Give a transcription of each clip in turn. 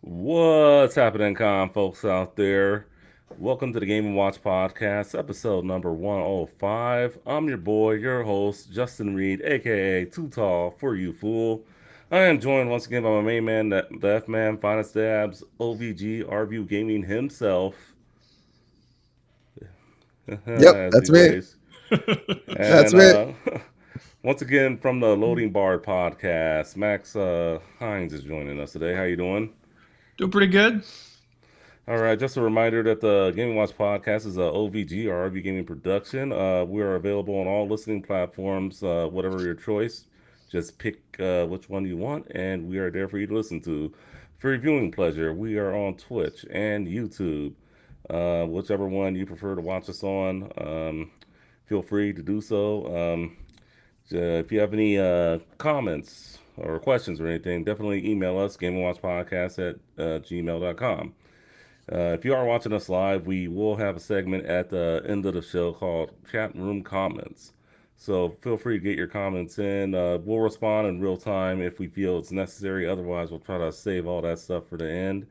What's happening, con folks out there? Welcome to the Game and Watch Podcast, episode number 105. I'm your boy, your host, Justin Reed, aka Too Tall for You Fool. I am joined once again by my main man, the F Man, Finest Dabs, OVG, RView Gaming himself, Yep, as he that's me. waves. That's And me. once again from the Loading Bar Podcast, Max Hines is joining us today. How you doing? Doing pretty good. All right, just a reminder that the Gaming Watch podcast is a OVG or RV Gaming production. We are available on all listening platforms, whatever your choice. Just pick which one you want, and we are there for you to listen to. For your viewing pleasure, we are on Twitch and YouTube. Whichever one you prefer to watch us on, feel free to do so. If you have any comments or questions or anything, definitely email us, gamingwatchpodcast at gmail.com. If you are watching us live, we will have a segment at the end of the show called Chat Room Comments. So feel free to get your comments in. We'll respond in real time if we feel it's necessary. Otherwise, we'll try to save all that stuff for the end.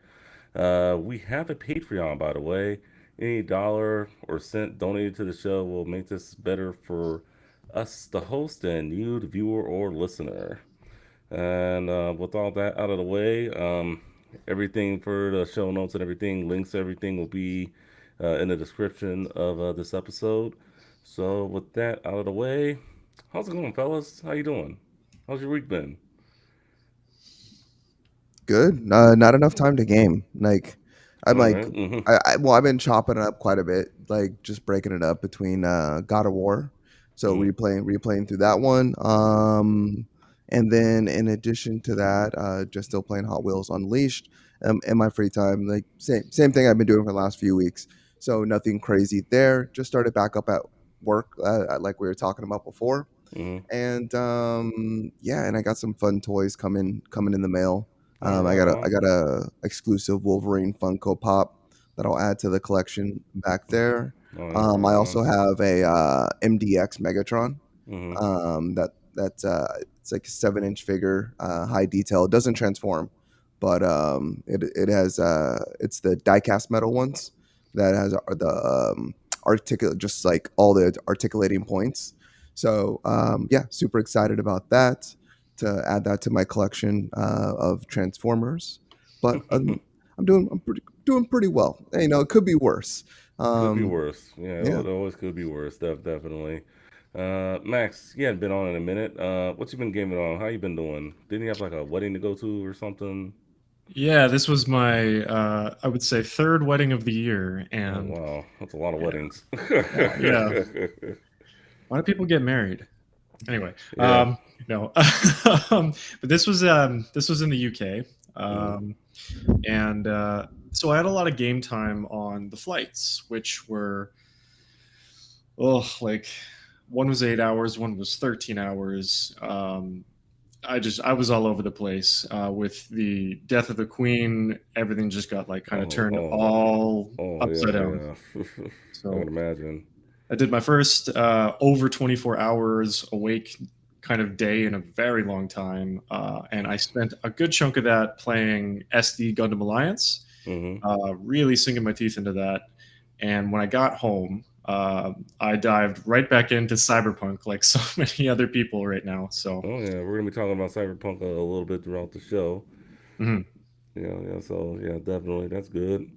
We have a Patreon, by the way. Any dollar or cent donated to the show will make this better for us, the host, and you, the viewer or listener. And with all that out of the way, everything for the show notes and everything, links to everything will be in the description of this episode. So with that out of the way, how's it going, fellas? How you doing? How's your week been? Good. Not enough time to game. Like, I'm All like, right. Mm-hmm. I've been chopping it up quite a bit. Like, just breaking it up between God of War, so Mm-hmm. replaying through that one. And then in addition to that, just still playing Hot Wheels Unleashed. In my free time, like same thing I've been doing for the last few weeks. So nothing crazy there. Just started back up at work, like we were talking about before. Mm-hmm. And yeah, and I got some fun toys coming in the mail. All I right. got a On. I got a exclusive Wolverine Funko Pop that I'll add to the collection back there. I Right also on. have a MDX Megatron. Mm-hmm. That's it's like a 7-inch figure, high detail. It doesn't transform, but it has it's the diecast metal ones that has the articulate, just like all the articulating points. So yeah, super excited about that, to add that to my collection of Transformers. But doing pretty well. You know, it could be worse. Could be Um, worse. Yeah, yeah. it always could be worse. Definitely. Max, you hadn't been on in a minute. What you been gaming on? How you been doing? Didn't you have like a wedding to go to or something? Yeah, this was my, I would say, third wedding of the year, Oh and wow, that's a lot of yeah, weddings. yeah. Why do people get married? Anyway, Yeah. no, but this was in the UK, Mm. um, and so I had a lot of game time on the flights, which were like one was 8 hours, one was 13 hours. I was all over the place with the death of the queen. Everything just got like kind of Oh, turned oh, all oh, upside yeah, down. yeah. I can So imagine. I did my first over 24 hours awake kind of day in a very long time, and I spent a good chunk of that playing SD Gundam Alliance, Mm-hmm. really sinking my teeth into that. And when I got home, I dived right back into Cyberpunk like so many other people right now. So. Oh yeah, we're gonna be talking about Cyberpunk a little bit throughout the show. Mhm. Yeah, yeah. So yeah, definitely, that's good.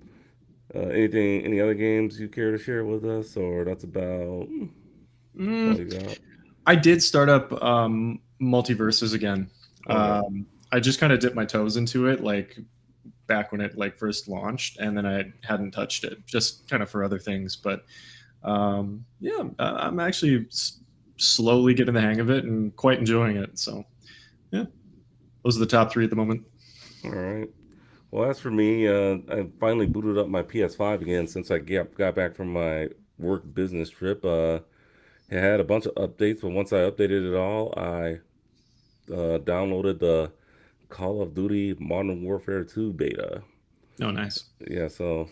Any other games you care to share with us, or that's about all Mm, you got? I did start up multiverses again. Okay. I just kind of dipped my toes into it, like back when it like first launched, and then I hadn't touched it, just kind of for other things. But yeah, I'm actually slowly getting the hang of it and quite enjoying it. So yeah, those are the top three at the moment. All right. Well, as for me, I finally booted up my PS5 again since I got back from my work business trip. It had a bunch of updates, but once I updated it all, I downloaded the Call of Duty Modern Warfare 2 beta. Oh, nice. Yeah, so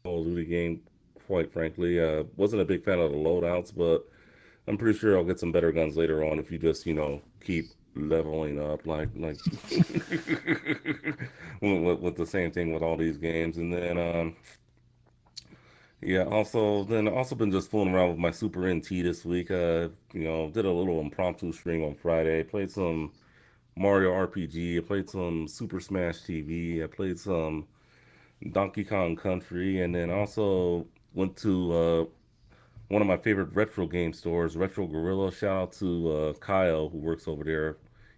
Call of Duty game, quite frankly, wasn't a big fan of the loadouts, but I'm pretty sure I'll get some better guns later on if you just keep leveling up, like with the same thing with all these games. And then yeah, also been just fooling around with my Super NT this week. Did a little impromptu stream on Friday. Played some Mario RPG. I played some Super Smash TV. I played some Donkey Kong Country, and then also went to one of my favorite retro game stores, Retro Gorilla. Shout out to Kyle who works over there.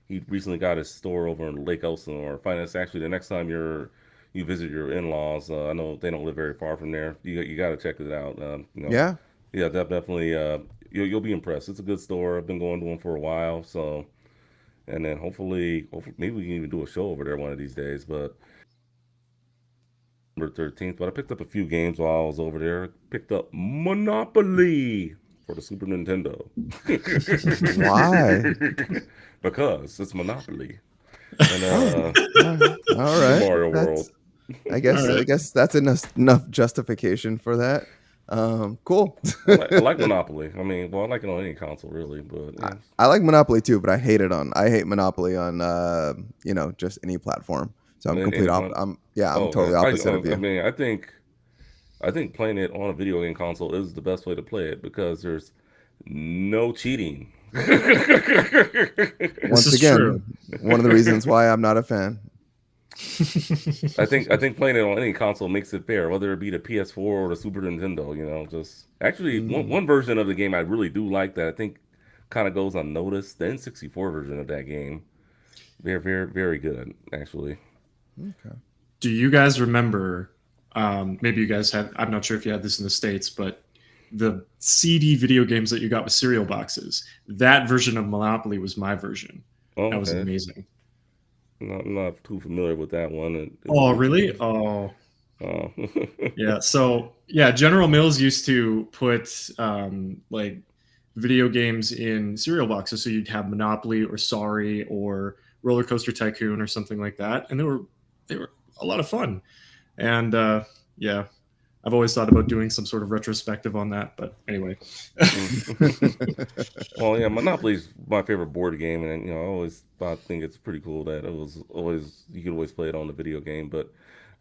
He recently got his store over in Lake Elsinore. Find us actually the next time you visit your in-laws. I know they don't live very far from there. You got to check it out. Yeah. Yeah, definitely. You'll be impressed. It's a good store. I've been going to one for a while. So, and then hopefully maybe we can even do a show over there one of these days. But November 13th. But I picked up a few games while I was over there. Picked up Monopoly for the Super Nintendo. Why? Because it's Monopoly. And All Super right. Mario World. I guess All I right. guess that's enough justification for that. Cool. I like Monopoly. I mean, well, I like it on any console, really. But yeah. I like Monopoly too, but I hate Monopoly on just any platform. So I'm complete Anyone? I'm totally opposite of I you. mean, I think playing it on a video game console is the best way to play it because there's no cheating. Once is again, true. one of the reasons why I'm not a fan. I think playing it on any console makes it fair, whether it be the PS4 or the Super Nintendo. Just actually Mm, one version of the game I really do like that I think kind of goes unnoticed. The N64 version of that game, very very very good actually. okay. Do you guys remember? Maybe you guys had. I'm not sure if you had this in the States, but the CD video games that you got with cereal boxes. That version of Monopoly was my version. Oh, That was okay. amazing. Not too familiar with that one. It was Oh, it, really? Oh, oh. yeah. So, yeah, General Mills used to put like video games in cereal boxes. So you'd have Monopoly or Sorry or Roller Coaster Tycoon or something like that. And they were a lot of fun. And yeah, I've always thought about doing some sort of retrospective on that. But anyway. Well, yeah, Monopoly's my favorite board game, and I always think it's pretty cool that it was always you could always play it on the video game. But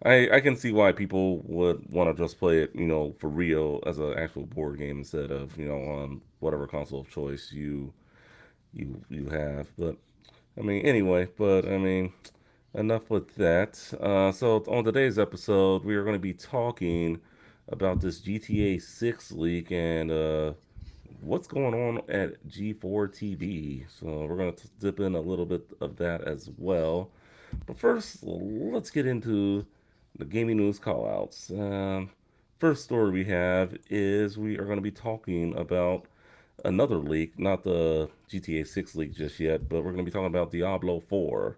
I can see why people would want to just play it, for real as an actual board game instead of on whatever console of choice you have. But I mean, anyway, but I mean, enough with that. So on today's episode, we are going to be talking about this GTA 6 leak and what's going on at G4 TV. So we're going to dip in a little bit of that as well. But first, let's get into the gaming news callouts. First story we have is we are going to be talking about another leak, not the GTA 6 leak just yet, but we're going to be talking about Diablo 4.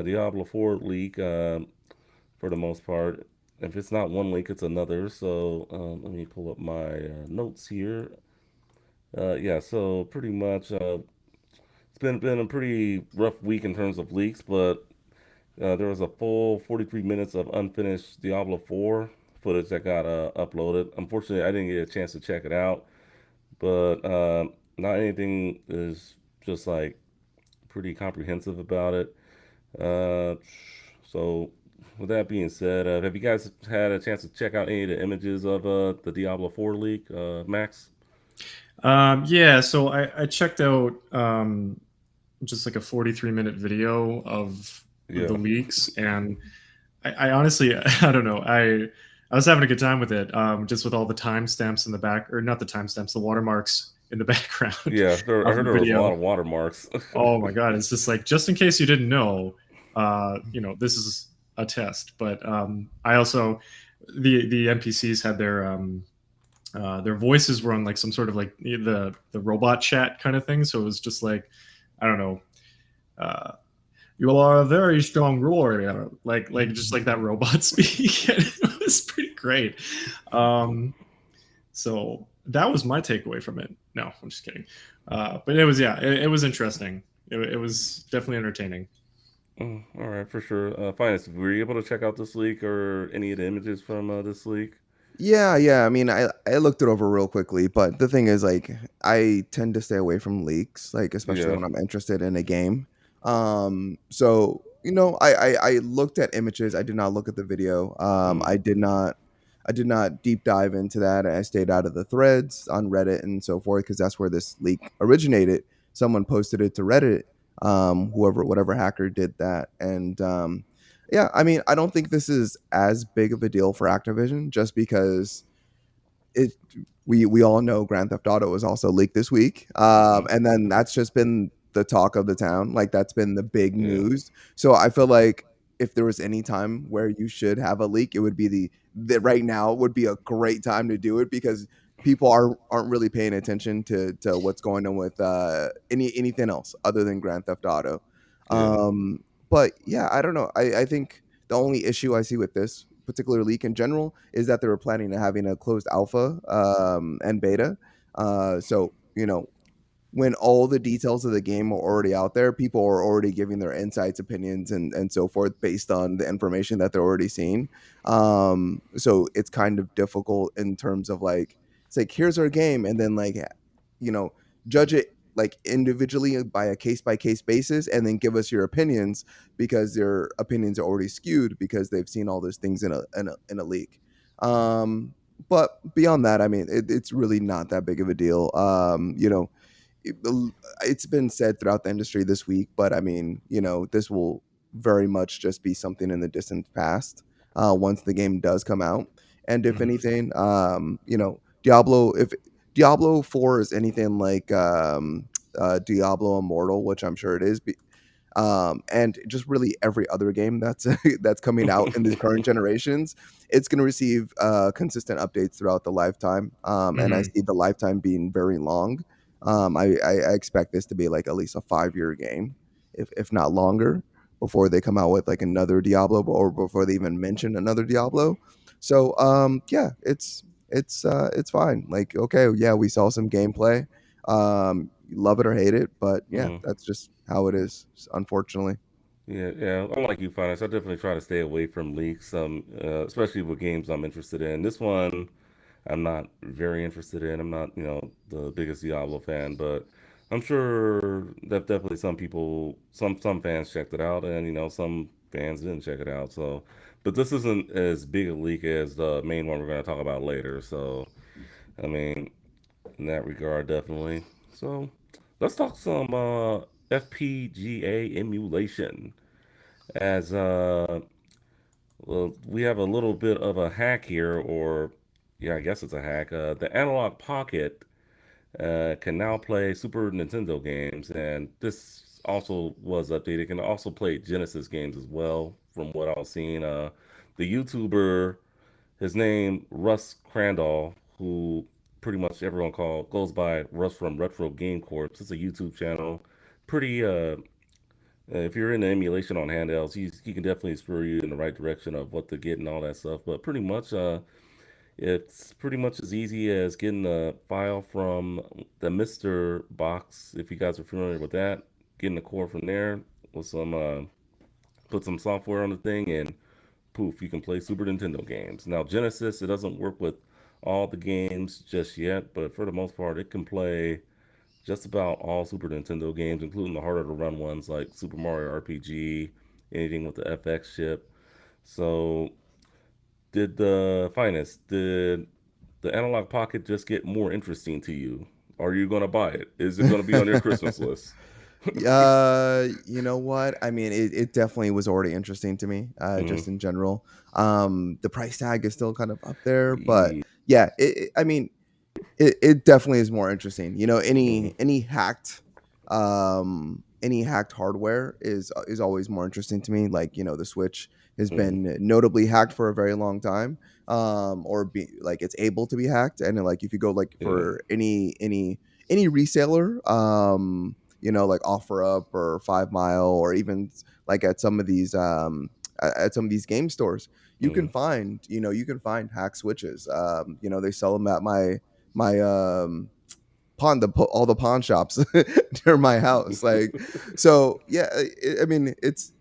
Diablo 4 leak, for the most part. If it's not one leak, it's another. So let me pull up my notes here. Yeah, so pretty much it's been a pretty rough week in terms of leaks, but there was a full 43 minutes of unfinished Diablo 4 footage that got uploaded. Unfortunately, I didn't get a chance to check it out, but not anything is just like pretty comprehensive about it. Uh, so, with that being said, have you guys had a chance to check out any of the images of the Diablo 4 leak, Max? Yeah, so I checked out just like a 43-minute video of the Yeah, leaks, and I honestly I don't know. I was having a good time with it, just with all the timestamps in the back, or not the timestamps, the watermarks in the background yeah. I of heard the there was a lot video. of watermarks. Oh my god, it's just like, just in case you didn't know, this is a test. But I also, the NPCs had their voices were on like some sort of like the robot chat kind of thing. So it was just like, I don't know, uh, you are a very strong warrior, like just like that robot speak. And it was pretty great. So that was my takeaway from it. No, I'm just kidding. But it was, yeah, it was interesting. It was definitely entertaining. All right, for sure. Finance, were you able to check out this leak or any of the images from this leak? Yeah. I mean, I looked it over real quickly, but the thing is, like, I tend to stay away from leaks, like especially Yeah. when I'm interested in a game. So I looked at images. I did not look at the video. Mm, I did not deep dive into that. I stayed out of the threads on Reddit and so forth because that's where this leak originated. Someone posted it to Reddit. Whatever hacker did that, and yeah, I mean, I don't think this is as big of a deal for Activision just because it we all know Grand Theft Auto was also leaked this week, hmm. and then that's just been the talk of the town. Like that's been the big Yeah. news. So I feel like if there was any time where you should have a leak, it would be the right now would be a great time to do it because people aren't really paying attention to what's going on with anything else other than Grand Theft Auto. Yeah. Um, but yeah, I don't know. I think the only issue I see with this particular leak in general is that they were planning on having a closed alpha and beta. So when all the details of the game are already out there, people are already giving their insights, opinions, and so forth based on the information that they're already seeing. So it's kind of difficult in terms of like, it's like here's our game, and then like, you know, judge it like individually by a case by case basis, and then give us your opinions because their opinions are already skewed because they've seen all those things in a leak. But beyond that, I mean, it's really not that big of a deal. It, it's been said throughout the industry this week, but I mean, this will very much just be something in the distant past once the game does come out. And if Hmm. anything, if Diablo 4 is anything like Diablo Immortal, which I'm sure it is, and just really every other game that's that's coming out in the current generations, it's going to receive consistent updates throughout the lifetime. And I Hmm. see the lifetime being very long. I expect this to be like at least a 5 year game, if not longer, before they come out with like another Diablo or before they even mention another Diablo. So yeah, it's fine. Like okay, yeah, we saw some gameplay. Love it or hate it, but yeah, Mm. that's just how it is, unfortunately. Yeah, yeah. I'm like you, Finance. I definitely try to stay away from leaks, especially with games I'm interested in. This one, I'm not very interested in. I'm not, the biggest Diablo fan, but I'm sure that definitely some people, some fans checked it out, and some fans didn't check it out. So, but this isn't as big a leak as the main one we're going to talk about later. So, I mean, in that regard, definitely. So, let's talk some FPGA emulation. As well, we have a little bit of a hack here, or yeah, I guess it's a hack. The Analog Pocket can now play Super Nintendo games, and this also was updated. It can also play Genesis games as well, from what I've seen. The YouTuber, his name Russ Crandall, who pretty much everyone goes by Russ from Retro Game Corps. It's a YouTube channel. Pretty if you're into emulation on handhelds, he can definitely spur you in the right direction of what to get and all that stuff. But pretty much, it's pretty much as easy as getting a file from the Mister box, if you guys are familiar with that. Getting the core from there with put some software on the thing, and poof, you can play Super Nintendo games. Now Genesis, it doesn't work with all the games just yet, but for the most part, it can play just about all Super Nintendo games, including the harder to run ones like Super Mario RPG, anything with the FX chip. So, did the Analog Pocket just get more interesting to you? Are you going to buy it? Is it going to be on your Christmas list? You know what? I mean, it definitely was already interesting to me, Hmm. just in general. The price tag is still kind of up there, but Yeah. yeah, I mean, it definitely is more interesting. Hmm. Any hacked hardware is always more interesting to me. Like the Switch has Hmm. been notably hacked for a very long time, or be like it's able to be hacked. And like if you go like Yeah. for any reseller, like OfferUp or 5 Mile, or even like at some of these at some of these game stores, Hmm. you can find hack switches. They sell them at my all the pawn shops near my house. Like, so yeah, I mean, it's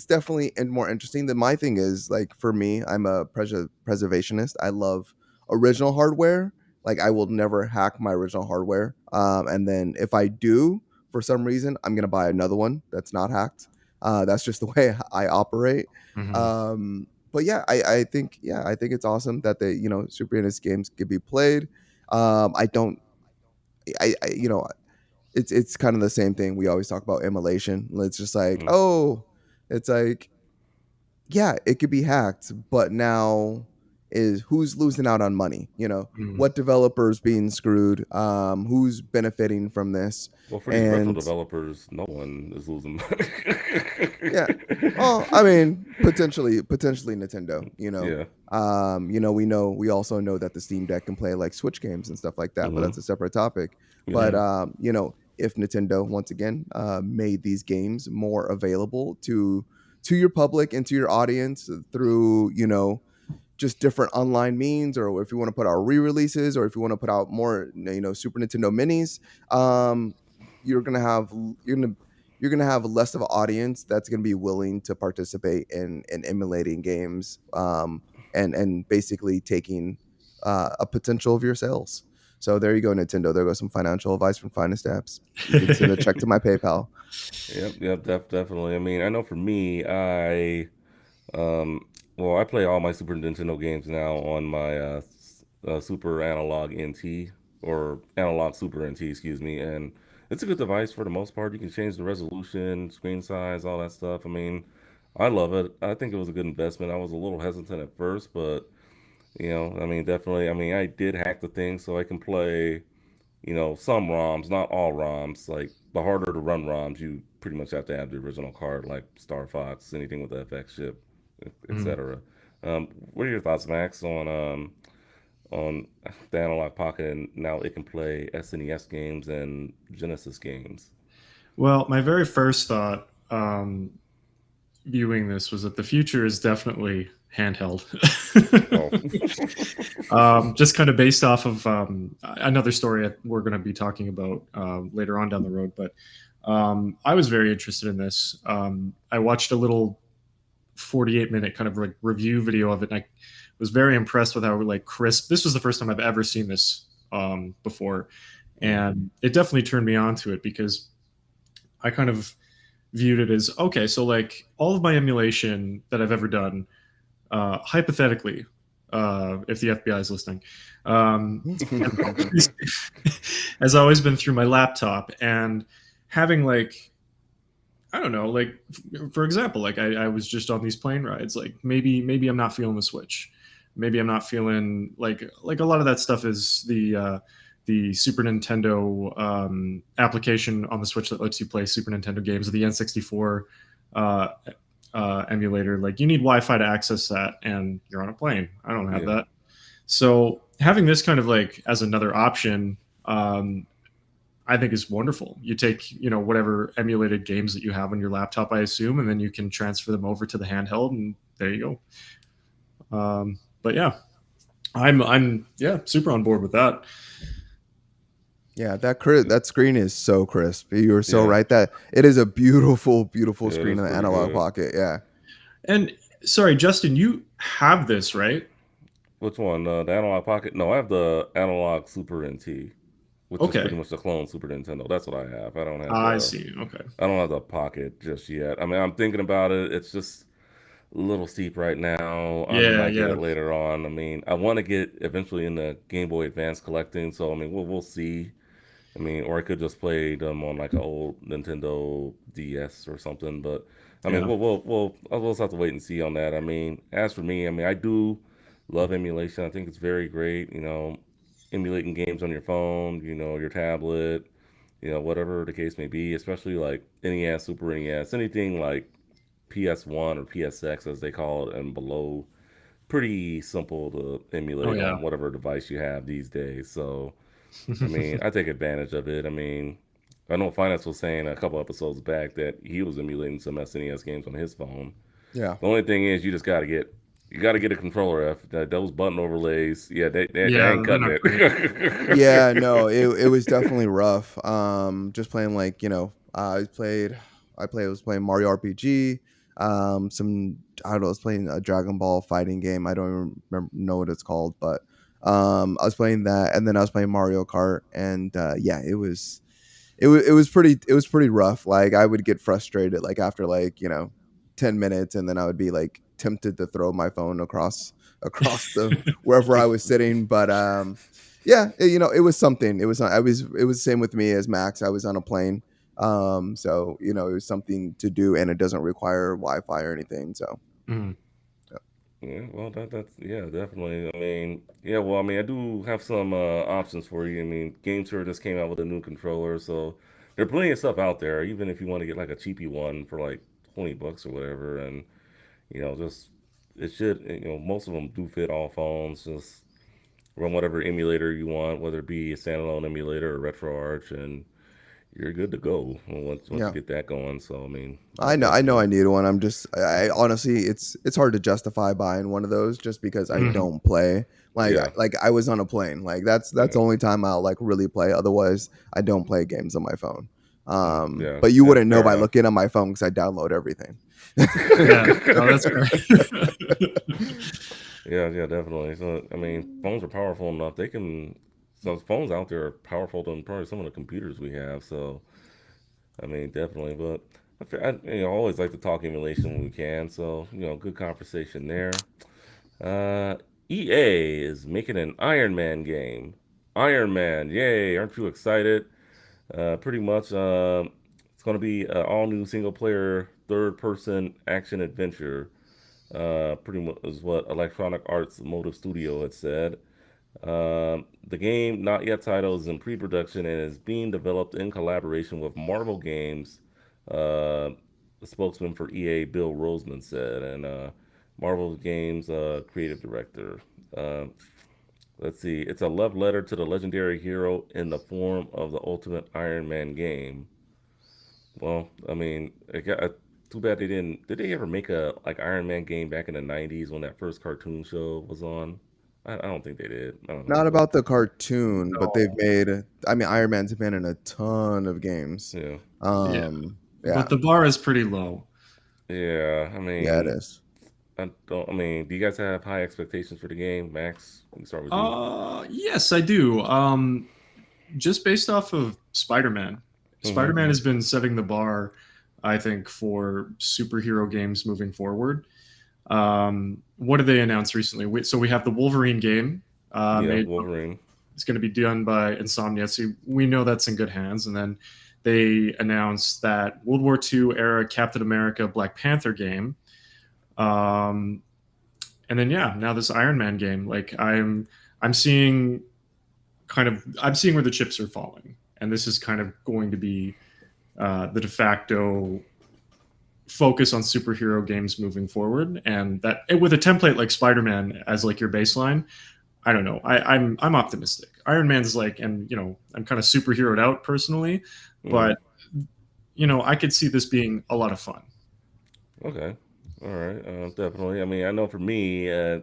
definitely and more interesting. Than my thing is like for me, I'm a preservationist. I love original hardware, like I will never hack my original hardware. And then if I do, for some reason, I'm gonna buy another one that's not hacked. That's just the way I operate. Mhm. But yeah, I think it's awesome that they, Super NES games can be played. I don't, I it's kind of the same thing. We always talk about emulation. It's just like, Mm, oh, it's like, yeah, it could be hacked, but now is who's losing out on money? Mm. What developers being screwed? Who's benefiting from this? well, for the original And developers, no one is losing yeah, money. well, I mean, potentially Nintendo. Yeah. We also know that the Steam Deck can play like Switch games and stuff like that, but Hmm. that's a separate topic. But Yeah. Yeah. if Nintendo once again made these games more available to your public and to your audience through just different online means, or if you want to put out re-releases, or if you want to put out more Super Nintendo minis, um you're gonna have you're gonna you're gonna have less of an audience that's gonna be willing to participate in emulating games, and basically taking a potential of your sales. So there you go, Nintendo. There goes some financial advice from Finest Apps. You can send a check to my PayPal. Yep. Yep. Definitely. I mean, I know for me, Um, well, I play all my Super Nintendo games now on my Super Analog NT, or Analog Super NT, excuse me, and it's a good device for the most part. You can change the resolution, screen size, all that stuff. I mean, I love it. I think it was a good investment. I was a little hesitant at first, but I mean, definitely. I mean, I did hack the thing so I can play, some ROMs, not all ROMs. Like the harder to run ROMs, you pretty much have to have the original card, like Star Fox, anything with the FX chip, Mm. etc. What are your thoughts, Max, on the Analog Pocket, and now it can play SNES games and Genesis games? Well, my very first thought viewing this was that the future is definitely handheld. Oh, Just kind of based off of another story we're going to be talking about later on down the road. But I was very interested in this. I watched a little 48-minute kind of like review video of it, and I was very impressed with how like crisp. This was the first time I've ever seen this before, mm, and it definitely turned me on to it because I kind of viewed it as okay. So like all of my emulation that I've ever done, hypothetically, if the FBI is listening, um, has always been through my laptop and having like I don't know, like for example, like I was just on these plane rides. Like maybe I'm not feeling the Switch. Maybe I'm not feeling like a lot of that stuff is the Super Nintendo application on the Switch that lets you play Super Nintendo games, or the N64 uh, emulator. Like you need Wi-Fi to access that, and you're on a plane. I don't have yeah, that. So having this kind of like as another option, um, I think is wonderful. You take, whatever emulated games that you have on your laptop, I assume, and then you can transfer them over to the handheld, and there you go. But yeah, I'm yeah super on board with that. Yeah, that screen is so crisp. You were so yeah, right that it is a beautiful, beautiful yeah. It screen is on the pretty Analog good. Pocket. Yeah. And sorry, Justin, you have this, right? Which one? The Analog Pocket? No, I have the Analog Super NT, which is pretty Okay, much the clone Super Nintendo. That's what I have. I don't have I the see. Okay. I don't have the Pocket just yet. I mean, I'm thinking about it. It's just a little steep right now. I Yeah, might get yeah, it later on. I mean, I want to get eventually in the Game Boy Advance collecting. So I mean, we'll see. I mean, or I could just play them on like an old Nintendo DS or something. But I mean, yeah, we'll just have to wait and see on that. I mean, as for me, I mean, I do love emulation. I think it's very great. Emulating games on your phone, your tablet, whatever the case may be. Especially like NES, Super NES, anything like PS1 or PSX as they call it, and below. Pretty simple to oh emulate yeah. on whatever device you have these days. So I mean, I take advantage of it. I mean, I know Finance was saying a couple episodes back that he was emulating some SNES games on his phone. Yeah. The only thing is, you got to get a controller. F those button overlays, yeah, they Yeah, ain't they're cutting not great. it. Yeah, no, it was definitely rough. Just playing like, I was playing Mario RPG, some, I don't know, I was playing a Dragon Ball fighting game. I don't even know what it's called, but I was playing that, and then I was playing Mario Kart, and yeah, it was pretty rough. Like I would get frustrated like after like 10 minutes, and then I would be like tempted to throw my phone across the wherever I was sitting. But yeah, it was something. It was the same with me as Max. I was on a plane, so it was something to do, and it doesn't require Wi-Fi or anything. So Mhm. Yeah, well, that's yeah, definitely. I mean, yeah, well, I mean, I do have some options for you. I mean, GameSir just came out with a new controller, so there are plenty of stuff out there. Even if you want to get like a cheapy one for like $20 or whatever, and just it should, most of them do fit all phones. Just run whatever emulator you want, whether it be a standalone emulator or RetroArch, and you're good to go once you yeah. get that going. So I mean, I know definitely, I need one. I honestly, it's hard to justify buying one of those just because I Mhm. don't play. yeah, Like I was on a plane. Like that's yeah, the only time I'll like really play. Otherwise, I don't play games on my phone. yeah, But you yeah, wouldn't know fair by enough. looking at my phone because I download everything. Yeah, no, that's fair. Yeah, yeah, definitely. So, I mean, phones are powerful enough. Some phones out there are powerful than probably some of the computers we have. So, I mean, definitely. But I always like to talk emulation when we can. So, good conversation there. Uh, EA is making an Iron Man game. Iron Man, yay! Aren't you excited? Pretty much, it's going to be an all new single player, third person action adventure. Pretty much is what Electronic Arts Motive Studio had said. The game, not yet titled, is in pre production and is being developed in collaboration with Marvel Games. The spokesman for EA, Bill Roseman, said, and Marvel Games creative director. Uh, let's see, it's a love letter to the legendary hero in the form of the Ultimate Iron Man game. Well, I mean, too bad they didn't. Did they ever make a like Iron Man game back in the '90s when that first cartoon show was on? I don't think they did. I don't know, Not but about the cartoon, but they've No. made. I mean, Iron Man's been in a ton of games. yeah, Yeah, Yeah, but the bar is pretty low. yeah. I yeah, it mean, is. I don't. I mean, do you guys have high expectations for the game, Max? We can start with you. Yes, I do. Just based off of Spider-Man. Hmm. Spider-Man has been setting the bar, I think, for superhero games moving forward. What did they announce recently? So we have the Wolverine game. Yeah, Made Wolverine. It's going to be done by Insomnia, so we know that's in good hands. And then they announced that World War II era Captain America Black Panther game. Um, and then yeah, now this Iron Man game. Like I'm seeing I'm seeing where the chips are falling, and this is kind of going to be the de facto focus on superhero games moving forward. And that with a template like Spider-Man as like your baseline, I don't know. I'm optimistic. Iron Man's like, and I'm kind of superheroed out personally, Hmm. but I could see this being a lot of fun. Okay. All right. Definitely. I mean, I know for me, I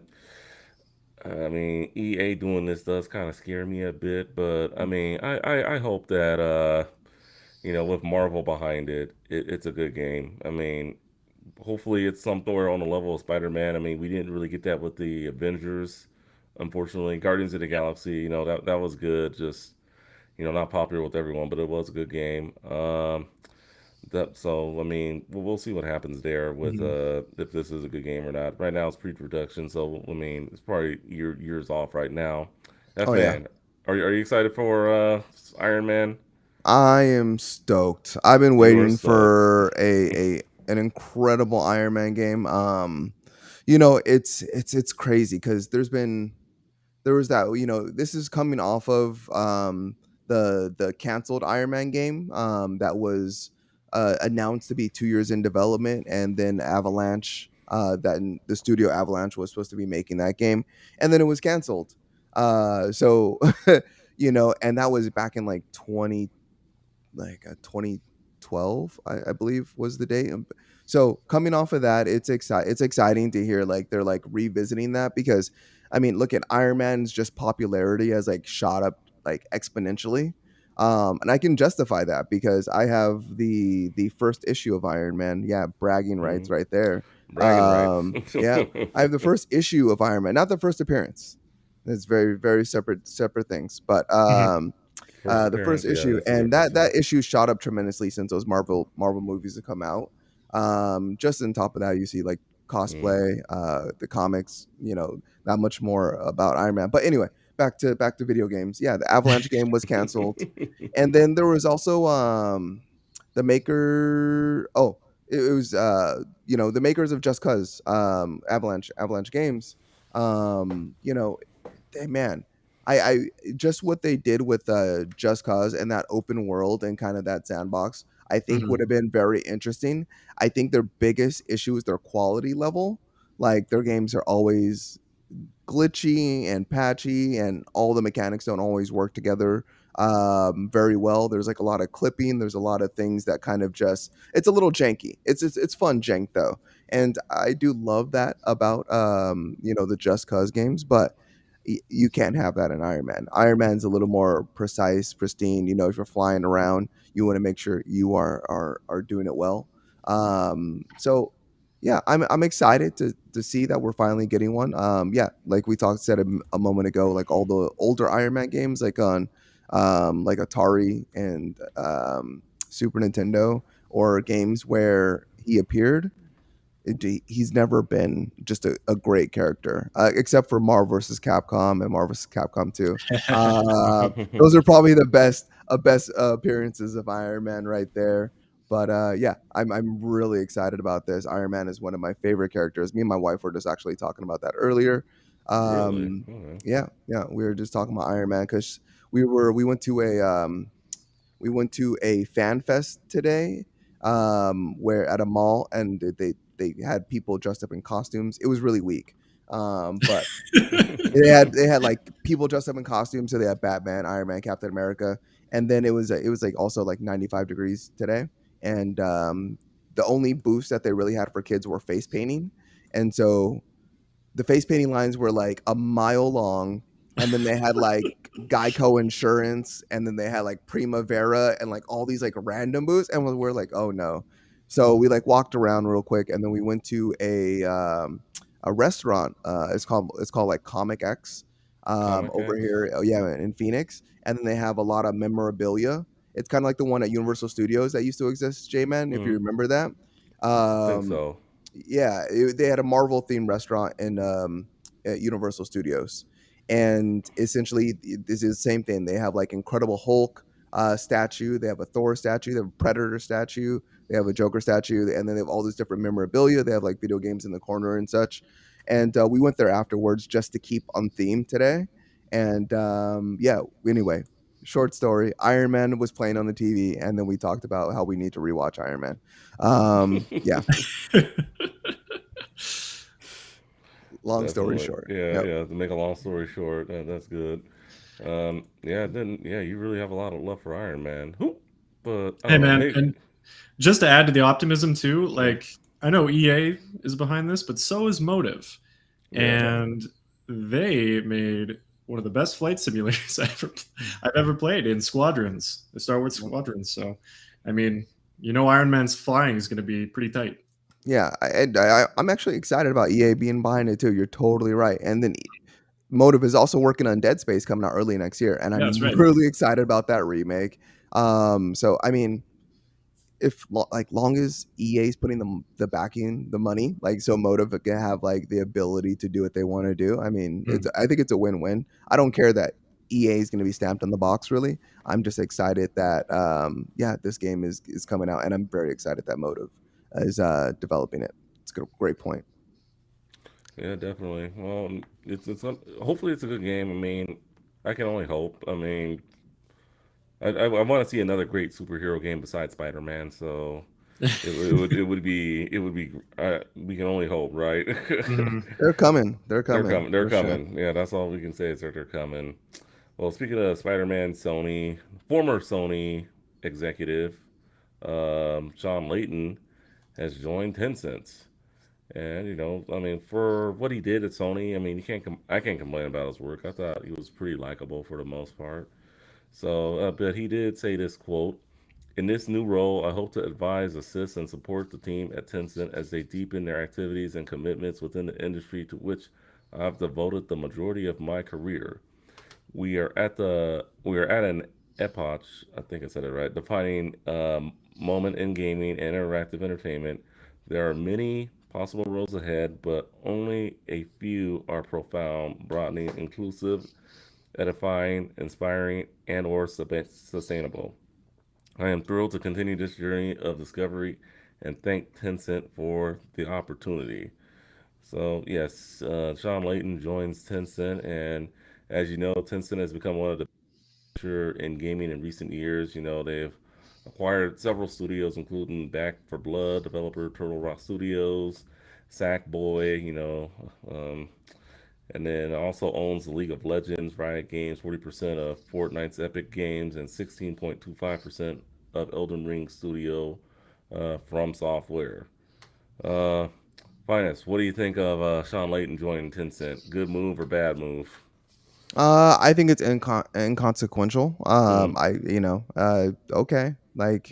mean, EA doing this does kind of scare me a bit, but I mean, I hope that with Marvel behind it's a good game. I mean, hopefully it's somewhere on the level of Spider-Man. I mean, we didn't really get that with the Avengers, unfortunately. Guardians of the Galaxy, that was good. Just not popular with everyone, but it was a good game. So I mean, we'll see what happens there with Mhm. if this is a good game or not. Right now it's pre-production, so I mean it's probably years off right now. F Oh yeah. man, are you excited for Iron Man? I am stoked. I've been You are waiting stoked. for a an incredible Iron Man game. It's crazy because there was that this is coming off of the canceled Iron Man game that was announced to be 2 years in development, and then Avalanche the studio Avalanche was supposed to be making that game, and then it was canceled. So and that was back in like 2012, I believe was the date. So coming off of that, it's exciting to hear like they're like revisiting that, because I mean, look at Iron Man's just popularity has like shot up like exponentially. And I can justify that because I have the first issue of Iron Man. Yeah, bragging rights Mhm. right there. Bragging rights. Yeah, I have the first issue of Iron Man, not the first appearance. It's very separate things. But Mhm. First the first appearance, yeah, issue, that's and that's that issue shot up tremendously since those Marvel movies have come out. Just on top of that, you see like mm. cosplay, the comics, not much more about Iron Man. But anyway, back to video games. Yeah, the Avalanche game was canceled, and then there was also the maker. Oh, it was the makers of Just Cause, Avalanche Games. Hey, man, I just what they did with Just Cause and that open world and kind of that sandbox, I think would Mhm. have been very interesting. I think their biggest issue is their quality level. Like their games are always glitchy and patchy, and all the mechanics don't always work together very well. There's like a lot of clipping. There's a lot of things that kind of just it's a little janky. It's fun jank though, and I do love that about the Just Cause games, but you can't have that in Iron Man. Iron Man's a little more precise, pristine. If you're flying around, you want to make sure you are doing it well. So yeah, I'm excited to see that we're finally getting one. Yeah, like we said a moment ago, like all the older Iron Man games, like on like Atari and Super Nintendo, or games where he appeared. He's never been just a great character, except for Marvel vs. Capcom and Marvel vs. Capcom 2. Those are probably the best appearances of Iron Man right there. But yeah, I'm really excited about this. Iron Man is one of my favorite characters. Me and my wife were just actually talking about that earlier. Really? Um, Okay. yeah, we were just talking about Iron Man because we went to a fan fest today, where at a mall, and they had people dressed up in costumes. It was really weak, but they had like people dressed up in costumes. So they had Batman, Iron Man, Captain America, and then it was like also like 95 degrees today, and the only booths that they really had for kids were face painting, and so the face painting lines were like a mile long, and then they had like Geico Insurance, and then they had like Primavera and like all these like random booths, and we're like, oh no. So we like walked around real quick, and then we went to a restaurant. It's called like Comic X, Comic over X? here, oh, yeah, in Phoenix, and then they have a lot of memorabilia. It's kind of like the one at Universal Studios that used to exist, J-Man, if you Mm, remember that. think Um, so. yeah, they had a Marvel themed restaurant at Universal Studios, and essentially this is the same thing. They have like Incredible Hulk statue, they have a Thor statue, they have a Predator statue, they have a Joker statue, and then they have all this different memorabilia. They have like video games in the corner and such. And we went there afterwards just to keep on theme today. And yeah, anyway, short story: Iron Man was playing on the TV, and then we talked about how we need to rewatch Iron Man. Yeah, long story Definitely. short. Yeah, Yep. yeah. To make a long story short, that's good. Yeah, then yeah, you really have a lot of love for Iron Man. Who? But I Hey don't know. man, Maybe. and just to add to the optimism too, Mm, like I know EA is behind this, but so is Motive, yeah. and they made one of the best flight simulators I've ever played in Squadrons, the Star Wars Yep. Squadrons. So, I mean, Iron Man's flying is going to be pretty tight. Yeah, I'm actually excited about EA being behind it too. You're totally right. And then Motive is also working on Dead Space coming out early next year, and Yeah, that's I'm right. really excited about that remake. So I mean, if like long as EA's putting the backing, the money, like so Motive can have like the ability to do what they want to do. I mean, Mm. I think it's a win-win. I don't care that EA is going to be stamped on the box. Really, I'm just excited that yeah, this game is coming out, and I'm very excited that Motive is developing it. It's a great point. Yeah, definitely. Well, hopefully it's a good game. I mean, I can only hope. I mean, I want to see another great superhero game besides Spider Man. So it would be we can only hope, right? Mhm. They're coming. They're They're coming coming. They're for sure. coming. Yeah, that's all we can say is that they're coming. Well, speaking of Spider Man, former Sony executive Sean Layton has joined Tencent. And I mean, for what he did at Sony, I mean, I can't complain about his work. I thought he was pretty likable for the most part. So, but he did say this quote: "In this new role, I hope to advise, assist, and support the team at Tencent as they deepen their activities and commitments within the industry to which I've devoted the majority of my career. We are at an epoch. I think I said it right. Defining moment in gaming and interactive entertainment. There are many possible roads ahead, but only a few are profound, broadening, inclusive, edifying, inspiring, and/or sustainable. I am thrilled to continue this journey of discovery and thank Tencent for the opportunity. So, yes, Sean Layton joins Tencent, and as you know, Tencent has become one of the leader in gaming in recent years. They've acquired several studios, including Back for Blood developer Turtle Rock Studios, Sackboy, um, and then also owns the League of Legends, Riot Games, 40% of Fortnite's Epic Games, and 16.25% of Elden Ring Studio from Software. Uh, Finance, what do you think of Sean Layton joining Tencent? Good move or bad move? I think it's inconsequential. Mm. Okay. Like,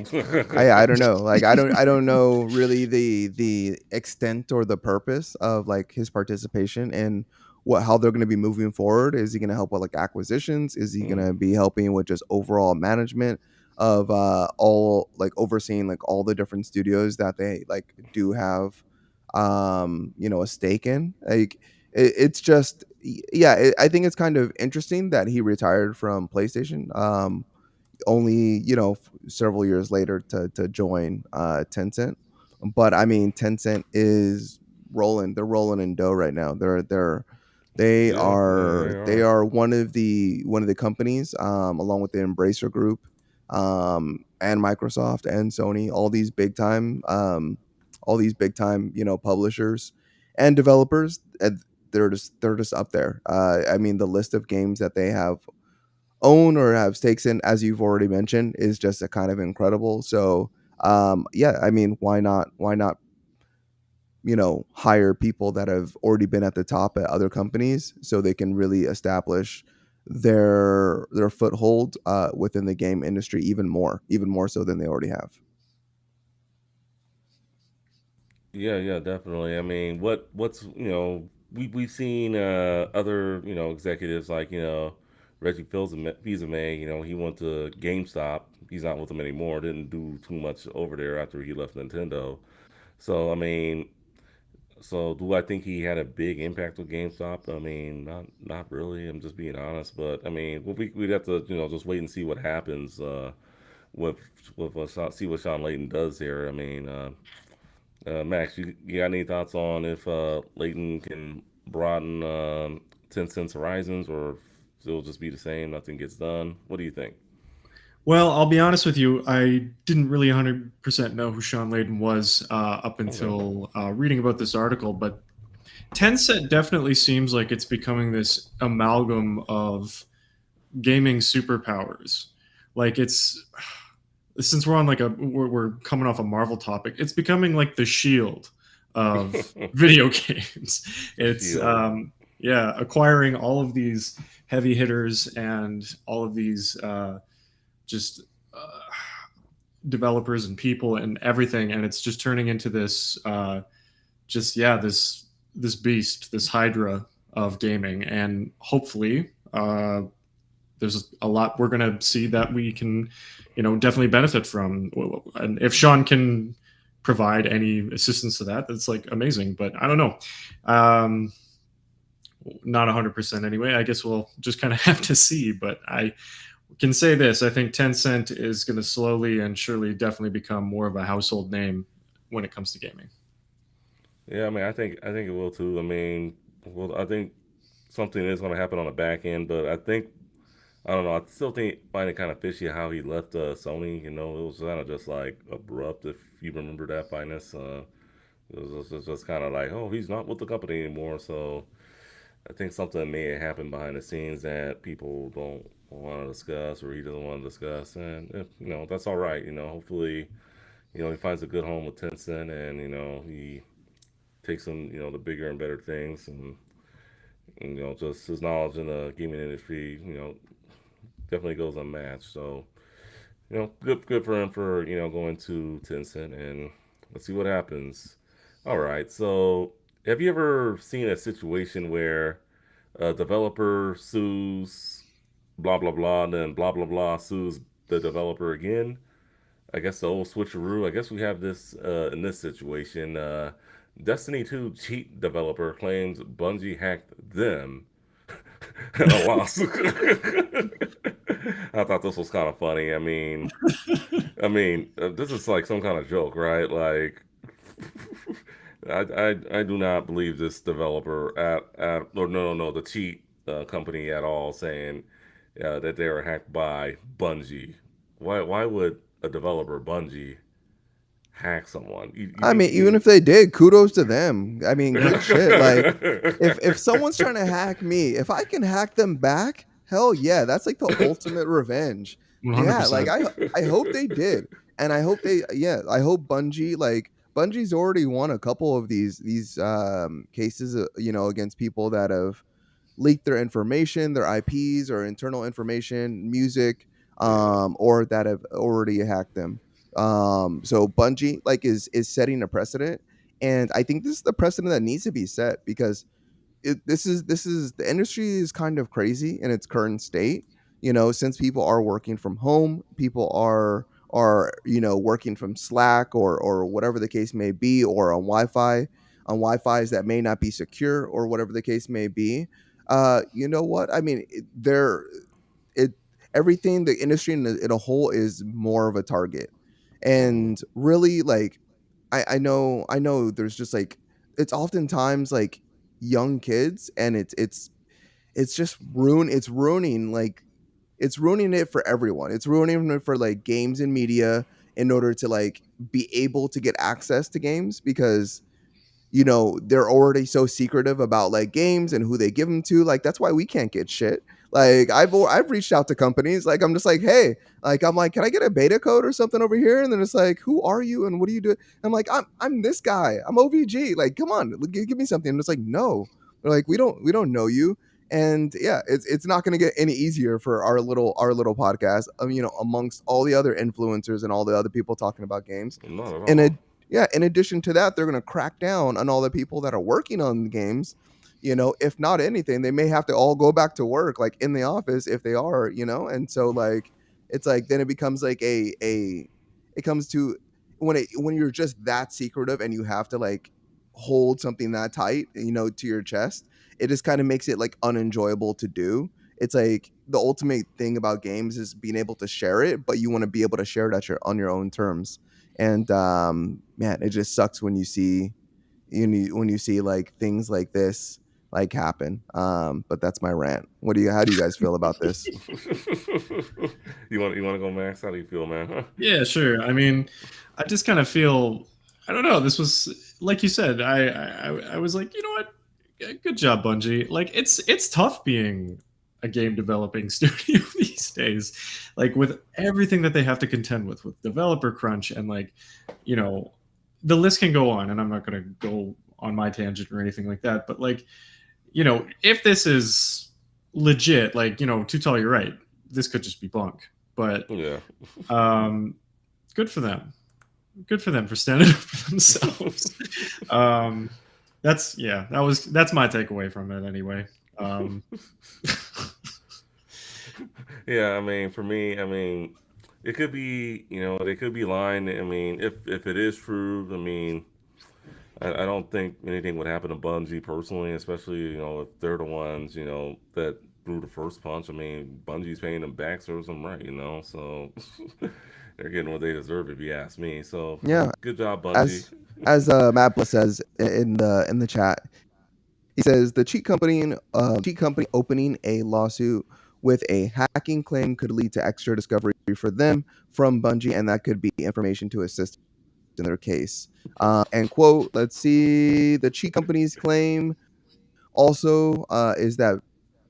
I don't know. Like, I don't know really the extent or the purpose of like his participation and what how they're going to be moving forward. Is he going to help with like acquisitions? Is he going Mm. to be helping with just overall management of all like overseeing like all the different studios that they like do have a stake in? Like it's just yeah, I think it's kind of interesting that he retired from PlayStation. Only several years later to join Tencent. But I mean, Tencent is rolling. They're rolling in dough right now. They Yeah, yeah, are they they are. are one of the companies, along with the Embracer Group, and Microsoft and Sony. All these big time publishers and developers. And they're just up there. I mean, the list of games that they have own or have stakes in, as you've already mentioned, is just a kind of incredible. So, yeah, I mean, why not, hire people that have already been at the top at other companies so they can really establish their foothold within the game industry even more so than they already have. Yeah, yeah, definitely. I mean, what's we've seen other executives like Reggie Fils-Aimé. He went to GameStop. He's not with them anymore. Didn't do too much over there after he left Nintendo. So I mean, so do I think he had a big impact with GameStop? I mean, not really. I'm just being honest. But I mean, we'd have to just wait and see what happens with see what Sean Layton does here. I mean. Max, you got any thoughts on if Layton can broaden Tencent's horizons, or if it'll just be the same, nothing gets done? What do you think? Well, I'll be honest with you. I didn't really 100% know who Sean Layden was up Okay. until reading about this article, but Tencent definitely seems like it's becoming this amalgam of gaming superpowers. Like it's since we're on like we're coming off a Marvel topic, it's becoming like the Shield of video games. It's Shield. yeah, acquiring all of these heavy hitters and all of these just developers and people and everything, and it's just turning into this just yeah this beast, this hydra of gaming, and hopefully there's a lot we're going to see that we can definitely benefit from, and if Sean can provide any assistance to that, that's like amazing. But I don't know, um not 100% anyway. I guess we'll just kind of have to see, but I can say this: I think Tencent is going to slowly and surely definitely become more of a household name when it comes to gaming. Yeah, I mean, I think it will too. I mean, well, I think something is going to happen on the back end, but I don't know. I still find it kind of fishy how he left Sony. It was kind of just like abrupt. If you remember that, Finest, it was just kind of like, oh, he's not with the company anymore. So I think something may have happened behind the scenes that people don't want to discuss, or he doesn't want to discuss, and if, that's all right. Hopefully, he finds a good home with Tencent, and he takes them, the bigger and better things, and just his knowledge in the gaming industry, definitely goes unmatched. So, good for him for going to Tencent, and let's see what happens. All right, so have you ever seen a situation where a developer sues blah blah blah, and then blah blah blah sues the developer again? I guess the old switcheroo. I guess we have this in this situation. Destiny 2 cheat developer claims Bungie hacked them in a lawsuit. I thought this was kind of funny. This is like some kind of joke, right? Like, I do not believe this developer at or no, the cheat company at all, saying that they were hacked by Bungie. Why would a developer Bungie hack someone? You I think mean, even if they did, kudos to them. I mean, good shit. Like, if you? someone's trying to hack me, if I can hack them back, hell yeah, that's like the ultimate revenge. Yeah, like 100%. I hope they did, and I hope I hope Bungie, like Bungie's already won a couple of these cases, against people that have leaked their information, their IPs or internal information, music, Yeah. or that have already hacked them. So Bungie like is setting a precedent, and I think this is the precedent that needs to be set because this is the industry is kind of crazy in its current state. Since people are working from home, people are working from Slack or whatever the case may be, or on Wi-Fi's that may not be secure or whatever the case may be. You know what? I mean, it everything the industry in a whole is more of a target, Mhm. and really like I know there's just like it's oftentimes like young kids, and it's just it's ruining it for everyone. It's ruining it for like games and media in order to like be able to get access to games because they're already so secretive about like games and who they give them to. Like that's why we can't get shit. Like I've reached out to companies. Like I'm just like, hey, like I'm like, can I get a beta code or something over here? And then it's like, who are you and what do you do? I'm like, I'm this guy. I'm OVG. Like, come on, give me something. And it's like, no. They're like, we don't know you. And yeah, it's not going to get any easier for our little podcast. Amongst all the other influencers and all the other people talking about games. Not at And all. in addition to that, they're going to crack down on all the people that are working on the games. If not anything, they may have to all go back to work, like in the office, if they are. And so like it's like then it becomes like it comes to when you're just that secretive and you have to like hold something that tight, to your chest. It just kind of makes it like unenjoyable to do. It's like the ultimate thing about games is being able to share it, but you want to be able to share it on your own terms. And man, it just sucks when when you see like things like this like happen. But that's my rant. How do you guys feel about this? You want to go, Max? How do you feel, man? Yeah, sure. I mean, I just kind of feel, I don't know. This was like you said. I was like, you know what? Good job, Bungie. Like it's tough being a game developing studio these days, like with everything that they have to contend with developer crunch and like, you know, the list can go on, and I'm not going to go on my tangent or anything like that. But like, if this is legit, like, Too Tall, you're right. This could just be bunk. But Yeah. um, good for them. Good for them for standing up for themselves. um, that's my takeaway from it anyway. Um, Yeah, for me, it could be, they could be lying. If it is true, I don't think anything would happen to Bungie personally, especially, if they're the ones, that threw the first punch. Bungie's paying them back, serves them right, so they're getting what they deserve, if you ask me. So, Yeah, good job, Bungie. as Matt Bliss says in the chat, he says the cheat company opening a lawsuit with a hacking claim could lead to extra discovery for them from Bungie, and that could be information to assist in their case. And quote, let's see, the cheat company's claim also is that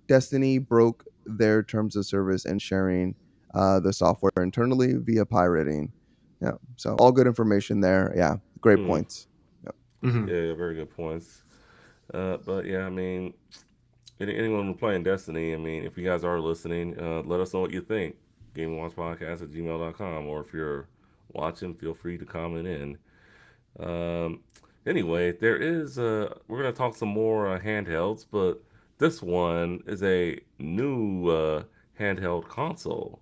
Destiny broke their terms of service and sharing the software internally via pirating. Yeah, so all good information there. Yeah, great Mm, points. Yeah. mhm. yeah, very good points. But yeah, anyone playing Destiny, if you guys are listening, let us know what you think. GamingWatchPodcast at gmail.com. Or if you're watching, feel free to comment in. Um, Anyway, there is we're gonna talk some more handhelds, but this one is a new handheld console.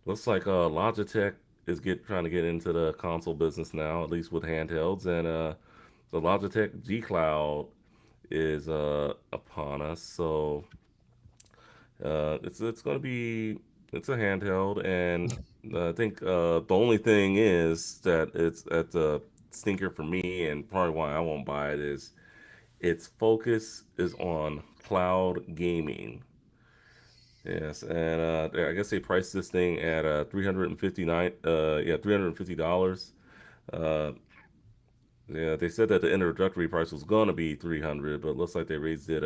Looks like Logitech is get trying to get into the console business now, at least with handhelds, and the Logitech GCloud is upon us. So it's going to be it's a handheld, and I think the only thing is that it's at the stinker for me, and probably why I won't buy it is its focus is on cloud gaming. Yes, and I guess they priced this thing at 359 $350. Uh yeah, they said that the introductory price was gonna be 300, but it looks like they raised it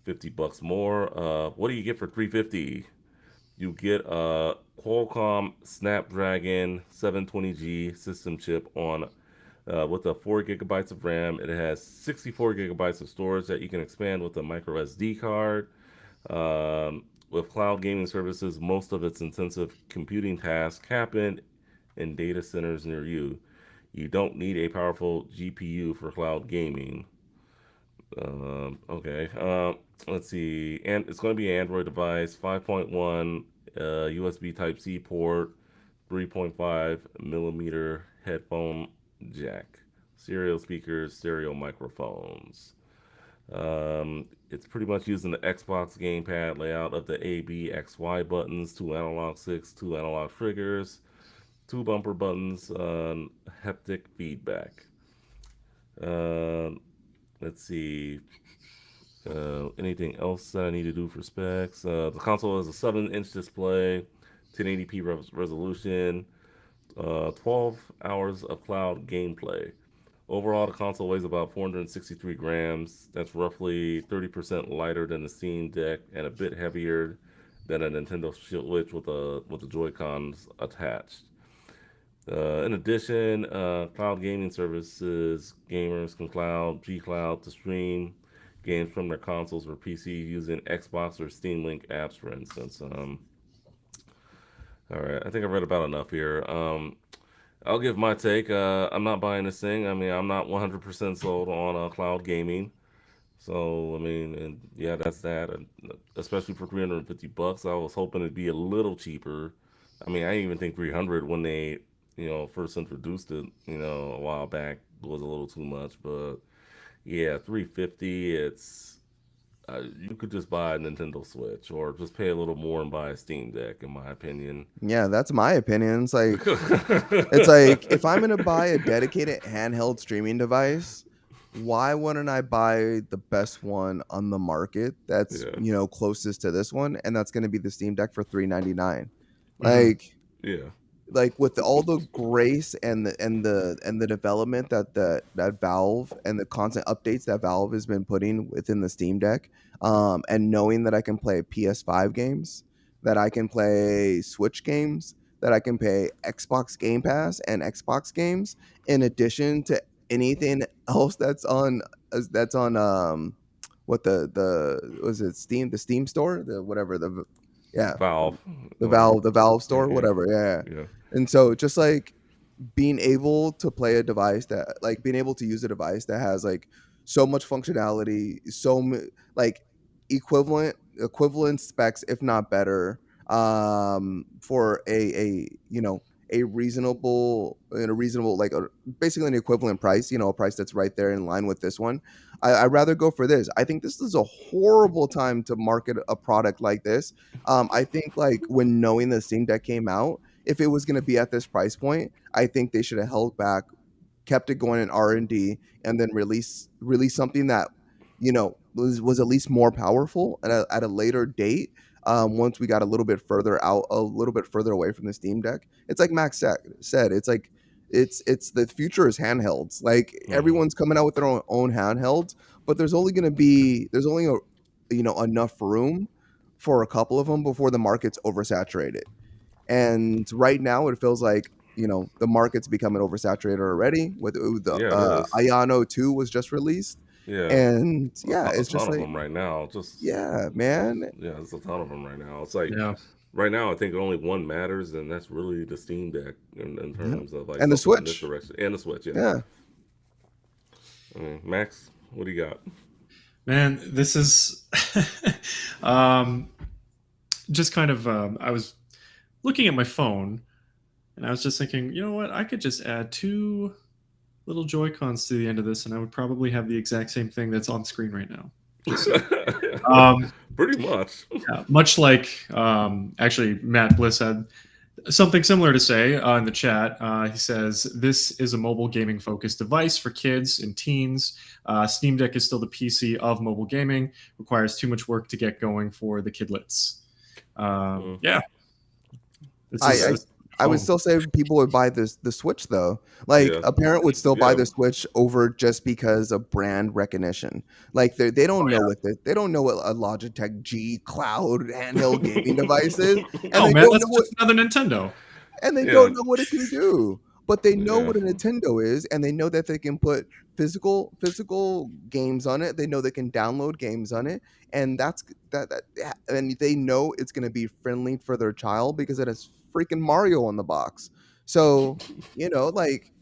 $50 more. What do you get for 350? You get a Qualcomm Snapdragon 720G system chip on with a 4 gigabytes of RAM. It has 64 gigabytes of storage that you can expand with a micro SD card. With cloud gaming services, most of its intensive computing tasks happen in data centers near you. You don't need a powerful GPU for cloud gaming. Okay. Let's see. And it's going to be an Android device, 5.1 USB Type C port, 3.5 millimeter headphone jack, stereo speakers, stereo microphones. It's pretty much using the Xbox gamepad layout of the A, B, X, Y buttons, two analog sticks, two analog triggers, two bumper buttons, haptic feedback. Uh, let's see. Anything else that I need to do for specs? The console has a 7-inch display, 1080p resolution, 12 hours of cloud gameplay. Overall, the console weighs about 463 grams. That's roughly 30% lighter than the Steam Deck and a bit heavier than a Nintendo Switch with the Joy Cons attached. In addition, cloud gaming services gamers can cloud G Cloud to stream games from their consoles or PC using Xbox or Steam Link apps, for instance. All right, I think I've read about enough here. I'll give my take. I'm not buying this thing. I mean, I'm not 100% sold on cloud gaming. So I mean, and yeah, that's that. And especially for $350, I was hoping it'd be a little cheaper. I mean, I didn't even think 300 when they, first introduced it, a while back was a little too much. But yeah, 350. It's you could just buy a Nintendo Switch or just pay a little more and buy a Steam Deck, in my opinion. Yeah, that's my opinion. It's like if I'm gonna buy a dedicated handheld streaming device, why wouldn't I buy the best one on the market that's Yeah. closest to this one, and that's gonna be the Steam Deck for $399. Mhm. Like Yeah. like with all the grace and the development that Valve and the constant updates that Valve has been putting within the Steam Deck, and knowing that I can play PS5 games, that I can play Switch games, that I can play Xbox Game Pass and Xbox games, in addition to anything else that's on what the was it Steam the Steam store, the whatever, the yeah, Valve. the Valve store, Yeah. whatever. Yeah. Yeah. And so just like being able to play a device that like being able to use a device that has like so much functionality, like equivalent specs, if not better, for a reasonable, like basically an equivalent price, a price that's right there in line with this one. I'd rather go for this. I think this is a horrible time to market a product like this. I think like when knowing the Steam Deck came out, if it was going to be at this price point, I think they should have held back, kept it going in R&D, and then release something that was at least more powerful at a later date. Once we got a little bit further out, a little bit further away from the Steam Deck, it's like Max said, it's like it's the future is handhelds. Like Mhm. everyone's coming out with their own handhelds, but there's only enough room for a couple of them before the market's oversaturated. And right now, it feels like the market's becoming oversaturated already. With the Yeah, it is. Ayano 2 was just released, Yeah, and yeah, a it's just ton of like, them right now. Just yeah, man, yeah, there's a ton of them right now. It's like Yeah. right now, I think only one matters, and that's really the Steam Deck in yeah. terms of like And the something in this Switch, direction and the Switch. Yeah, yeah, I mean, Max, what do you got? Man, this is um, just kind of. I was looking at my phone, and I was just thinking, you know what? I could just add two little Joy Cons to the end of this, and I would probably have the exact same thing that's on screen right now. Just saying. Um, Pretty much. yeah, much like actually Matt Bliss had something similar to say in the chat. He says, "This is a mobile gaming focused device for kids and teens. Steam Deck is still the PC of mobile gaming. Requires too much work to get going for the kidlets." Mm. Yeah, this I, is I this I would phone. still say people would buy the Switch though. Like Yeah. a parent would still buy Yeah. the Switch over just because of brand recognition. Like they Oh don't know yeah. what they don't know what a Logitech G Cloud handheld gaming device is, and No, they man, don't know that's what just another Nintendo. Yeah. it can do. But they know Yeah. what a Nintendo is, and they know that they can put physical games on it. They know they can download games on it, and and they know it's going to be friendly for their child because it has freaking Mario on the box. So like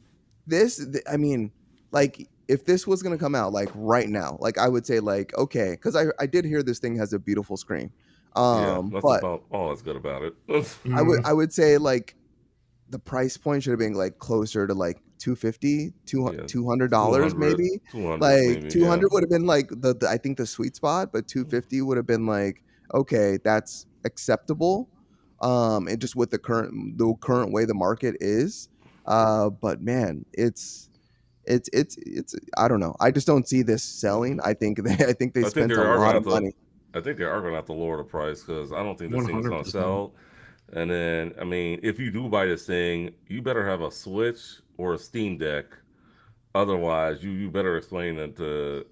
I mean, like if this was going to come out like right now, like I would say like okay, because I did hear this thing has a beautiful screen, Yeah. That's but about all that's good about it. Mm, I would say like the price point should have been like closer to like 250 Yeah. $200 200. maybe. 200 Like maybe. Yeah. 200 would have been like the I think the sweet spot, but 250 would have been like okay, that's acceptable. And just with the current way the market is, but man, it's I don't know, I just don't see this selling. I think they I think they spent a are going to lot have of to. money. I think they are going to have to lower the price because I don't think this thing is going to 100%. sell. And then, I mean, if you do buy this thing, you better have a Switch or a Steam Deck. Otherwise, you better explain it to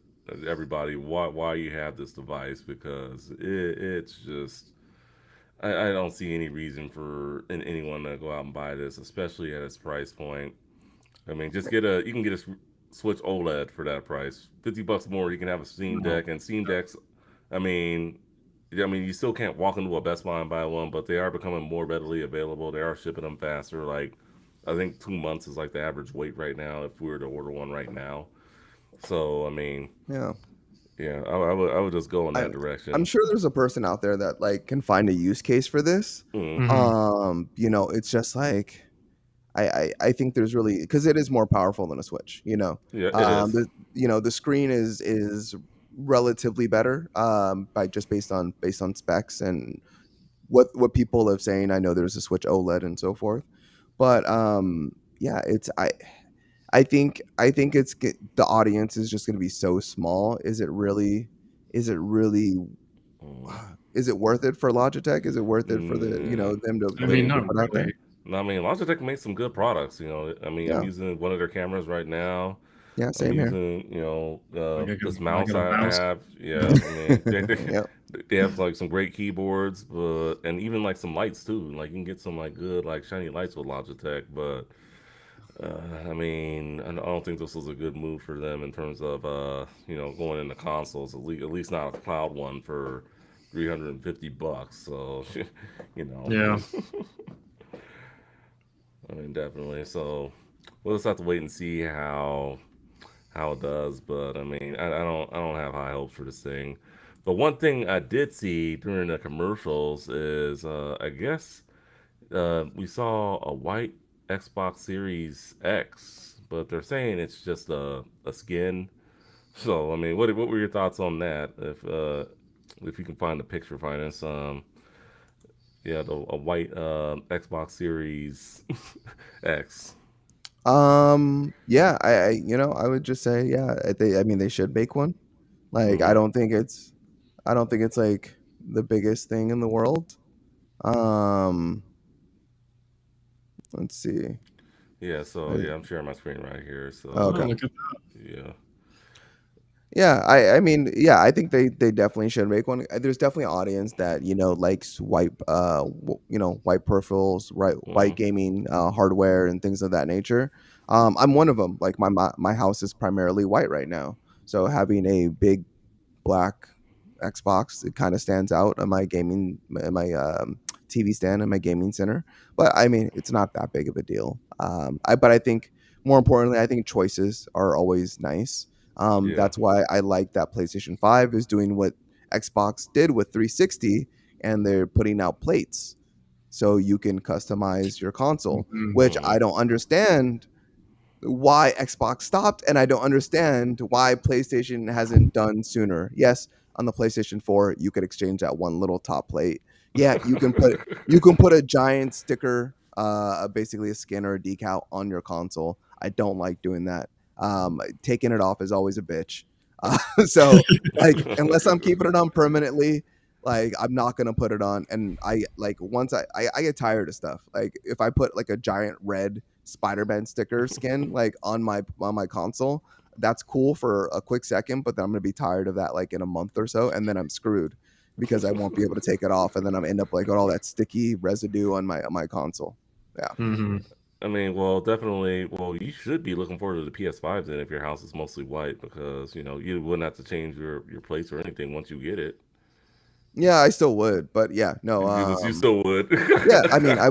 everybody why you have this device because it's just I don't see any reason for anyone to go out and buy this, especially at its price point. I mean, just get a you can get a Switch OLED for that price. $50 more, you can have a Steam No. Deck and Steam Decks. I mean, you still can't walk into a Best Buy and buy one, but they are becoming more readily available. They are shipping them faster. Like, I think 2 months is like the average wait right now if we were to order one right now. So, I mean, Yeah. yeah, I would just go in I that I'm direction. sure there's a person out there that like can find a use case for this. Mm, Hmm. It's just like I think there's really because it is more powerful than a Switch. yeah, it is. The screen is relatively better by just based on specs and what people have saying. I know there's a Switch OLED and so forth, but yeah, I think the audience is just going to be so small. Is it really Mm, is it worth it for Logitech? Is it worth it for the mm, them I I mean, to mean, not put out there? really. no, I mean, Logitech makes some good products. I mean, I'm Yeah, using one of their cameras right now. yeah, I'm same here. using, Like this I mouse got a I mouse. have. Yeah, I mean, Yep. they have like some great keyboards, but and even like some lights too. Like you can get some like good like shiny lights with Logitech, but I mean, I don't think this was a good move for them in terms of going into consoles. At least not a cloud one for $350. So, you know, Yeah. I mean, definitely. So we'll just have to wait and see how it does. But I mean, I don't have high hopes for this thing. But one thing I did see during the commercials is I guess we saw a white Xbox Series X, but they're saying it's just a skin. So I mean, what were your thoughts on that? If you can find the picture, find us. Yeah, a white Xbox Series X. Yeah, I would just say, yeah, I mean, they should make one. Like, Hmm. I don't think it's like the biggest thing in the world. Um, let's see. Yeah. So Uh, yeah, I'm sharing my screen right here. oh, Oh, okay. So look at yeah. Yeah, I mean, yeah, I think they definitely should make one. There's definitely an audience that likes white peripherals, right, Hmm. white gaming hardware and things of that nature. I'm one of them. Like my house is primarily white right now, so having a big black Xbox, it kind of stands out on my TV stand in my gaming center. But I mean, it's not that big of a deal. But I think more importantly, I think choices are always nice. Yeah. That's why I like that PlayStation 5 is doing what Xbox did with 360, and they're putting out plates so you can customize your console, Mhm. which Mm. I don't understand why Xbox stopped, and I don't understand why PlayStation hasn't done sooner. Yes, on the PlayStation 4, you could exchange that one little top plate. Yeah, you can put a giant sticker, basically a skin or a decal on your console. I don't like doing that. Taking it off is always a bitch. So like unless I'm keeping it on permanently, like I'm not gonna put it on. And I like once I get tired of stuff. Like if I put like a giant red Spider-Man sticker skin like on my console, that's cool for a quick second, but then I'm gonna be tired of that like in a month or so, and then I'm screwed because I won't be able to take it off, and then I'm end up like with all that sticky residue on my console. Yeah. Mhm. I mean, well, definitely. Well, you should be looking forward to the PS5 then if your house is mostly white because you wouldn't have to change your place or anything once you get it. Yeah, I still would, but yeah, no. You still would. Yeah, I mean, I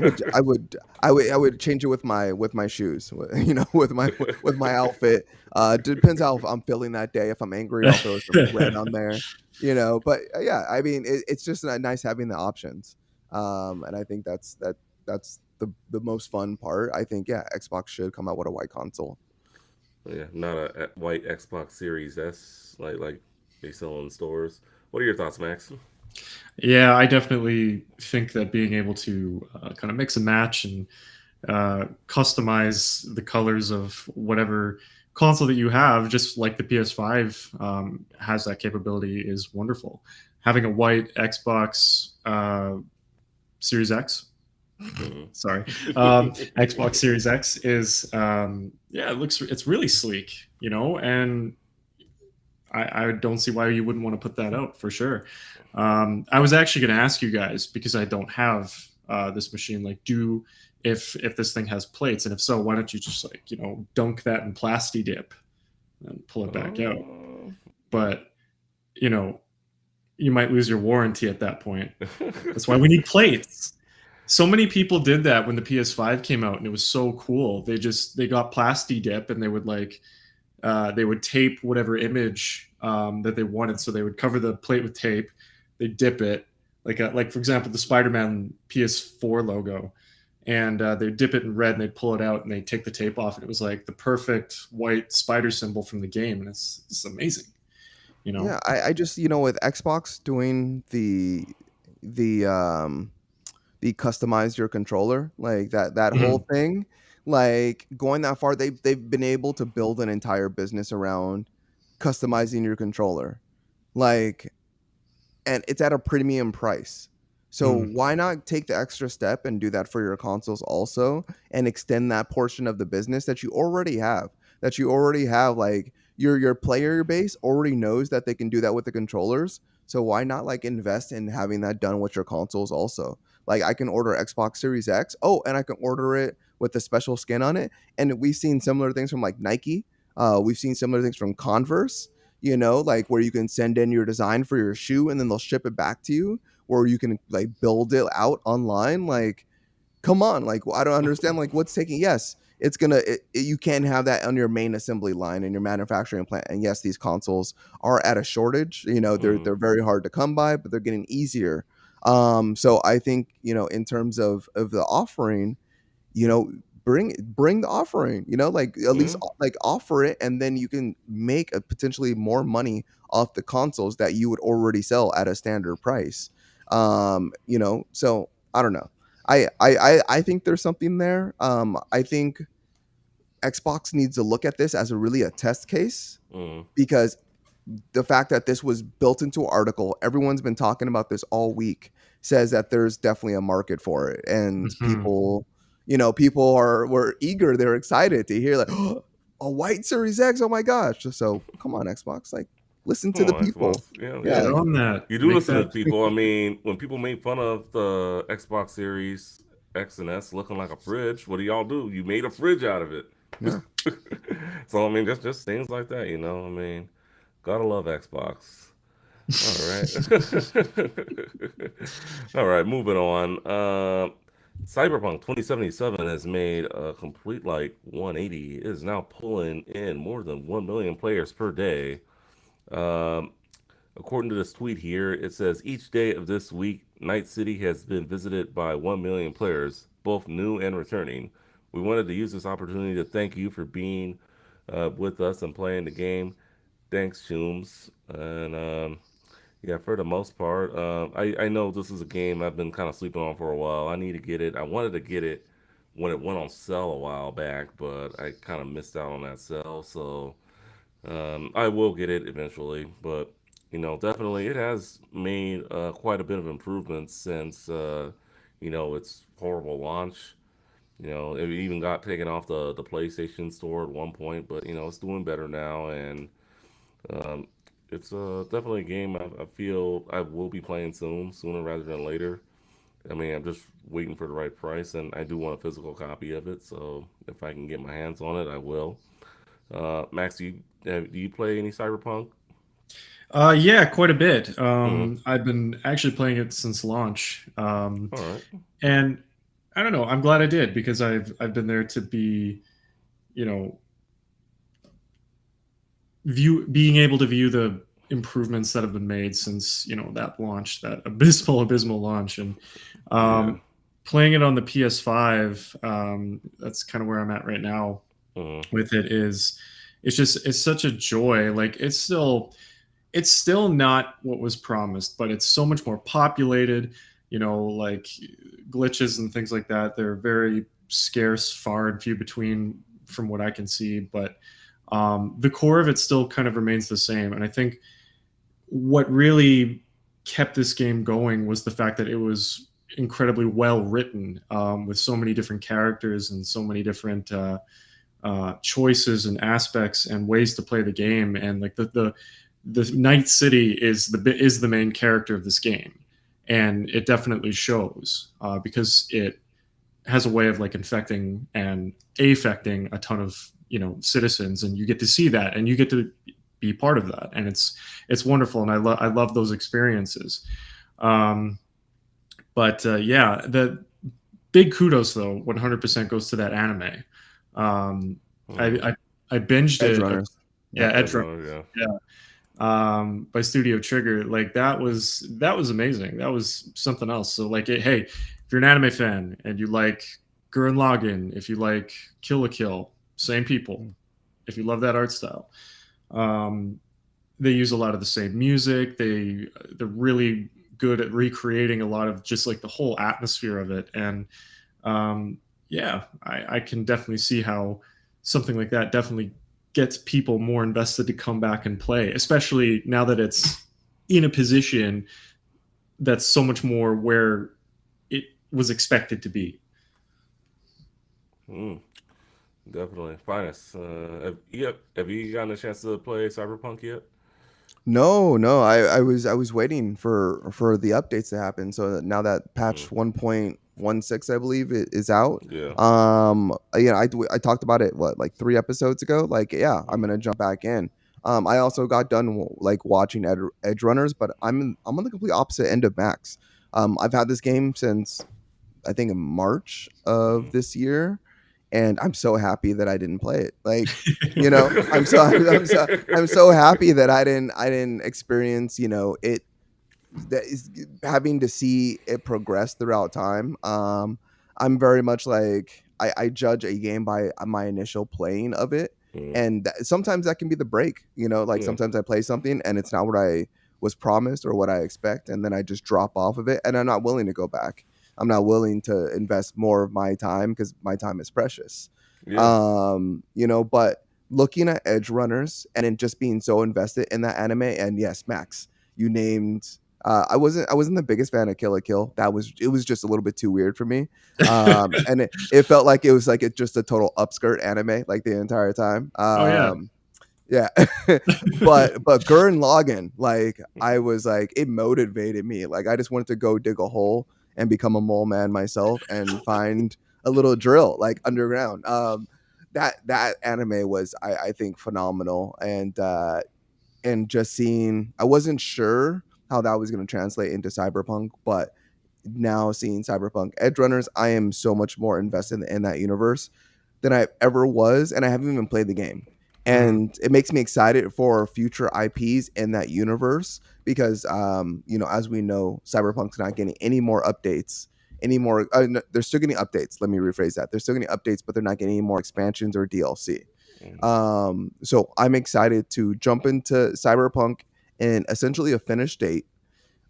would change it with my shoes, with my outfit. Depends how I'm feeling that day. If I'm angry, I'll throw some red on there, But yeah, I mean, it's just nice having the options. And I think that's the most fun part. I think yeah, Xbox should come out with a white console. Yeah, not a white Xbox Series S like they sell in stores. What are your thoughts, Max? Yeah, I definitely think that being able to kind of mix and match and customize the colors of whatever console that you have, just like the PS5 has that capability, is wonderful. Having a white Xbox Series X, Mm. sorry, Xbox Series X is yeah, it's really sleek, and I don't see why you wouldn't want to put that out for sure. I was actually going to ask you guys because I don't have this machine. Like, if this thing has plates, and if so, why don't you just like dunk that in plasti dip and pull it back out? Oh. But you know, you might lose your warranty at that point. That's why we need plates. So many people did that when the PS5 came out, and it was so cool. They got plasti dip, and they would tape whatever image that they wanted. So they would cover the plate with tape. They dip it, like for example, the Spider-Man PS4 logo, and they dip it in red, and they pull it out, and they take the tape off, and it was like the perfect white spider symbol from the game, and it's amazing, you know. Yeah, I just with Xbox doing the the customize your controller, like that whole Mhm. thing, like going that far, they've been able to build an entire business around customizing your controller. Like, and it's at a premium price. So Mm. why not take the extra step and do that for your consoles also, and extend that portion of the business that you already have? That you already have, like your player base already knows that they can do that with the controllers. So why not like invest in having that done with your consoles also? Like I can order Xbox Series X. Oh, and I can order it with a special skin on it. And we've seen similar things from like Nike. We've seen similar things from Converse, like where you can send in your design for your shoe and then they'll ship it back to you, or you can like build it out online. Like, come on, like I don't understand like what's taking. Yes, it's you can have that on your main assembly line in your manufacturing plant. And yes, these consoles are at a shortage. They're Mm. very hard to come by, but they're getting easier. So I think in terms of the offering, you know bring the offering, like at least Mm. like offer it, and then you can make a potentially more money off the consoles that you would already sell at a standard price. So I don't know. I think there's something there. I think Xbox needs to look at this as a test case, Mm. because the fact that this was built into an article, everyone's been talking about this all week, says that there's definitely a market for it, and Mhm. people were eager, they're excited to hear like a white Series X. Oh my gosh! So come on, Xbox, like listen to Come the on, people. Xbox. Yeah, Yeah, Get yeah. on that. You do Make listen to that. people. I mean, when people make fun of the Xbox Series X and S looking like a fridge, what do? You made a fridge out of it. yeah. So I mean, just things like that. I mean, gotta love Xbox. All right. All right, moving on. Cyberpunk 2077 has made a complete like 180. It is now pulling in more than 1 million players per day. Um, According to this tweet here, it says each day of this week, Night City has been visited by 1 million players, both new and returning. We wanted to use this opportunity to thank you for being with us and playing the game. Thanks, Shooms. And yeah, for the most part, I know this is a game I've been kind of sleeping on for a while. I need to get it. I wanted to get it when it went on sale a while back, but I kind of missed out on that sale. So I will get it eventually, but definitely it has made quite a bit of improvements since its horrible launch. It even got taken off the PlayStation Store at one point, but it's doing better now, and um, it's definitely a game I feel I will be playing soon, sooner rather than later. I mean, I'm just waiting for the right price, and I do want a physical copy of it. So if I can get my hands on it, I will. Max, do you play any Cyberpunk? Yeah, quite a bit. Mm-hmm. I've been actually playing it since launch, All right. and I don't know. I'm glad I did because I've been there to be, you know, being able to view the improvements that have been made since that launch, that abysmal launch, and Yeah. um, playing it on the PS5. That's kind of where I'm at right now Mm-hmm. with it. It's such a joy. Like it's still not what was promised, but it's so much more populated. Like glitches and things like that. They're very scarce, far and few between, from what I can see. But the core of it still kind of remains the same. And I think what really kept this game going was the fact that it was incredibly well written, with so many different characters and so many different choices and aspects and ways to play the game. And like the Night City is the main character of this game, and it definitely shows, because it has a way of like infecting and affecting a ton of citizens, and you get to see that, and you get to be part of that, and it's wonderful, and I love those experiences. Um, but yeah, the big kudos though 100% goes to that anime. Um, I, Mm-hmm. I binged Edge it. runners. Yeah, Yep. Edge Runner. Yeah. Yeah, by Studio Trigger. Like that was amazing. That was something else. So like, hey, if you're an anime fan and you like Gurren Lagann, if you like Kill la Kill, same people. If you love that art style, um, they use a lot of the same music. They're really good at recreating a lot of just like the whole atmosphere of it. And yeah, I can definitely see how something like that definitely gets people more invested to come back and play, especially now that it's in a position that's so much more where it was expected to be. Mm, definitely. Finest. Have you gotten a chance to play Cyberpunk yet? No. I was waiting for the updates to happen. So that now that Mm, patch 1.16, I believe, is out. yeah. I talked about it like 3 episodes ago. Like, yeah, I'm Mm, gonna jump back in. I also got done like watching Edge Runners, but I'm on the complete opposite end of Max. I've had this game since I think in March of mm. this year, and I'm so happy that I didn't play it. Like, I'm so happy that I didn't experience it, that is having to see it progress throughout time. I'm very much like I judge a game by my initial playing of it, Mm, and sometimes that can be the break. Like yeah. sometimes I play something and it's not what I was promised or what I expect, and then I just drop off of it, and I'm not willing to go back. I'm not willing to invest more of my time because my time is precious. Yeah. But looking at Edge Runners and then just being so invested in that anime, and yes, Max, you named I wasn't the biggest fan of Kill la Kill. It was just a little bit too weird for me. And it felt like it was like it just a total upskirt anime like the entire time. Oh yeah. Yeah. but Gurren Lagann, like I was like it motivated me. Like I just wanted to go dig a hole and become a mole man myself and find a little drill like underground. That anime was I think phenomenal, and just seeing I wasn't sure how that was going to translate into Cyberpunk, but now seeing Cyberpunk Edge Runners, I am so much more invested in that universe than I ever was, and I haven't even played the game. And it makes me excited for future IPs in that universe because, as we know, Cyberpunk's not getting any more updates anymore. No, they're still getting updates. Let me rephrase that. They're still getting updates, but they're not getting any more expansions or DLC. Mm. So I'm excited to jump into Cyberpunk in essentially a finished state.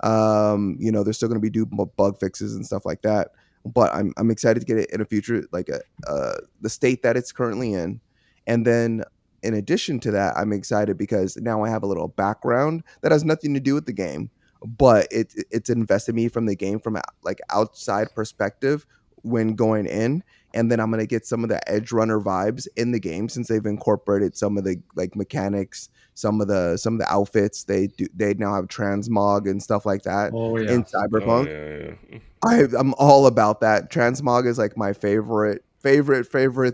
There's still going to be bug fixes and stuff like that, but I'm excited to get it in a future, like the state that it's currently in. And then in addition to that, I'm excited because now I have a little background that has nothing to do with the game, but it's invested me from the game from like outside perspective when going in. And then I'm gonna get some of the Edge Runner vibes in the game since they've incorporated some of the like mechanics, some of the outfits. They now have transmog and stuff like that Oh in yeah. Oh Cyberpunk. yeah, yeah. I'm all about that. Transmog is like my favorite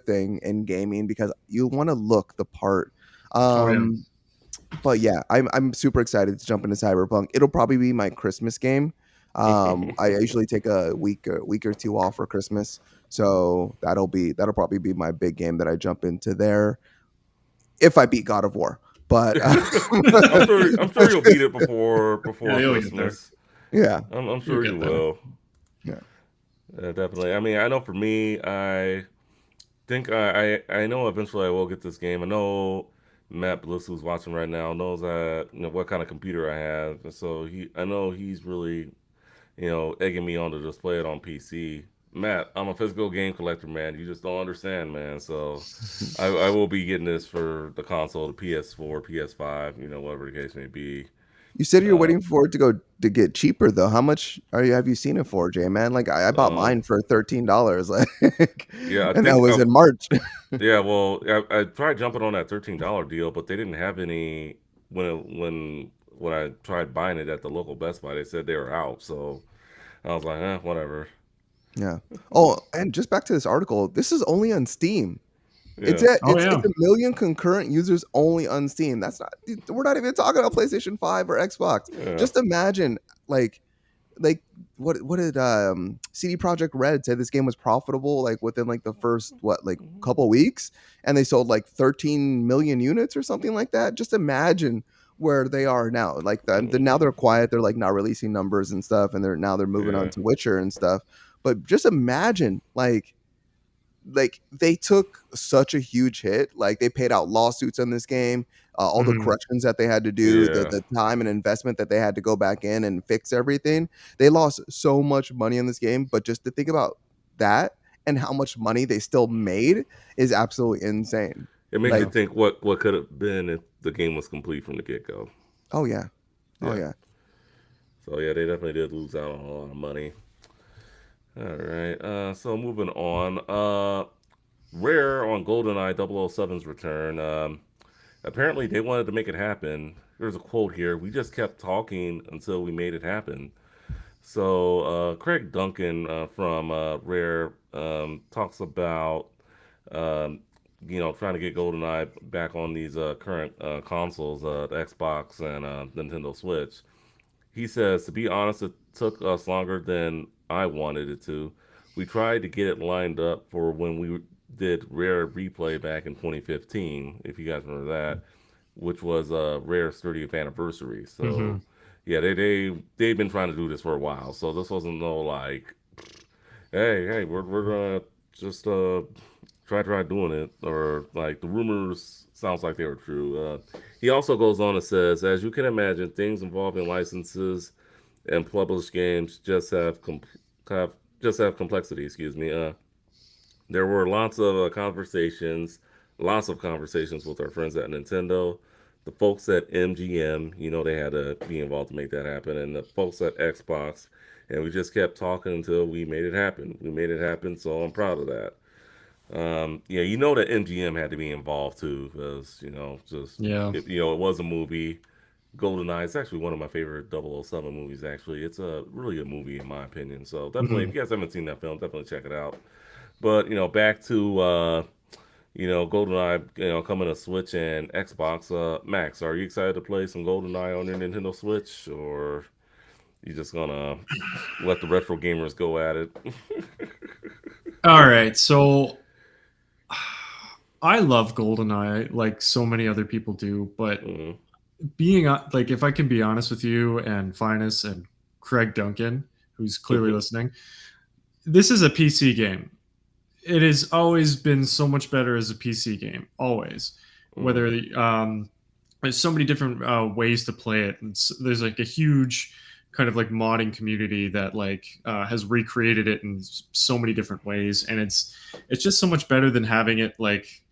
thing in gaming because you want to look the part. Oh yeah. But yeah, I'm super excited to jump into Cyberpunk. It'll probably be my Christmas game. I usually take a week or two off for Christmas, so that'll probably be my big game that I jump into there if I beat God of War. But I'm sure you'll beat it before Yeah, you'll get there. Christmas. yeah, I'm You'll sure you get there. will. yeah. Definitely. I mean, I know for me, I think I know eventually I will get this game. I know Matt Bliss, who's watching right now, knows that what kind of computer I have, and so I know he's really egging me on to just play it on PC. Matt, I'm a physical game collector, man. You just don't understand, man. So I will be getting this for the console, the PS4, PS5, whatever the case may be. You said you're Uh, waiting for it to get cheaper though. How much have you seen it for, J man? Like I bought um, mine for $13, like, yeah, I and that think was in March. yeah. Well, I tried jumping on that $13 deal, but they didn't have any when I tried buying it at the local Best Buy. They said they were out, so I was like, whatever. Yeah. Oh, and just back to this article. This is only on Steam. It's Yeah, at Oh it's yeah. a million concurrent users only on Steam. That's not. We're not even talking about PlayStation 5 or Xbox. yeah. Just imagine, like what did CD Projekt Red say this game was profitable like within like the first like couple weeks, and they sold like 13 million units or something like that. Just imagine where they are now. Like now they're quiet. They're like not releasing numbers and stuff, and they're moving on Yeah. to Witcher and stuff. But just imagine like they took such a huge hit. Like they paid out lawsuits on this game, all the Mhm. corrections that they had to do, the Yeah. the time and investment that they had to go back in and fix everything. They lost so much money in this game, but just to think about that and how much money they still made is absolutely insane. It makes you Like, Yeah. think what could have been if the game was complete from the get go. oh yeah, oh Yeah. yeah. So yeah, they definitely did lose out on a lot of money. All right. So moving on. Rare on GoldenEye 007's return. Apparently they wanted to make it happen. There's a quote here. We just kept talking until we made it happen. So Craig Duncan from Rare talks about um, trying to get GoldenEye back on these current consoles, the Xbox and Nintendo Switch. He says, to be honest, it took us longer than I wanted it to. We tried to get it lined up for when we did Rare Replay back in 2015, if you guys remember that, which was Rare's 30th anniversary. So, Mhm. yeah, they've been trying to do this for a while. So this wasn't no like, hey, we're gonna just try doing it, or like the rumors sounds like they were true. He also goes on and says, as you can imagine, things involving licenses and published games have just have complexity. Excuse me. There were lots of conversations with our friends at Nintendo, the folks at MGM. They had to be involved to make that happen, and the folks at Xbox. And we just kept talking until we made it happen. We made it happen, so I'm proud of that. Yeah, that MGM had to be involved too, because just Yeah. it was a movie. GoldenEye is actually one of my favorite 007 movies. Actually, it's a really good movie in my opinion. So definitely, if Mhm. you guys haven't seen that film, definitely check it out. But back to GoldenEye, coming to Switch and Xbox. Max, are you excited to play some GoldenEye on your Nintendo Switch or? You're just gonna let the retro gamers go at it. All right, so I love GoldenEye like so many other people do, but Mhm. being like, if I can be honest with you and Finus and Craig Duncan, who's clearly listening, this is a PC game. It has always been so much better as a PC game, always. Whether there's so many different ways to play it, and there's like a huge kind of like modding community that like has recreated it in so many different ways, and it's just so much better than having it like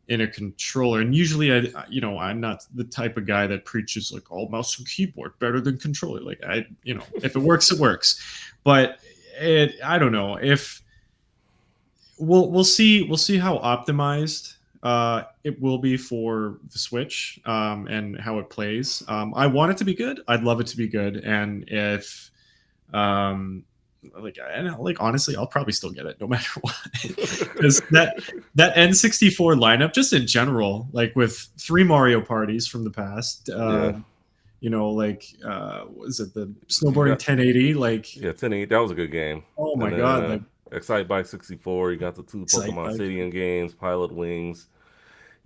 in a controller. And usually I'm not the type of guy that preaches like all mouse and keyboard better than controller. Like if it works, it works. But I don't know if we'll see how optimized it will be for the Switch, and how it plays. I want it to be good. I'd love it to be good. And if like honestly, I'll probably still get it no matter what, because that N64 lineup, just in general, like with 3 Mario parties from the past, Yeah. what is it, the snowboarding 1080, like, Yeah, 1080. That was a good game. oh my And then god, like Excite Bike 64. You got the 2 Excite Pokemon Bike. Stadium games, Pilot Wings.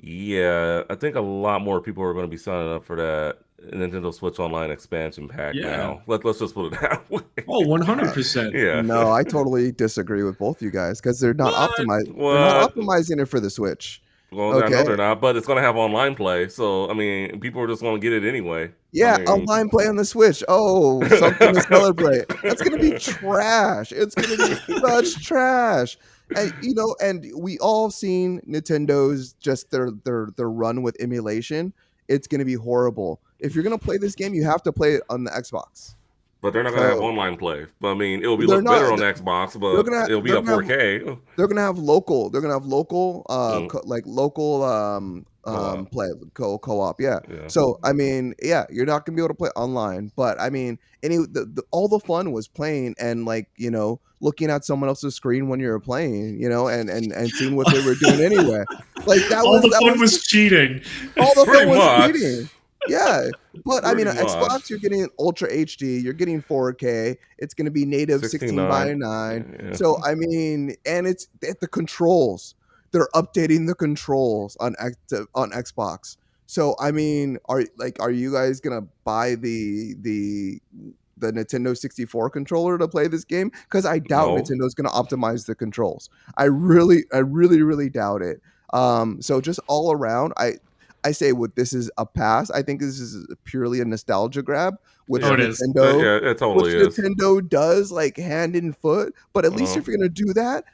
Yeah, I think a lot more people are going to be signing up for that Nintendo Switch Online expansion pack Yeah. now. Let's just put it that way. Oh, 100%. Yeah. No, I totally disagree with both you guys because they're not What? optimized. They're not What? optimizing it for the Switch. Well, I know Okay. they're not, but it's going to have online play. So, I mean, people are just going to get it anyway. I Yeah, mean, online play on the Switch. Oh, something to celebrate. That's gonna be trash. It's gonna be such trash. And and we all seen Nintendo's just their run with emulation. It's gonna be horrible. If you're gonna play this game, you have to play it on the Xbox. but they're not going to have So online play. But, I mean, it'll be they're look better not. on the Xbox, They're but gonna. it'll be They're at gonna have. 4K. They're gonna have local. They're gonna have local. Mm, Local. co-op. Play co-op. Yeah. Yeah. So I mean, yeah, you're not gonna be able to play online, but I mean, all the fun was playing and like looking at someone else's screen when you were playing, and seeing what they were doing anyway. Like All the fun was cheating. all the Pretty fun was much. cheating. Yeah, but I mean, Pretty on much. Xbox, you're getting Ultra HD, you're getting 4K. It's going to be native 16:9. Yeah. So I mean, and it's the controls. They're updating the controls on Xbox. So I mean, are you guys gonna buy the Nintendo 64 controller to play this game? Because I doubt No. Nintendo's gonna optimize the controls. I really doubt it. So just all around, I say this is a pass. I think this is purely a nostalgia grab, which Oh, it is. Nintendo, Yeah, it totally is. Nintendo does like hand in foot. But at least Uh-huh. if you're gonna do that,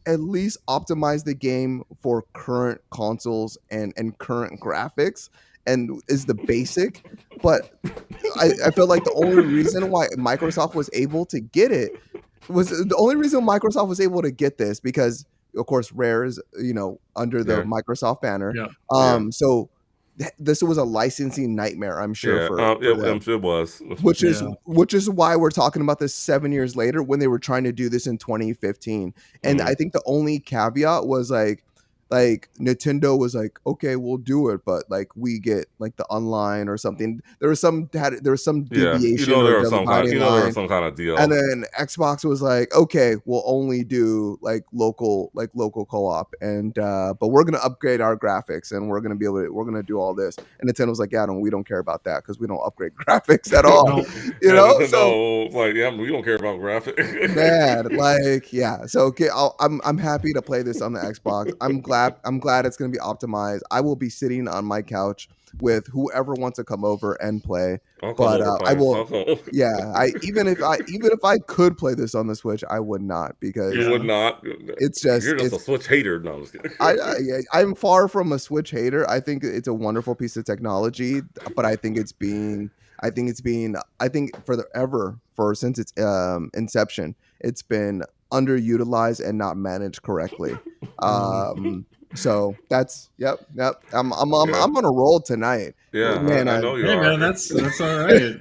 at least optimize the game for current consoles and current graphics, and is the basic. But I feel like the only reason why Microsoft was able to get it was the only reason Microsoft was able to get this because of course Rare is under the Yeah. Microsoft banner. Yeah. Yeah. So this was a licensing nightmare, I'm sure, Yeah, for yeah, them. I'm sure it was. Which is Yeah. why we're talking about this 7 years later when they were trying to do this in 2015. And Mhm. I think the only caveat was like Nintendo was like, okay, we'll do it, but like we get like the online or something. There was some Yeah, deviation or there was some kind. dividing There was line. some kind of deal. And then Xbox was like, okay, we'll only do like local co-op, and but we're gonna upgrade our graphics and we're gonna do all this. And Nintendo was like, yeah, we don't care about that because we don't upgrade graphics at all. No. You Yeah, know, Nintendo, so like, yeah, we don't care about graphics. man, like, yeah. So okay, I'm happy to play this on the Xbox. I'm glad it's gonna be optimized. I will be sitting on my couch with whoever wants to come over and play. I'll come But over, I Fine. will. I'll come. Yeah, even if I could play this on the Switch, I would not because You Yeah. would not. it's just You're just a Switch hater. No, I'm just kidding. I'm far from a Switch hater. I think it's a wonderful piece of technology, but I think since its inception, it's been underutilized and not managed correctly. So that's yep. I'm Yeah. on a roll tonight. Yeah, Man, I know you Hey are. man, that's all right.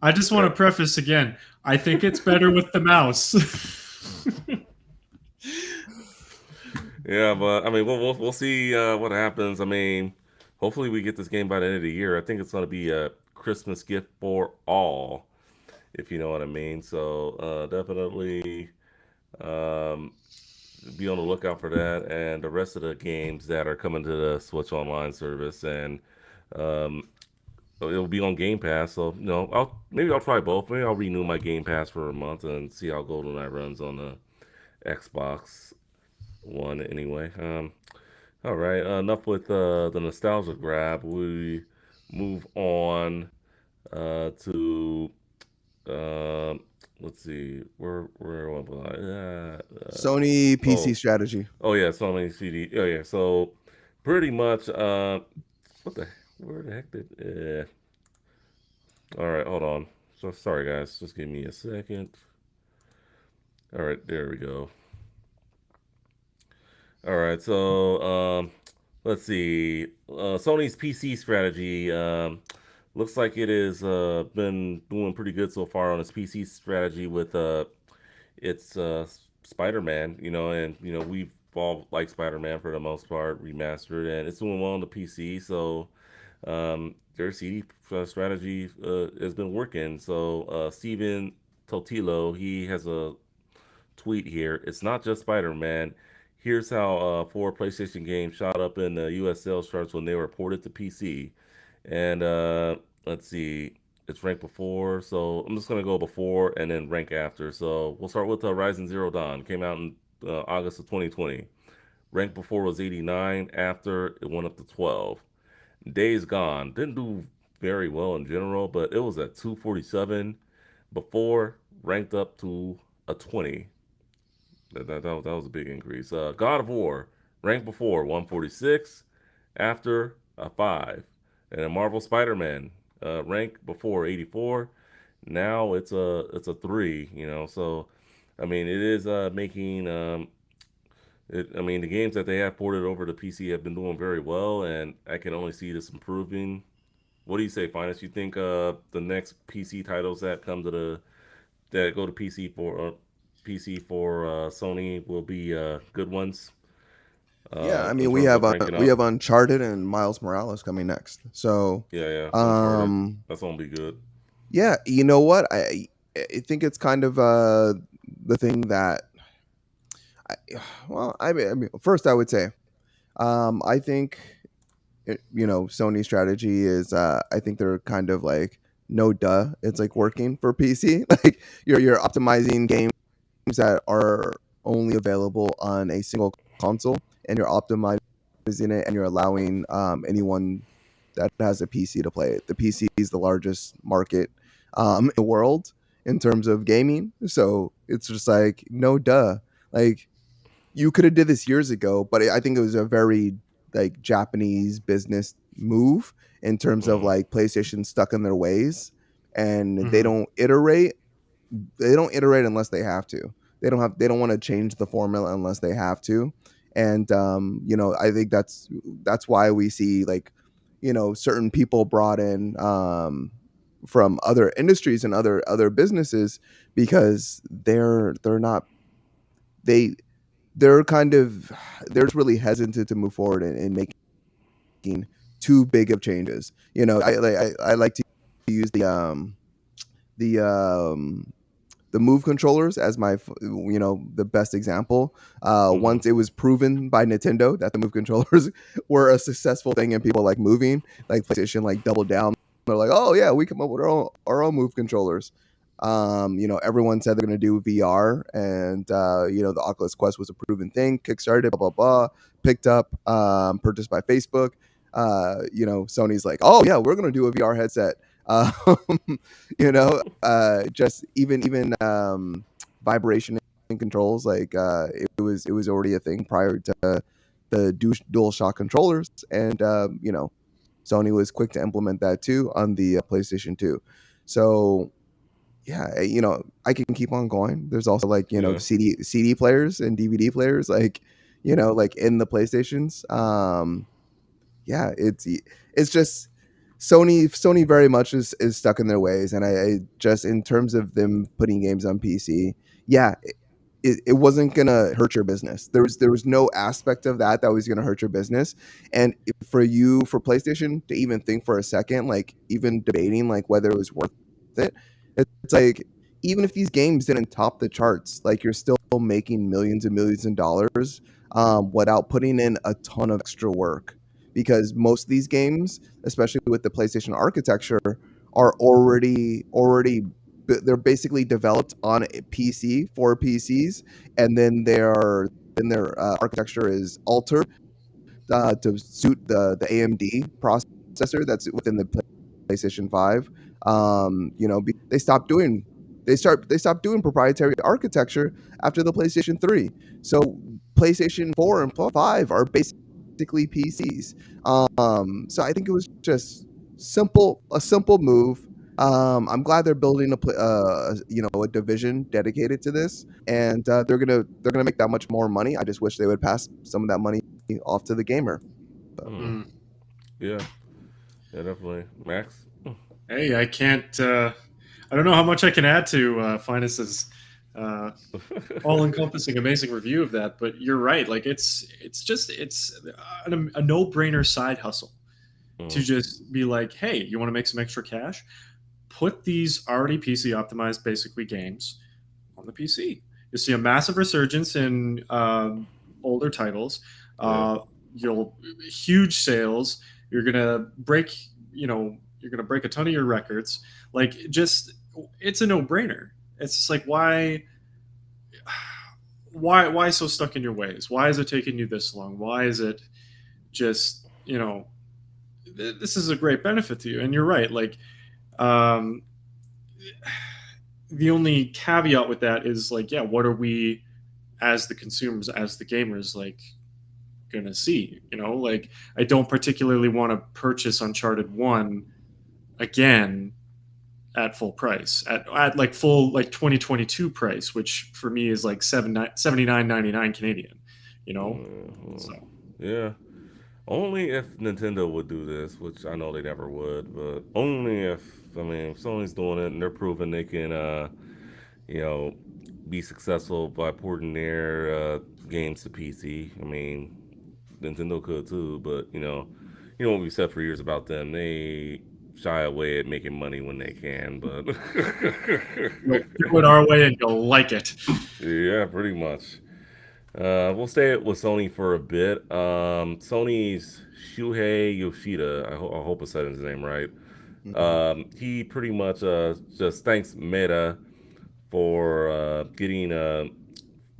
I just want to preface again. I think it's better with the mouse. Yeah, but I mean, we'll see what happens. I mean, hopefully we get this game by the end of the year. I think it's going to be a Christmas gift for all. if you know what I mean. So definitely um, be on the lookout for that and the rest of the games that are coming to the Switch Online service. And um, it'll be on Game Pass. So I'll try both. Maybe I'll renew my Game Pass for a month and see how GoldenEye runs on the Xbox One. Anyway, all right. Enough with the nostalgia grab. We move on to uh, let's see where was I? Sony PC Oh strategy. oh yeah, so many CD. Oh yeah, so pretty much. What the where the heck did? All right, hold on. So sorry guys, just give me a second. All right, there we go. All right, so let's see. Sony's PC strategy looks like it has been doing pretty good so far on its PC strategy with its Spider-Man. And we've all liked Spider-Man for the most part, remastered, and it's doing well on the PC. So their CD strategy has been working. So Steven Totilo, he has a tweet here. It's not just Spider Man. Here's how four PlayStation games shot up in the U.S. sales charts when they were ported to PC. And let's see, it's ranked before. So I'm just gonna go before and then rank after. So we'll start with Horizon Zero Dawn. Came out in August of 2020. Ranked before was 89. After it went up to 12. Days Gone didn't do very well in general, but it was at 247 before, ranked up to a 20. That was a big increase. God of War ranked before 146, after a 5, and a Marvel Spider-Man ranked before 84. Now it's a 3. So I mean it is making I mean the games that they have ported over to PC have been doing very well, and I can only see this improving. What do you say, Finest? You think the next PC titles that come to that go to PC for Sony will be good ones Yeah, I in mean terms of ranking we up. have Uncharted and Miles Morales coming next. So, Yeah, yeah, Uncharted. um, That's gonna be good. yeah, you know what? I think it's kind of the thing that I, well, I mean, first I would say, I think Sony's strategy is I think they're kind of like no duh. It's like working for PC. Like you're optimizing games that are only available on a single console, and you're optimizing it, and you're allowing anyone that has a PC to play it. The PC is the largest market in the world in terms of gaming, so it's just like no duh. Like you could have did this years ago, but I think it was a very like Japanese business move in terms of Mm, like PlayStation stuck in their ways, and they Hmm. don't iterate. They don't iterate unless they have to. They don't want to change the formula unless they have to. And I think that's why we see like certain people brought in from other industries and other businesses, because they're not they they're kind of they're just really hesitant to move forward in making too big of changes. I like to use the the move controllers as the best example. mm-hmm. Once it was proven by Nintendo that the move controllers were a successful thing and people like moving, like PlayStation like doubled down. They're like, oh yeah, we come up with our own move controllers. Everyone said they're going to do VR, and the Oculus Quest was a proven thing. Kickstarted, blah blah blah, picked up, purchased by Facebook. Sony's like, oh yeah, we're going to do a VR headset. Um, just even vibration and controls, like it was already a thing prior to the dual shock controllers, and Sony was quick to implement that too on the PlayStation 2. So yeah, I can keep on going. There's also like Yeah, CD players and DVD players, like like in the PlayStations. Yeah, it's just Sony very much is stuck in their ways, and I just in terms of them putting games on PC, yeah, it wasn't gonna hurt your business. There was no aspect of that was gonna hurt your business. And for PlayStation to even think for a second, like even debating like whether it was worth it, It's like, even if these games didn't top the charts, like, you're still making millions and millions of dollars without putting in a ton of extra work, because most of these games, especially with the PlayStation architecture, are they're basically developed on a PC for PCs, and then their architecture is altered to suit the AMD processor that's within the PlayStation 5. They stopped doing proprietary architecture after the PlayStation 3. So PlayStation 4 and 5 are basically PCs. So I think it was just a simple move. I'm glad they're building a division dedicated to this, and they're gonna make that much more money. I just wish they would pass some of that money off to the gamer. But Mm. Yeah, yeah, definitely. Max? Hey, I can't. I don't know how much I can add to Finus's all-encompassing, amazing review of that. But you're right. Like it's a no-brainer side hustle to just be like, hey, you want to make some extra cash? Put these already PC optimized, basically games on the PC. You see a massive resurgence in older titles. Yeah. You'll huge sales. You're gonna break. You're gonna break a ton of your records. Like, just it's a no-brainer. It's just like, why so stuck in your ways? Why is it taking you this long? Why is it just this is a great benefit to you? And you're right. Like, um, the only caveat with that is like, yeah, what are we as the consumers, as the gamers, like gonna see? Like, I don't particularly want to purchase Uncharted 1 again at full price, at like full like 2022 price, which for me is like 79.99 Canadian. So Yeah. Only if Nintendo would do this, which I know they never would, but only if Sony's doing it and they're proving they can, you know, be successful by porting their games to PC. I mean, Nintendo could too, but you know what we said for years about them. They shy away at making money when they can, but you'll do it our way and you'll like it. yeah, pretty much. We'll stay with Sony for a bit. Sony's Shuhei Yoshida, I hope I said his name right. mhm. He pretty much just thanks Meta for getting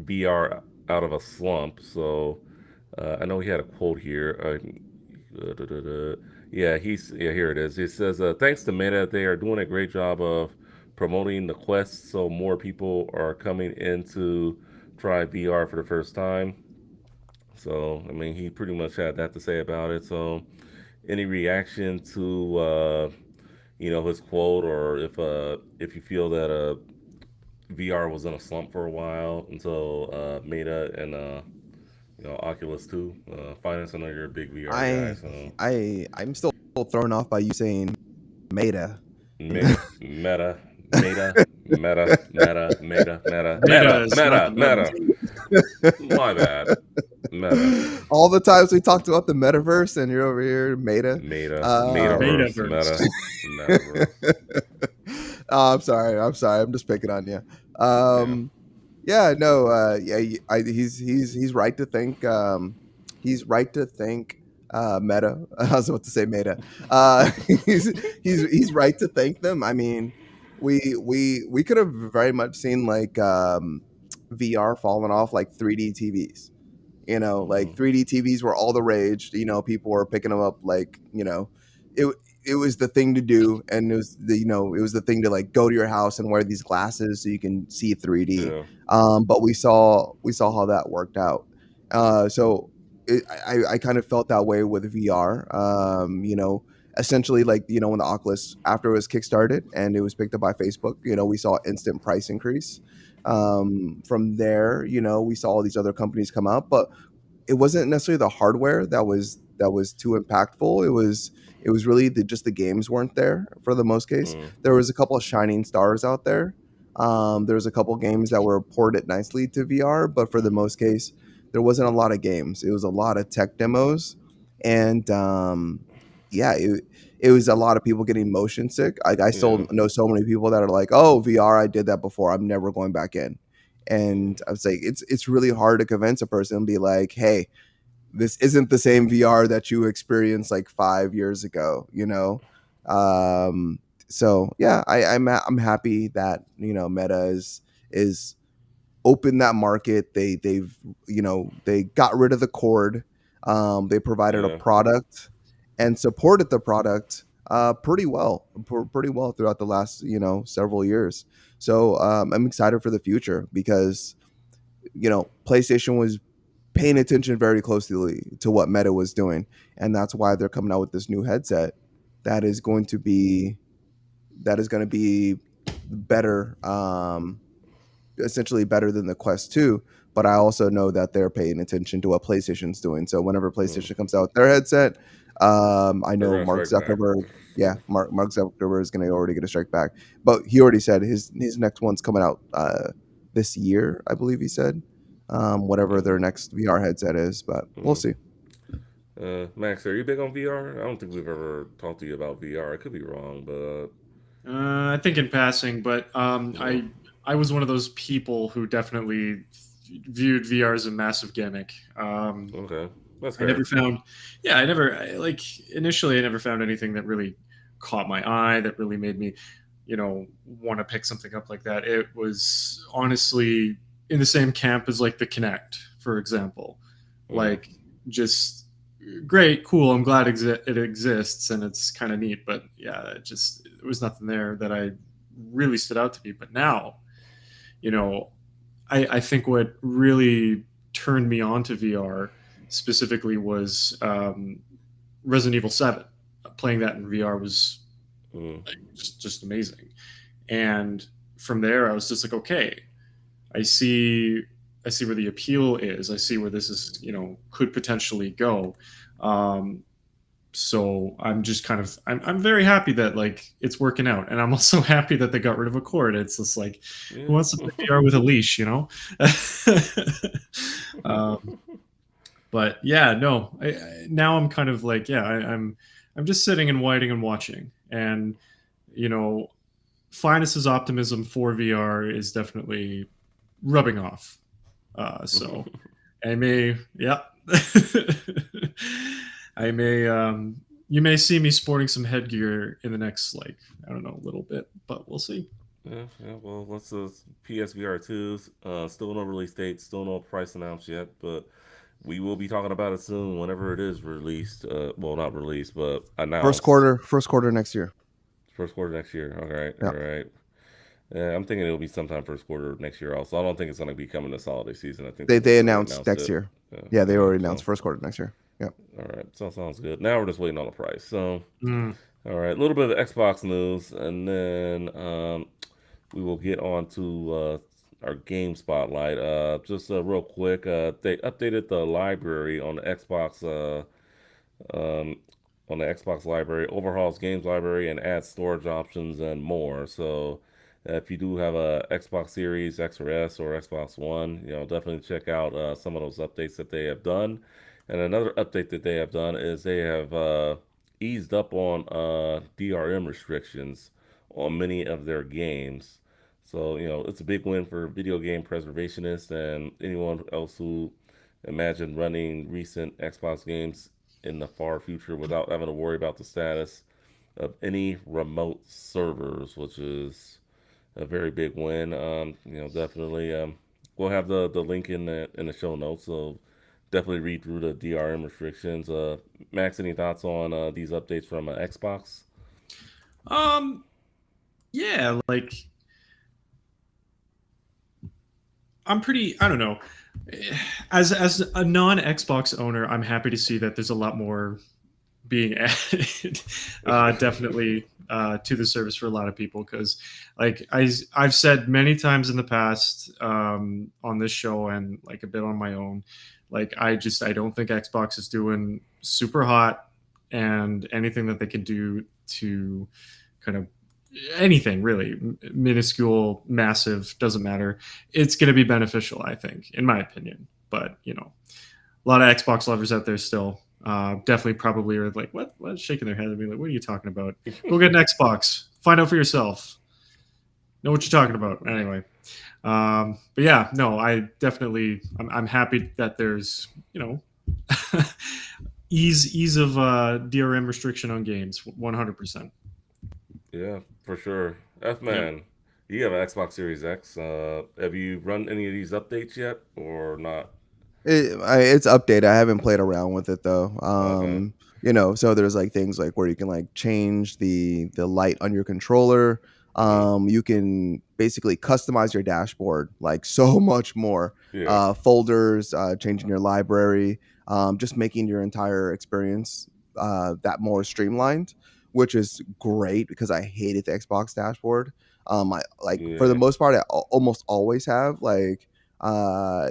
VR out of a slump. So I know he had a quote here. Yeah, here it is. He says, "Thanks to Meta, they are doing a great job of promoting the Quest, so more people are coming in to try VR for the first time." So I mean, he pretty much had that to say about it. So, any reaction to his quote, or if you feel that VR was in a slump for a while until Meta and Oculus too. Finance, I know you're a big VR guy, I so I'm still thrown off by you saying Meta. Meta, Meta, Meta, Meta, Meta, Meta, Meta Meta, is not the Meta, meta. Meta. My bad. Meta, All the times we talked about the metaverse, and you're over here Meta. Meta, Metaverse, Um, Metaverse. Meta, Metaverse. oh, I'm sorry. I'm just picking on you. Yeah. Yeah, no, yeah, he's right to think. He's right to think. Meta. I was about to say Meta. Uh, he's he's right to thank them. I mean, we could have very much seen like VR falling off like 3D TVs. Like Mhm. 3D TVs were all the rage. People were picking them up like, it it was the thing to do, and it was the thing to like go to your house and wear these glasses so you can see 3D. Yeah. But we saw how that worked out. So I kind of felt that way with VR. Essentially, like, when the Oculus, after it was kickstarted and it was picked up by Facebook, we saw instant price increase. From there, we saw all these other companies come out, but it wasn't necessarily the hardware that was too impactful. It was really just the games weren't there for the most case. Mm. There was a couple of shining stars out there. There was a couple games that were ported nicely to VR, but for the most case, there wasn't a lot of games. It was a lot of tech demos, and yeah, it was a lot of people getting motion sick. I still Yeah. know so many people that are like, oh, VR, I did that before, I'm never going back in. And I was like, it's really hard to convince a person and be like, hey, this isn't the same VR that you experienced like 5 years ago, you know. So yeah, I'm happy that, you know, Meta is opened that market. They've, you know, they got rid of the cord. They provided a Yeah. product and supported the product pretty well, pretty well throughout the last, you know, several years. So I'm excited for the future because, you know, PlayStation was paying attention very closely to what Meta was doing, and that's why they're coming out with this new headset that is going to be better, essentially better than the Quest 2. But I also know that they're paying attention to what PlayStation's doing. So whenever Mm. PlayStation comes out with their headset, I They're know gonna Mark strike back. Zuckerberg. Yeah, Mark Zuckerberg is going to already get a strike back. But he already said his next one's coming out this year, I believe he said. Whatever their next VR headset is, but we'll Mm. see. Max, are you big on VR? I don't think we've ever talked to you about VR. I could be wrong, but I think in passing, but yeah. I was one of those people who definitely viewed VR as a massive gimmick. Okay, that's I never fair. found, yeah, like initially I never found anything that really caught my eye that really made me, want to pick something up like that. It was honestly in the same camp as like the Kinect, for example. Mm. Like, just great, cool. I'm glad it exists and it's kind of neat, but yeah, there was nothing there that I really stood out to me. But now, you know, I think what really turned me on to VR specifically was Resident Evil 7. Playing that in VR was Mm. like, just amazing. And from there, I was just like, okay, I see, I see where the appeal is. I see where this is, could potentially go. Um, so I'm just kind of, I'm very happy that like it's working out, and I'm also happy that they got rid of a cord. It's just like, who Yeah. wants to play VR with a leash, you know? um, but yeah, no. Now I'm kind of like, yeah, I'm just sitting and waiting and watching, and you know, Finus's optimism for VR is definitely rubbing off. So I may, yeah, I may. You may see me sporting some headgear in the next, like, I don't know, little bit, but we'll see. Yeah, yeah. Well, let's PSVR 2. Still no release date, still no price announced yet, but we will be talking about it soon whenever it is released. Well, not released, but announced. First quarter next year. First quarter next year. All right, Yeah, all right. Yeah, I'm thinking it'll be sometime first quarter of next year. Also, I don't think it's going to be coming this holiday season. I think they they just already announced announced next it. year. Yeah, Yeah, they yeah. already announced So, first quarter next year. Yeah. all right. So sounds good. Now we're just waiting on the price. So, Mm. all right. A little bit of Xbox news, and then we will get on to our game spotlight. Just real quick, they updated the library on the Xbox. Um, on the Xbox library, overhauls games library, and adds storage options and more. So, if you do have a Xbox Series X or S or Xbox One, definitely check out some of those updates that they have done. And another update that they have done is they have eased up on DRM restrictions on many of their games. So, it's a big win for video game preservationists and anyone else who imagine running recent Xbox games in the far future without having to worry about the status of any remote servers, which is a very big win. Definitely. We'll have the link in the show notes, so definitely read through the DRM restrictions. Max, any thoughts on these updates from Xbox? Um, yeah, like I'm pretty. I don't know. As a non Xbox owner, I'm happy to see that there's a lot more being added. Definitely to the service for a lot of people, because like I've said many times in the past on this show and like a bit on my own, like I don't think Xbox is doing super hot, and anything that they can do to kind of anything really minuscule, massive, doesn't matter, it's going to be beneficial, I think, in my opinion. But a lot of Xbox lovers out there still. definitely probably are like, what shaking their head and be like, what are you talking about? Go get an Xbox, find out for yourself, know what you're talking about. Anyway, but yeah, no, I definitely, I'm happy that there's, you know, ease of DRM restriction on games, 100%. Yeah, for sure. F Yep. man, you have an Xbox Series X. Have you run any of these updates yet, or not? It's updated. I haven't played around with it though. Okay. So there's like things like where you can like change the light on your controller. Mm, You can basically customize your dashboard like so much more. yeah. Folders, changing your library, just making your entire experience that more streamlined, which is great because I hated the Xbox dashboard. I like for the Yeah. most part, I almost always have like I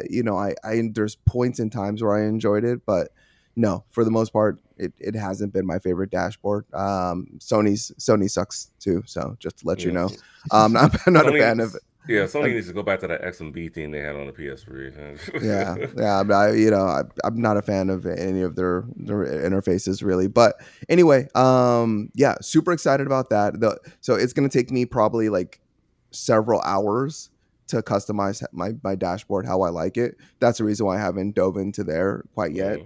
there's points and times where I enjoyed it, but no, for the most part, it hasn't been my favorite dashboard. Sony sucks too, so just to let you Yeah. know, I'm not a fan of Sony. it. Yeah, Sony Um, needs to go back to that XMB theme they had on the PS3. yeah, but I'm not a fan of any of their interfaces really. But anyway, yeah, super excited about that. So it's gonna take me probably like several hours to customize my dashboard how I like it. That's the reason why I haven't dove into there quite yet.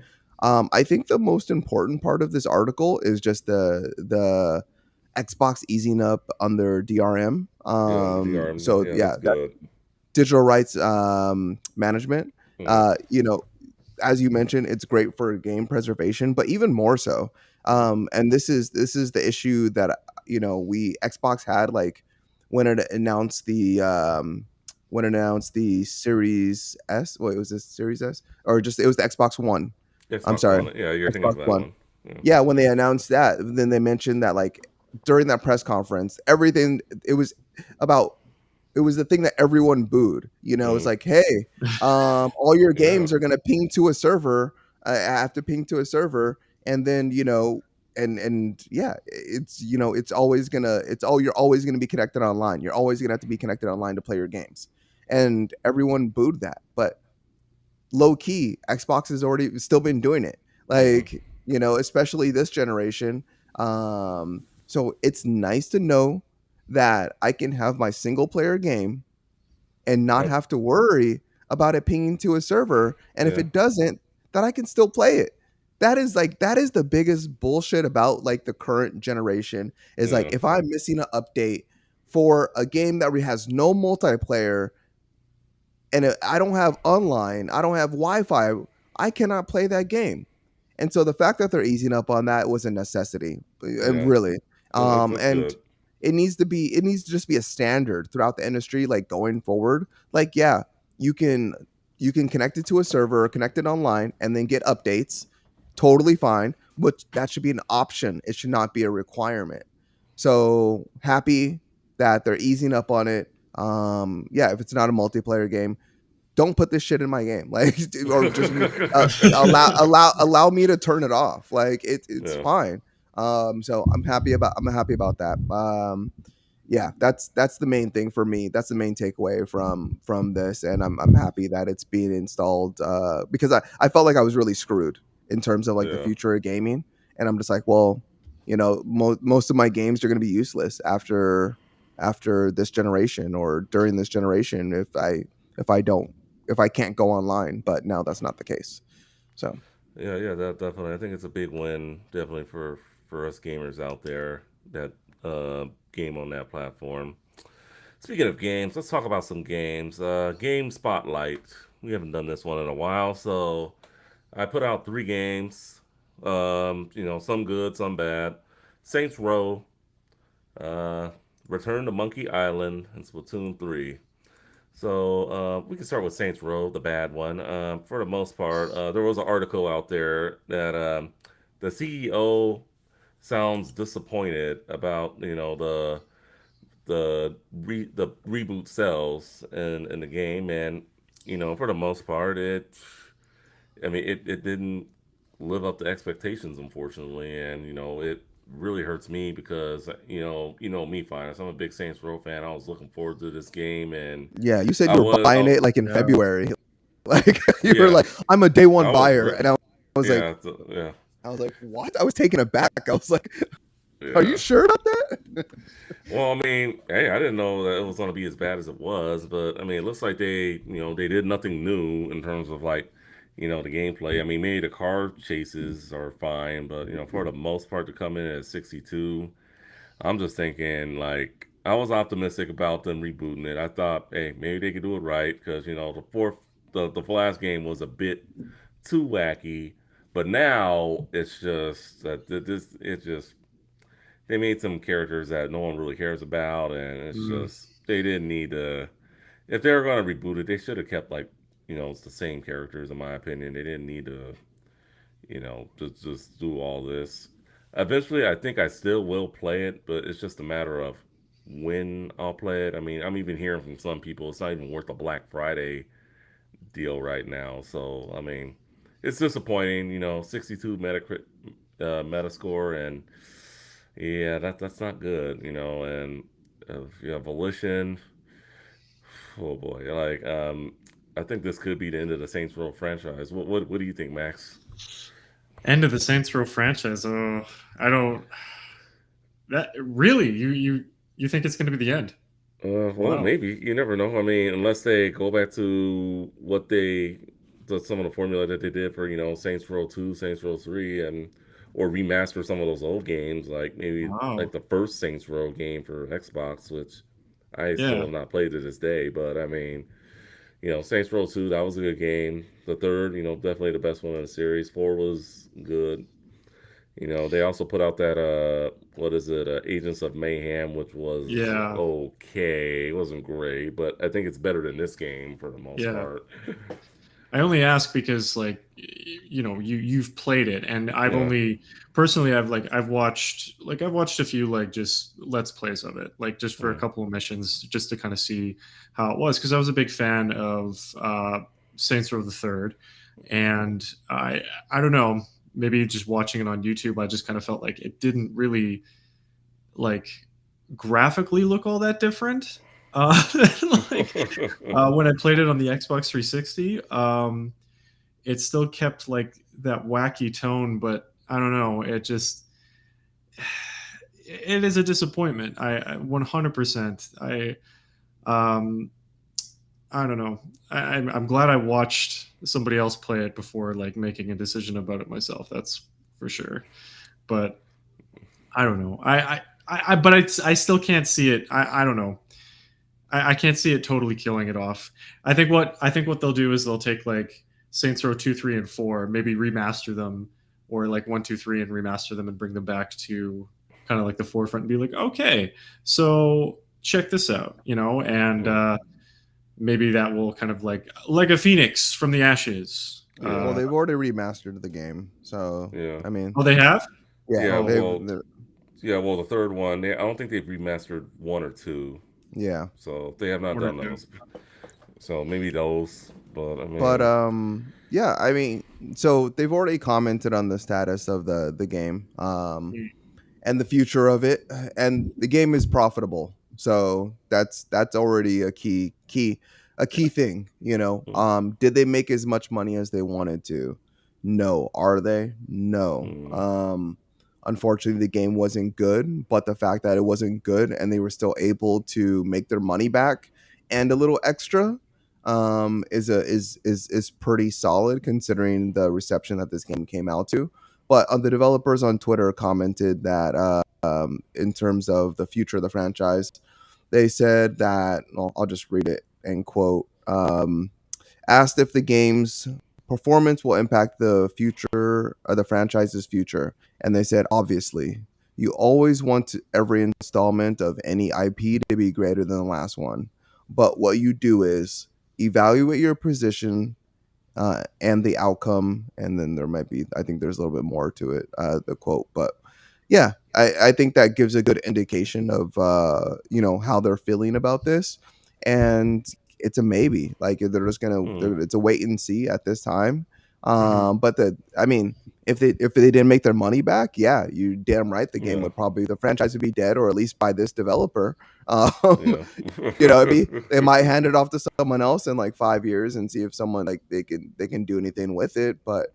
Mm, I think the most important part of this article is just the Xbox easing up on their DRM. yeah, on the DRM. So Yeah, yeah, that's good. digital rights management. Mm, As you mentioned, it's great for game preservation, but even more so. And this is the issue that we Xbox had like when it announced the Series S. Wait, was this Series S or just it was the Xbox One? I'm Xbox sorry, One. Yeah, you're thinking Xbox of that One. one. Yeah. Yeah, when they announced that, then they mentioned that like during that press conference, everything about it was the thing that everyone booed. It's Mm, like, hey, all your yeah. games are gonna ping to a server. Have to ping to a server, and then and yeah, it's always gonna you're always gonna be connected online. You're always gonna have to be connected online to play your games, and everyone booed that. But low key, Xbox has already still been doing it. Mm, Like, especially this generation. So it's nice to know that I can have my single player game and not yep. have to worry about it pinging to a server. And if Yeah. it doesn't, that I can still play it. That is the biggest bullshit about like the current generation is like Yeah. if I'm missing an update for a game that has no multiplayer and I don't have online, I don't have Wi-Fi, I cannot play that game. And so the fact that they're easing up on that was a necessity, Yeah. really. That's And good. it needs to just be a standard throughout the industry, like going forward. Like, yeah, you can connect it to a server, connect it online, and then get updates. Totally fine, but that should be an option. It should not be a requirement. So happy that they're easing up on it. Yeah, if it's not a multiplayer game, don't put this shit in my game, like, or just allow me to turn it off. Like it's Yeah. fine. So I'm happy about that. Yeah, that's the main thing for me. That's the main takeaway from this, and I'm happy that it's being installed. Because I felt like I was really screwed in terms of like the Yeah. future of gaming, and I'm just like, well, most of my games are going to be useless after this generation or during this generation if I don't if I can't go online. But now that's not the case. So Yeah, yeah, that definitely. I think it's a big win, definitely for us gamers out there that game on that platform. Speaking of games, let's talk about some games. Game Spotlight. We haven't done this one in a while, so I put out 3 games. Some good, some bad. Saints Row, uh, Return to Monkey Island, and Splatoon 3. So we can start with Saints Row, the bad one. For the most part, there was an article out there that the CEO sounds disappointed about the reboot sales in the game, and for the most part, it didn't live up to expectations, unfortunately, and it really hurts me because me, Finance. I'm a big Saints Row fan. I was looking forward to this game, and yeah, you said I you were was, buying oh, it like in Yeah. February. Like you were yeah, like, I'm a day one I was, buyer, and I was like, yeah, yeah. I was like, what? I was taken aback. I was like, are you Yeah. sure about that? Well, I mean, hey, I didn't know that it was going to be as bad as it was, but I mean, it looks like they did nothing new in terms of like, the gameplay. I mean, maybe the car chases are fine, but for the most part, to come in at 62, I'm just thinking like I was optimistic about them rebooting it. I thought, hey, maybe they could do it right because the last game was a bit too wacky, but now it's just that this it just they made some characters that no one really cares about, and it's Mm, just they didn't need to. If they were going to reboot it, they should have kept like it's the same characters in my opinion. They didn't need to just do all this. Eventually, I think I still will play it, but it's just a matter of when I'll play it. I mean, I'm even hearing from some people it's not even worth a Black Friday deal right now. So I mean, it's disappointing. 62 Metascore, and yeah, that's not good. And Volition. Oh boy, like I think this could be the end of the Saints Row franchise. What do you think, Max? end of the Saints Row franchise. Oh, I don't. That really, you think it's going to be the end? Well, Wow. maybe you never know. I mean, unless they go back to some of the formula that they did for Saints Row 2, Saints Row 3, and or remaster some of those old games, like maybe like Wow. the first Saints Row game for Xbox, which I still Yeah. have not played to this day. But I mean, Saints Row 2, that was a good game. The third, definitely the best one in the series. 4 was good. They also put out that what is it, Agents of Mayhem, which was Yeah. okay. It wasn't great, but I think it's better than this game for the most Yeah. part. I only ask because like you've played it, and I've Yeah. only personally I've watched a few like just let's plays of it, like just for a Mm. couple of missions just to kind of see how it was, because I was a big fan of Saints Row the Third, and I don't know, maybe just watching it on YouTube I just kind of felt like it didn't really like graphically look all that different. Like when I played it on the Xbox 360, it still kept like that wacky tone, but I don't know. It just it is a disappointment. I 100%. Um I don't know. I'm glad I watched somebody else play it before like making a decision about it myself. That's for sure. But I don't know. But I still can't see it. I don't know. I can't see it totally killing it off. I think what they'll do is they'll take like Saints Row 2, 3, and 4, maybe remaster them, or like 1, 2, 3, and remaster them and bring them back to kind of like the forefront and be like, okay, so check this out, and Mm. maybe that will kind of like a phoenix from the ashes. Yeah. Well, they've already remastered the game, so Yeah. I mean, Oh, they have? yeah, Yeah. Oh, Well, the third one, I don't think they've remastered 1 or 2, yeah. so they have not 1 or done 2. those. So maybe those, but I But mean, yeah, I mean, so they've already commented on the status of the game, and the future of it, and the game is profitable. So that's already a key thing, mm, Did they make as much money as they wanted to? No. Are they? No. mm, Unfortunately, the game wasn't good, but the fact that it wasn't good and they were still able to make their money back and a little extra, is pretty solid considering the reception that this game came out to. But the developers on Twitter commented that in terms of the future of the franchise, they said that, well, I'll just read it and quote, asked if the game's performance will impact the future of the franchise's future. And they said, obviously, you always want every installment of any IP to be greater than the last one. But what you do is evaluate your position and the outcome. And then there might be, I think there's a little bit more to it, the quote. But yeah, I think that gives a good indication of, how they're feeling about this. And it's a maybe. Like they're just mm, it's a wait and see at this time. Mhm. But I mean, if they didn't make their money back, yeah, you damn right, the game yeah, would probably, the franchise would be dead, or at least by this developer. yeah, They might hand it off to someone else in like 5 years and see if someone like they can do anything with it. But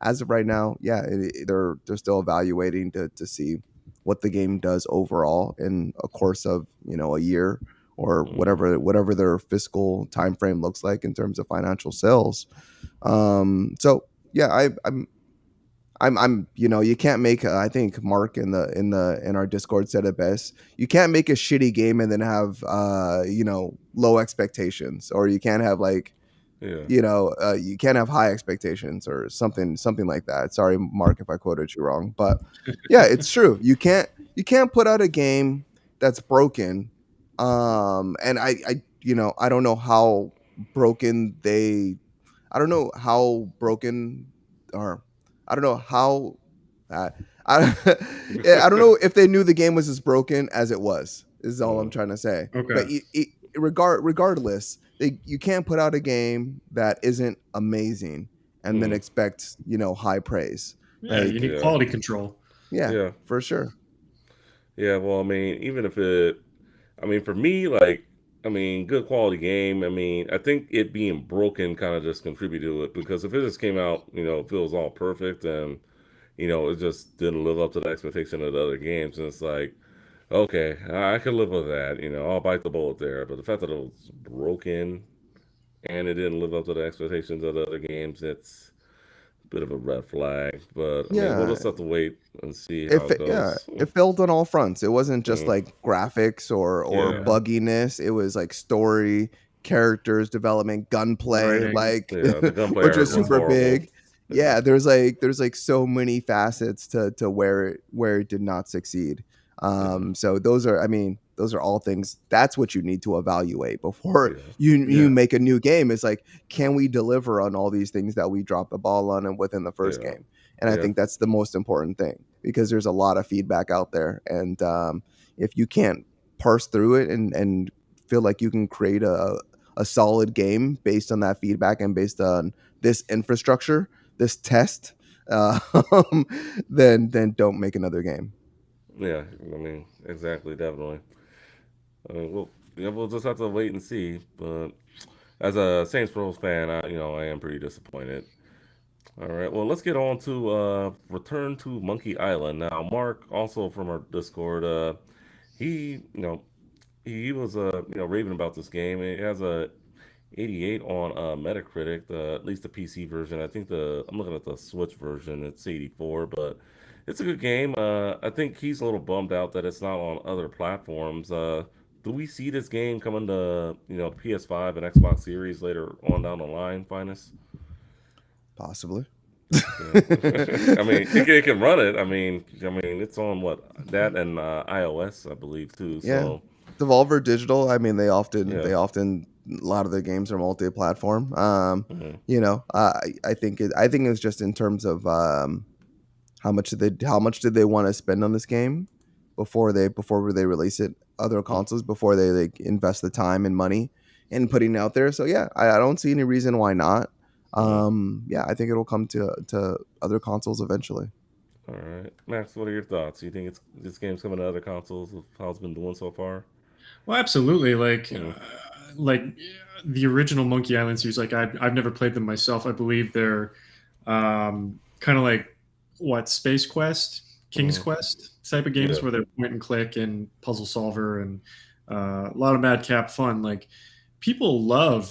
as of right now, yeah, they're still evaluating to see what the game does overall in a course of a year or whatever their fiscal time frame looks like in terms of financial sales. So yeah, I'm you can't make I think Mark in our Discord said it best. You can't make a shitty game and then have low expectations, or you can't have like Yeah. you can't have high expectations or something like that. Sorry, Mark, if I quoted you wrong, but yeah, it's true. You can't put out a game that's broken. And I don't know how broken they I don't know how broken or I don't know how uh, I I don't know if they knew the game was as broken as it was. Is all I'm trying to say. But Okay. regardless, you can't put out a game that isn't amazing and then expect high praise. Yeah, you Like need Yeah. quality control. yeah, Yeah. for sure. Yeah. Well, I mean, even if it, I mean, for me, like, I mean, good quality game. I mean, I think it being broken kind of just contributed to it because if it just came out, feels all perfect and it just didn't live up to the expectation of the other games, and it's like, okay, I can live with that. I'll bite the bullet there. But the fact that it was broken and it didn't live up to the expectations of the other games, it's a bit of a red flag. But I mean, we'll Yeah, just have to wait and see how it goes. it failed on all fronts. It wasn't just Mm, like graphics or yeah, Yeah. bugginess. It was like story, characters, development, gunplay, Writing. like yeah. The gunplay which arc was was super horrible. big. Yeah, Yeah, there's like so many facets to where it did not succeed. yeah, So those are all things. That's what you need to evaluate before yeah, you Yeah. make a new game. Is like, can we deliver on all these things that we dropped the ball on and within the first yeah, game? And I yeah, think that's the most important thing because there's a lot of feedback out there, and if you can't parse through it and feel like you can create a solid game based on that feedback and based on this infrastructure, this test, uh, then don't make another game. yeah. I mean, exactly, definitely. I mean, we'll just have to wait and see. But as a Saints Row fan, I am pretty disappointed. All right, well, let's get on to Return to Monkey Island. Now, Mark, also from our Discord, he, he was, raving about this game. It has a 88 on Metacritic, at least the PC version. I think I'm looking at the Switch version. It's 84, but it's a good game. I think he's a little bummed out that it's not on other platforms. Do we see this game coming to PS5 and Xbox Series later on down the line, Finest? Possibly. Yeah, I mean, it can run it. I mean, it's on what that and iOS, I believe, too. Yeah, So Devolver Digital. I mean, yeah, they often a lot of their games are multi-platform. mhm, I think it's just in terms of how much did they want to spend on this game before they release it other consoles before they like invest the time and money in putting it out there. So yeah, I don't see any reason why not. mhm. Yeah, I think it'll come to other consoles eventually. All right, Max, what are your thoughts? You think this game's coming to other consoles? With how it's been doing so far? Well, absolutely. Mm, Like the original Monkey Island series. Like I've never played them myself. I believe they're kind of like what Space Quest, King's mhm. Quest type of Yeah, games where they're point and click and puzzle solver and a lot of madcap fun. Like people love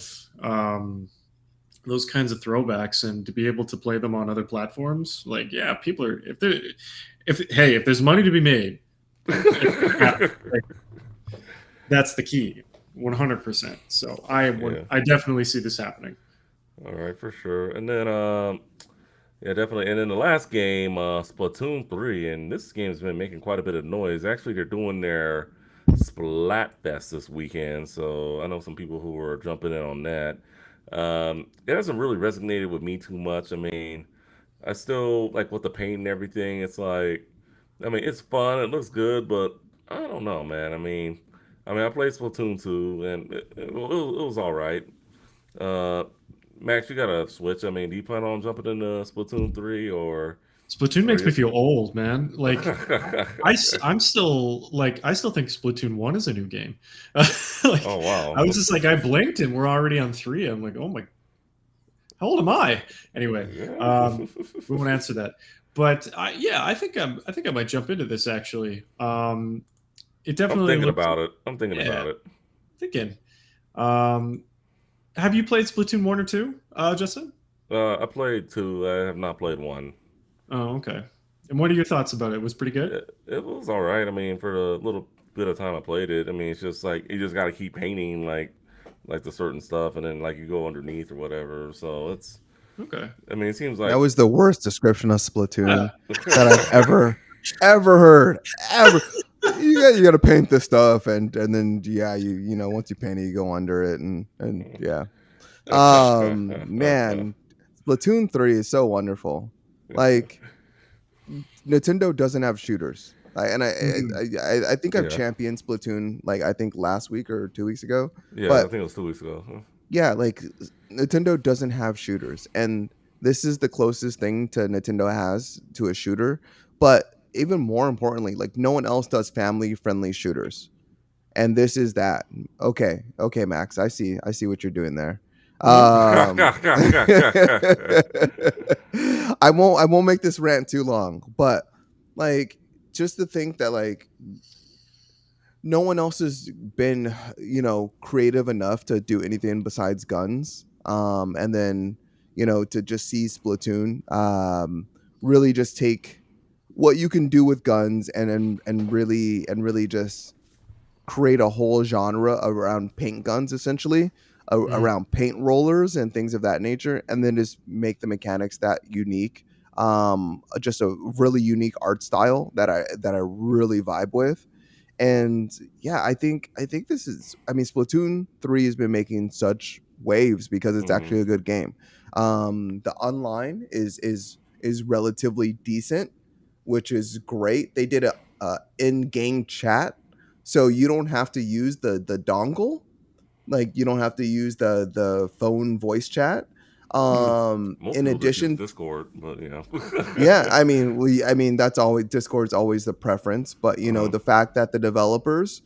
those kinds of throwbacks, and to be able to play them on other platforms. Like yeah, people are if there's money to be made, like, that's the key, 100%. So yeah. I definitely see this happening. All right, for sure. And then, yeah, definitely. And then the last game, Splatoon 3, and this game's been making quite a bit of noise. Actually, they're doing their Splatfest this weekend, so I know some people who are jumping in on that. It hasn't really resonated with me too much. I mean, I still like with the paint and everything. It's like, I mean, it's fun. It looks good, but I don't know, man. I mean, I played Splatoon 2, and it was all right. Uh, Max, you got a Switch. I mean, do you plan on jumping into Splatoon 3 Splatoon or makes me just feel old, man. Like Oh I'm still like I still think Splatoon 1 is a new game. Like wow. I was just like I blinked and we're already on 3. I'm like, "Oh my, How old am I? Anyway, Yeah. we won't answer that. But I think I might jump into this actually. It I'm definitely thinking looks. about it. I'm thinking Yeah, about it. thinking. Um, have you played Splatoon 1 or 2, Justin? I played two. I have not played one. Oh, okay. And what are your thoughts about it? Was pretty good. It was all right. I mean, for the little bit of time I played it, I mean, it's just like you just got to keep painting like the certain stuff, and then like you go underneath or whatever. So it's. Okay. I mean, it seems That like. was the worst description of Yeah. Splatoon that I've ever heard. Ever. You got to paint this stuff, and then you know once you paint it, you go under it, and yeah. Man, Splatoon 3 is so wonderful. Like Nintendo doesn't have shooters. Mhm. I think I've Yeah, championed Splatoon like I think last week or 2 weeks ago. yeah. I But think it was 2 weeks ago. Huh? yeah, like Nintendo doesn't have shooters, and this is the closest thing to Nintendo has to a shooter. But even more importantly, like no one else does family friendly shooters, and this is that. Okay, Max, I see what you're doing there. I won't make this rant too long, but like just to think that like no one else has been creative enough to do anything besides guns, and then to just see Splatoon really just take what you can do with guns and really just create a whole genre around paint guns, essentially Mhm. around paint rollers and things of that nature, and then just make the mechanics that unique. Just a really unique art style that I really vibe with. And yeah, I think this is, I mean, Splatoon 3 has been making such waves because it's Hmm. actually a good game. The online is relatively decent, which is great. They did a in-game chat, so you don't have to use the dongle, like you don't have to use the phone voice chat. Mhm. Most In people just use addition, Discord, but you know. yeah, I mean that's always, Discord's always the preference, but Uh-huh. the fact that the developers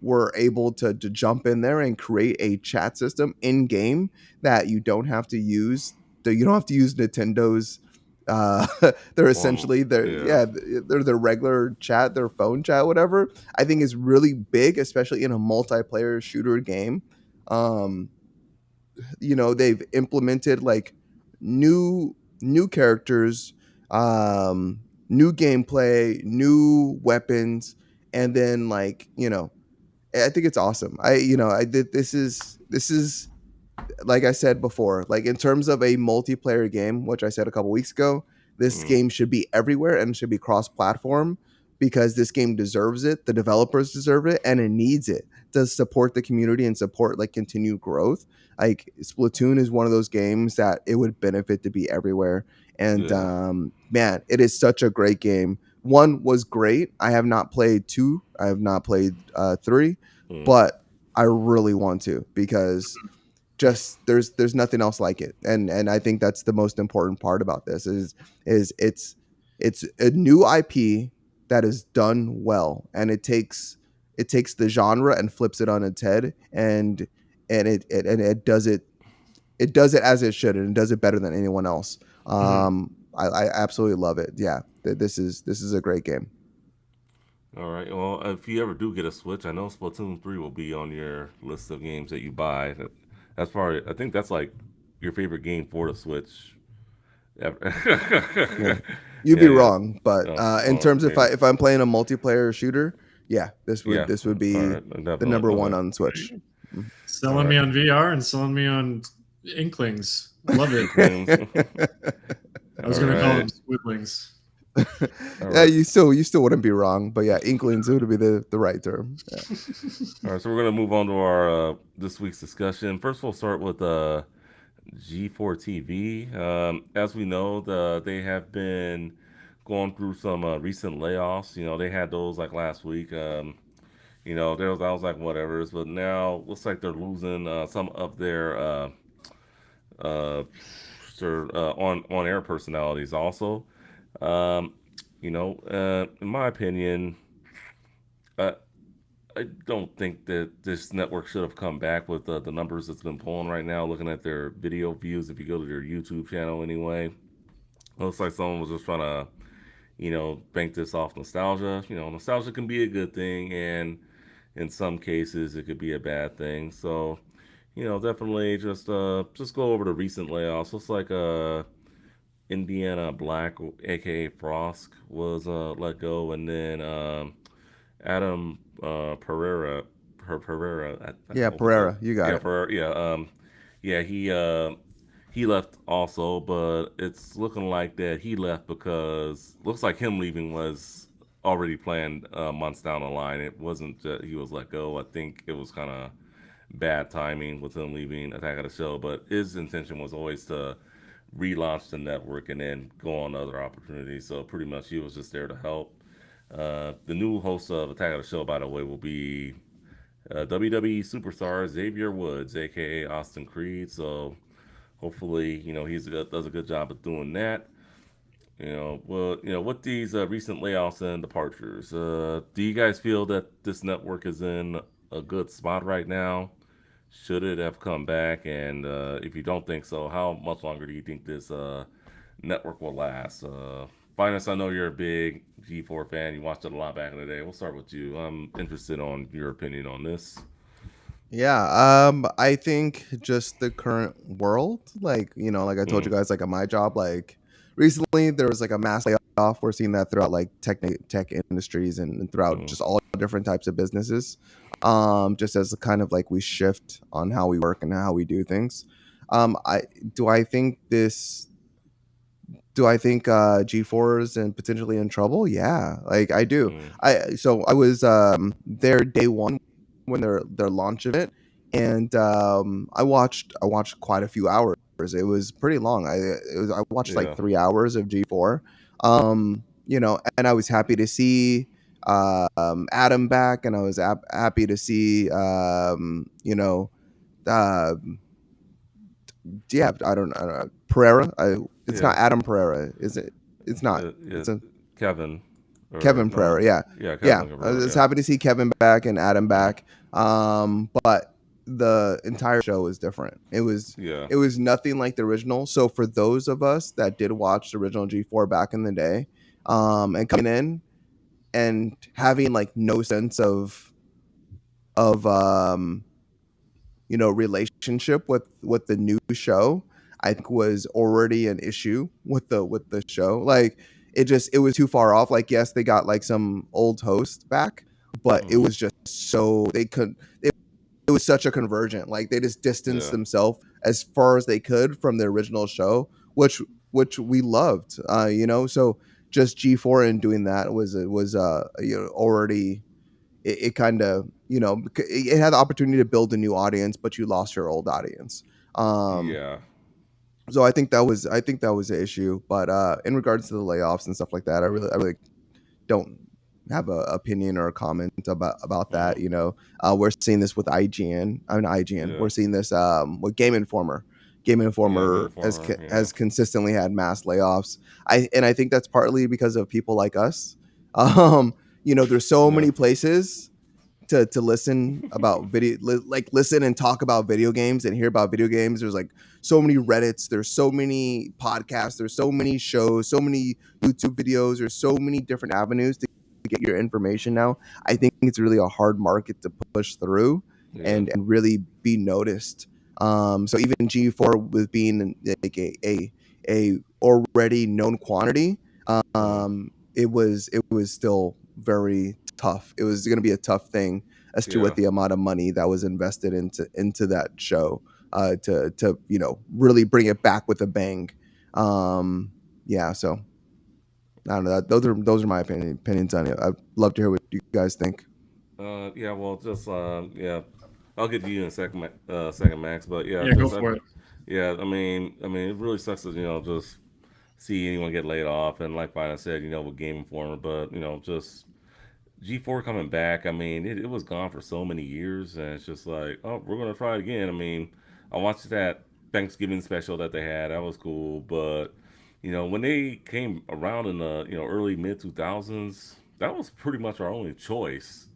were able to jump in there and create a chat system in game that you don't have to use Nintendo's uh they're Form, essentially yeah. they're their regular chat, their phone chat, whatever. I think is really big, especially in a multiplayer shooter game. um they've implemented like new characters, new gameplay, new weapons, and then like I think it's awesome. I did this is like I said before, like in terms of a multiplayer game, which I said a couple weeks ago, this Mm, game should be everywhere and should be cross-platform because this game deserves it. The developers deserve it, and it needs it to support the community and support like continued growth. Like Splatoon is one of those games that it would benefit to be everywhere. And yeah. man, it is such a great game. One was great. I have not played two. I have not played three, Mm, but I really want to because just there's nothing else like it, and I think that's the most important part about this is it's a new IP that is done well, and it takes the genre and flips it on its head, and it does it as it should, and it does it better than anyone else. Mhm. I absolutely love it. Yeah, this is a great game. all right. Well, if you ever do get a Switch, I know Splatoon 3 will be on your list of games that you buy. That's probably, I think that's like your favorite game for the Switch Yeah, ever. you'd Yeah, be yeah. wrong, but in Oh, terms of maybe. if I'm playing a multiplayer shooter, yeah, this would Yeah. this would All be right. the Definitely. number one Okay. on Switch. Mhm. All Selling right. me on VR and selling me on Inklings. I love it. Inklings. I was All gonna call right. them Squidlings. All Yeah, right. you still wouldn't be wrong, but yeah, Inklings would be the right term. Yeah. All right. So we're gonna move on to our this week's discussion. First, we'll start with G4 TV. As we know, they have been going through some recent layoffs. You know, they had those like last week. There was I was like whatever, but now looks like they're losing some of uh, their on air personalities also. Um, in my opinion, uh, I don't think that this network should have come back with the numbers it's been pulling right now. Looking at their video views, if you go to their YouTube channel anyway, looks like someone was just trying to, bank this off nostalgia. Nostalgia can be a good thing, and in some cases it could be a bad thing. So, definitely just go over the recent layoffs. Looks like Indiana Black, aka Frost, was let go, and then Adam Pereira, I Yeah, hope it's Pereira, you got yeah, it. Pereira, yeah, he left also, but it's looking like that he left because looks like him leaving was already planned months down the line. It wasn't that he was let go. I think it was kind of bad timing with him leaving Attack of the Show, but his intention was always to relaunch the network and then go on to other opportunities. So pretty much he was just there to help. The new host of Attack of the Show, by the way, will be WWE superstar Xavier Woods, aka Austin Creed. So hopefully, does a good job of doing that. With these recent layoffs and departures, do you guys feel that this network is in a good spot right now? Should it have come back? And if you don't think so, how much longer do you think this network will last? Finance, I know you're a big G4 fan. You watched it a lot back in the day. We'll start with you. I'm interested on your opinion on this. Yeah, I think just the current world, like, like I told Mm, you guys, like at my job, like recently there was like a mass layoff. We're seeing that throughout like tech industries and throughout mm, just all different types of businesses. Just as a kind of like we shift on how we work and how we do things. I do I think this do I think G4 is and potentially in trouble? Yeah, like I do. mm, I was there day one when their launch of it, and I watched quite a few hours. It was pretty long. I watched like yeah, 3 hours of G4. And I was happy to see Adam back, and I was happy to see uh, yeah, I don't know. Pereira. It's yeah, not Adam Pereira, is it? It's not. yeah. It's a Kevin, or Kevin no? Pereira. Yeah, Yeah, yeah. Kevin I Cabrera. was Yeah, happy to see Kevin back and Adam mm, back. But the entire show was different. It was yeah, it was nothing like the original. So for those of us that did watch the original G4 back in the day, and coming in and having like no sense of relationship with the new show, I think was already an issue with the show. Like it was too far off. Like yes, they got like some old host back, but it mm, was just so they could it was such a convergent. Like they just distanced yeah, themselves as far as they could from the original show, which we loved. So just G4 and doing that was already it kind of it had the opportunity to build a new audience, but you lost your old audience. Um, yeah, so I think that was the issue. But in regards to the layoffs and stuff like that, I really don't have a opinion or a comment about that. mm, We're seeing this with IGN. I mean IGN. yeah, We're seeing this with Game Informer. Game yeah. Game Informer Informer. Yeah, has consistently had mass layoffs. I think that's partly because of people like us. There's so yeah, many places to listen about like listen and talk about video games and hear about video games. There's like so many Reddits, there's so many podcasts, there's so many shows, so many YouTube videos, there's so many different avenues to get your information now. I think it's really a hard market to push through yeah, and really be noticed. So even G4 with being like a already known quantity, mm, it was still very tough. It was going to be a tough thing as to yeah, what the amount of money that was invested into that show to really bring it back with a bang. Yeah, so I don't know. Those are my opinions on it. I'd love to hear what you guys think. yeah. Well, just yeah. I'll get to you in a second, second, Max. But yeah, Yeah, go just for it. yeah. I mean, it really sucks to just see anyone get laid off, and like Fina said, with Game Informer, but just G4 coming back. I mean, it was gone for so many years, and it's just like, oh, we're gonna try it again. I mean, I watched that Thanksgiving special that they had. That was cool, but when they came around in the early mid 2000s, that was pretty much our only choice.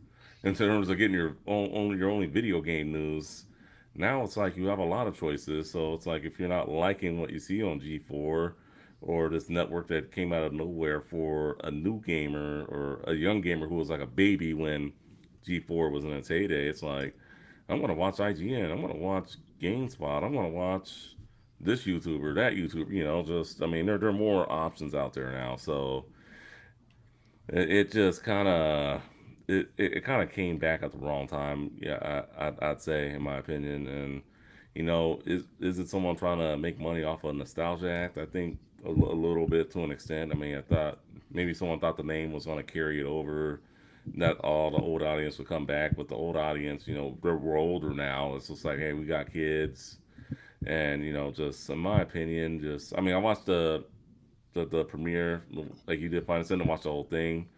in terms of getting your only video game news. Now it's like you have a lot of choices. So it's like if you're not liking what you see on G4 or this network that came out of nowhere for a new gamer or a young gamer who was like a baby when G4 was in its heyday, it's like I'm gonna watch IGN, I'm gonna watch GameSpot, I'm gonna watch this YouTuber, that YouTuber. Just I mean, there are more options out there now. So it just kind of it kind of came back at the wrong time. Yeah, I'd say in my opinion. And is it someone trying to make money off a nostalgia act? I think a little bit to an extent. I mean, I thought maybe someone thought the name was going to carry it over. Not all the old audience would come back, but the old audience, we're older now. It's just like, hey, we got kids, and just in my opinion, just I mean, I watched the premiere like you did. Find and watch the whole thing.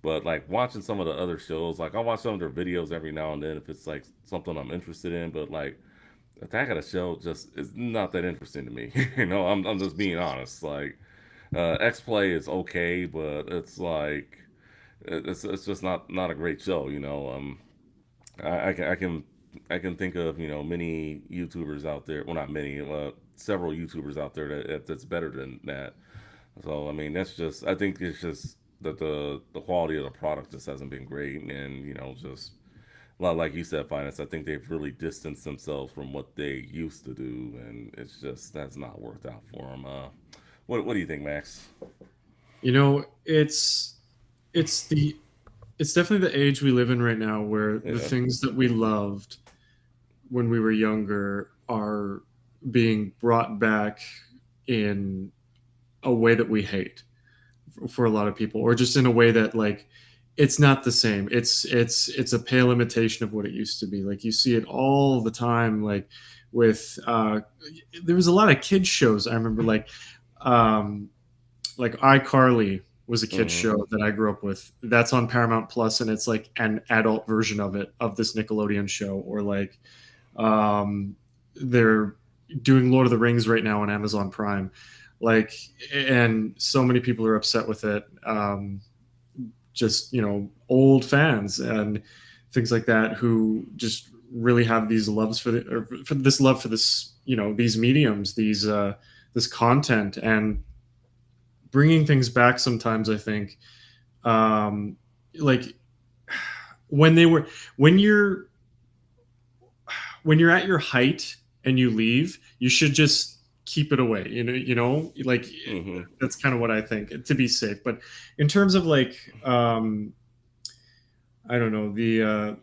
But like watching some of the other shows, like I watch some of their videos every now and then if it's like something I'm interested in. But like Attack of the Show just is not that interesting to me. I'm just being honest. Like X Play is okay, but it's like it's just not a great show. I can think of many YouTubers out there. Well, not many. Several YouTubers out there that's better than that. So I mean, that's just I think it's just that the quality of the product just hasn't been great, and just a lot like you said, finance. I think they've really distanced themselves from what they used to do, and it's just that's not worked out for them. What do you think, Max? You know, it's the it's definitely the age we live in right now where the Yeah, things that we loved when we were younger are being brought back in a way that we hate for a lot of people, or just in a way that like it's not the same. It's a pale imitation of what it used to be. Like you see it all the time, like with there was a lot of kids shows. I remember um like iCarly was a kids mm-hmm. show that I grew up with. That's on Paramount Plus, and it's like an adult version of it, of this Nickelodeon show. Or like they're doing Lord of the Rings right now on Amazon Prime. Like, and so many people are upset with it. Just old fans and things like that who just really have these loves for this love for this these mediums, this content, and bringing things back sometimes. I think um like when they were when you're when you're at your height and you leave, you should just keep it away. Like Mm-hmm. that's kind of what I think, to be safe. But in terms of like I don't know, the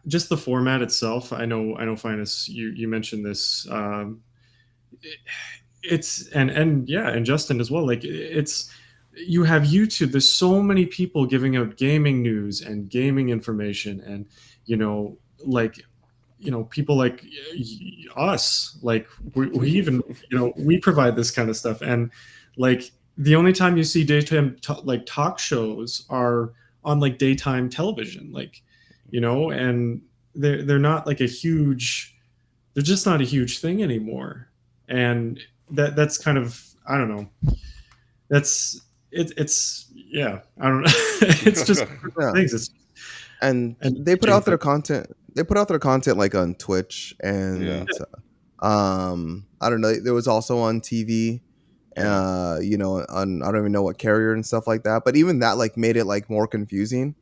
just the format itself. I know Finus, you mentioned this. It's and yeah, and Justin as well. Like it's you have YouTube. There's so many people giving out gaming news and gaming information, and like people like us. Like we even we provide this kind of stuff. And like the only time you see daytime like talk shows are on like daytime television, like and they're not like a huge they're just not a huge thing anymore. And that's kind of, I don't know, it's yeah, I don't know. It's just Yeah. things. It's And and they put out their content. They put out their content like on Twitch Yeah. and I don't know. There was also on TV. Yeah. On I don't even know what carrier and stuff like that. But even that like made it like more confusing.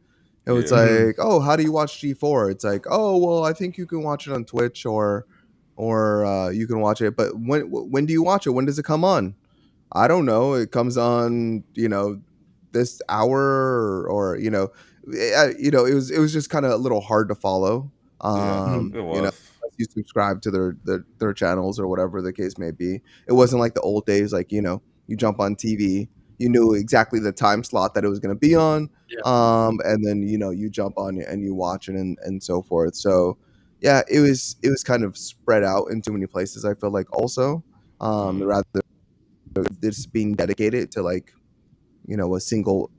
It was Yeah. Mhm. like, oh, how do you watch G4? It's like, oh, well, I think you can watch it on Twitch or you can watch it. But when do you watch it? When does it come on? I don't know. It comes on, this hour it was just kind of a little hard to follow. Yeah. Mhm. It was. Unless you subscribe to their channels or whatever the case may be. It wasn't like the old days, like you jump on TV, you knew exactly the time slot that it was going to be on, Yeah. and then you jump on it and you watch it and so forth. So yeah, it was kind of spread out in too many places. I feel like also, Mm. rather this being dedicated to like a single,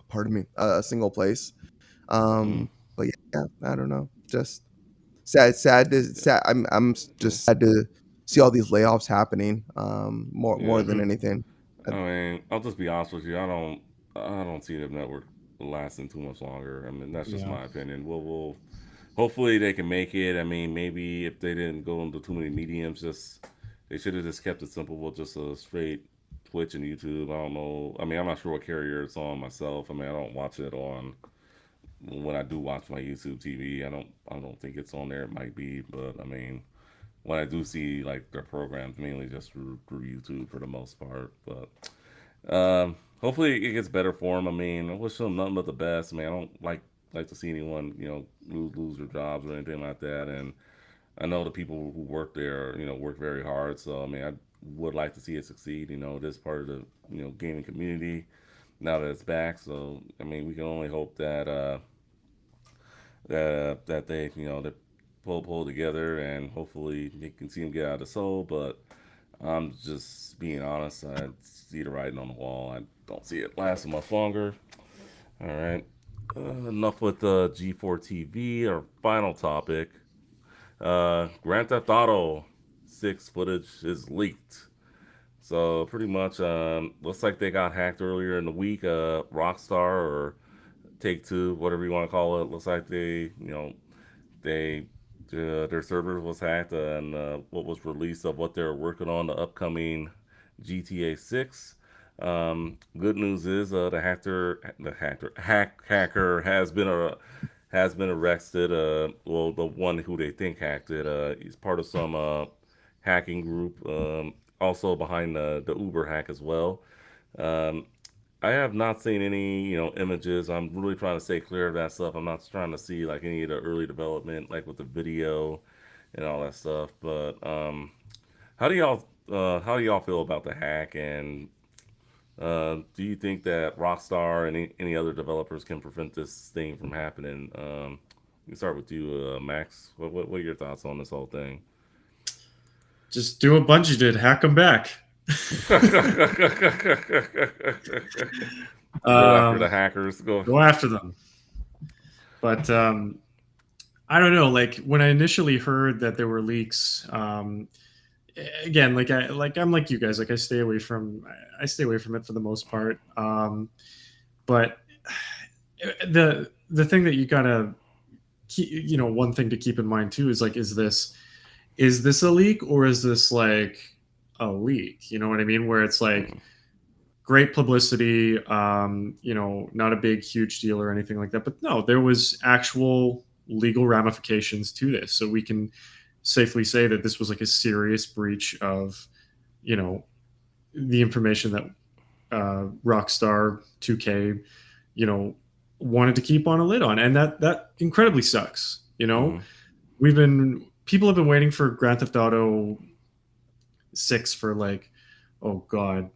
pardon me, a single place. Mm. But yeah, I don't know, just sad. I'm Yeah. just sad to see all these layoffs happening. More Yeah. than Mhm. anything. I mean, I'll just be honest with you. I don't see the network lasting too much longer. I mean, that's just Yeah. my opinion. We'll hopefully they can make it. I mean, maybe if they didn't go into too many mediums, just they should have just kept it simple with just a straight Twitch and YouTube. I don't know. I mean, I'm not sure what carrier it's on myself. I mean, I don't watch it on when I do watch my YouTube TV. I don't think it's on there. It might be, but I mean, when I do see like their programs, mainly just through YouTube for the most part. But hopefully it gets better for them. I mean, I wish them nothing but the best. I mean, I don't like to see anyone lose their jobs or anything like that. And I know the people who work there work very hard. So I mean, I would like to see it succeed. This part of the gaming community now that it's back. So I mean, we can only hope that that they they pull together and hopefully they can see them get out of the soul. But I'm just being honest. I see the writing on the wall. I don't see it lasting much longer. All right. Enough with the G4 TV. Our final topic. Grand Theft Auto 6 footage is leaked. So pretty much, looks like they got hacked earlier in the week. Rockstar or Take Two, whatever you want to call it, looks like they their server was hacked, and what was released of what they're working on the upcoming GTA 6. Good news is the hacker has been arrested. Well, the one who they think hacked it, he's part of some hacking group, also behind the Uber hack as well. Um, I have not seen any, images. I'm really trying to stay clear of that stuff. I'm not trying to see like any of the early development, like with the video and all that stuff. But how do y'all feel about the hack? And do you think that Rockstar and any other developers can prevent this thing from happening? We can start with you, Max. What are your thoughts on this whole thing? Just do what Bungie did, hack them back. Go after um, the hackers. Go. Go after them. But I don't know. Like when I initially heard that there were leaks, again, I'm like you guys. Like I stay away from it for the most part. But the thing that you gotta one thing to keep in mind too is like, is this a leak or is this like a leak? You know what I mean? Where it's like great publicity, not a big, huge deal or anything like that. But no, there was actual legal ramifications to this. So we can safely say that this was like a serious breach of, the information that Rockstar 2K, wanted to keep on a lid on. And that incredibly sucks. Mhm. People have been waiting for Grand Theft Auto 6 for like, oh God,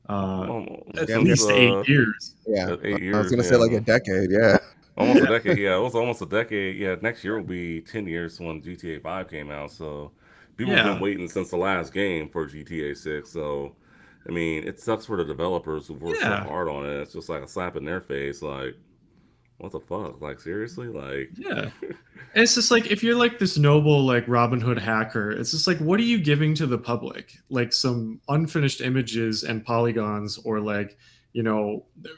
at Yeah, Since least 8 years. yeah. 8 years, I was gonna say like yeah. a decade. Yeah. Almost a decade. Yeah, it was almost a decade. Yeah, next year will be 10 years when GTA 5 came out. So people have been Yeah. waiting since the last game for GTA 6. So, I mean, it sucks for the developers who worked so Yeah. hard on it. It's just like a slap in their face. Like, what the fuck? Like, seriously? Like, Yeah. And it's just like, if you're like this noble, like Robin Hood hacker, it's just like, what are you giving to the public? Like some unfinished images and polygons, or like,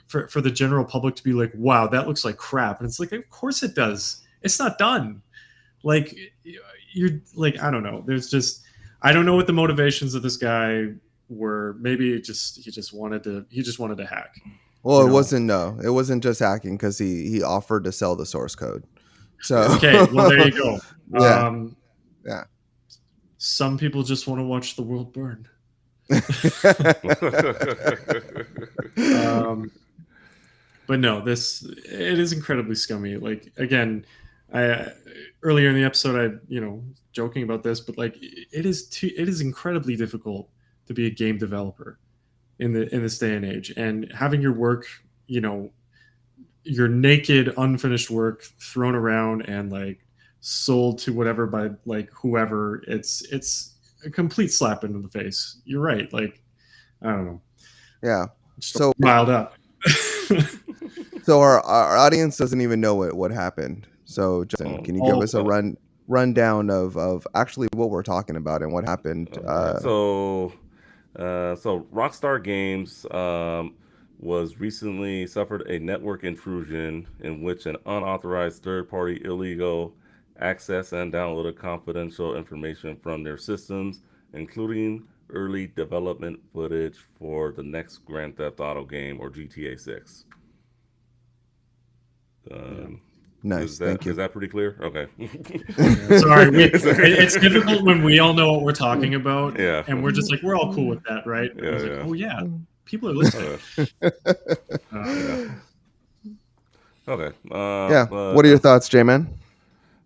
for the general public to be like, wow, that looks like crap. And it's like, of course it does. It's not done. Like, you're like, I don't know. I don't know what the motivations of this guy were. Maybe he just wanted to hack. Well, You it know? wasn't. No, it wasn't just hacking because he offered to sell the source code. So Okay, well there you go. yeah, yeah. Some people just want to watch the world burn. But no, it is incredibly scummy. Like again, I earlier in the episode, joking about this, but like it is incredibly difficult to be a game developer in this day and age, and having your work, your naked, unfinished work thrown around and like sold to whatever by like whoever. It's a complete slap into the face. You're right. Like I don't know. Yeah. Just So riled up. so our audience doesn't even know what happened. So Justin, can you give us a rundown of actually what we're talking about and what happened? Alright, so Rockstar Games was recently suffered a network intrusion in which an unauthorized third party illegal access and downloaded confidential information from their systems, including early development footage for the next Grand Theft Auto game or GTA 6. Yeah. Um, Nice, thank is you. that pretty clear? Okay. Yeah, sorry, it's difficult when we all know what we're talking about, Yeah. and we're just like we're all cool with that, right? But Yeah, he's like, yeah. oh yeah, people are listening. Yeah. Um, Okay. Yeah. What are your thoughts, J-Man?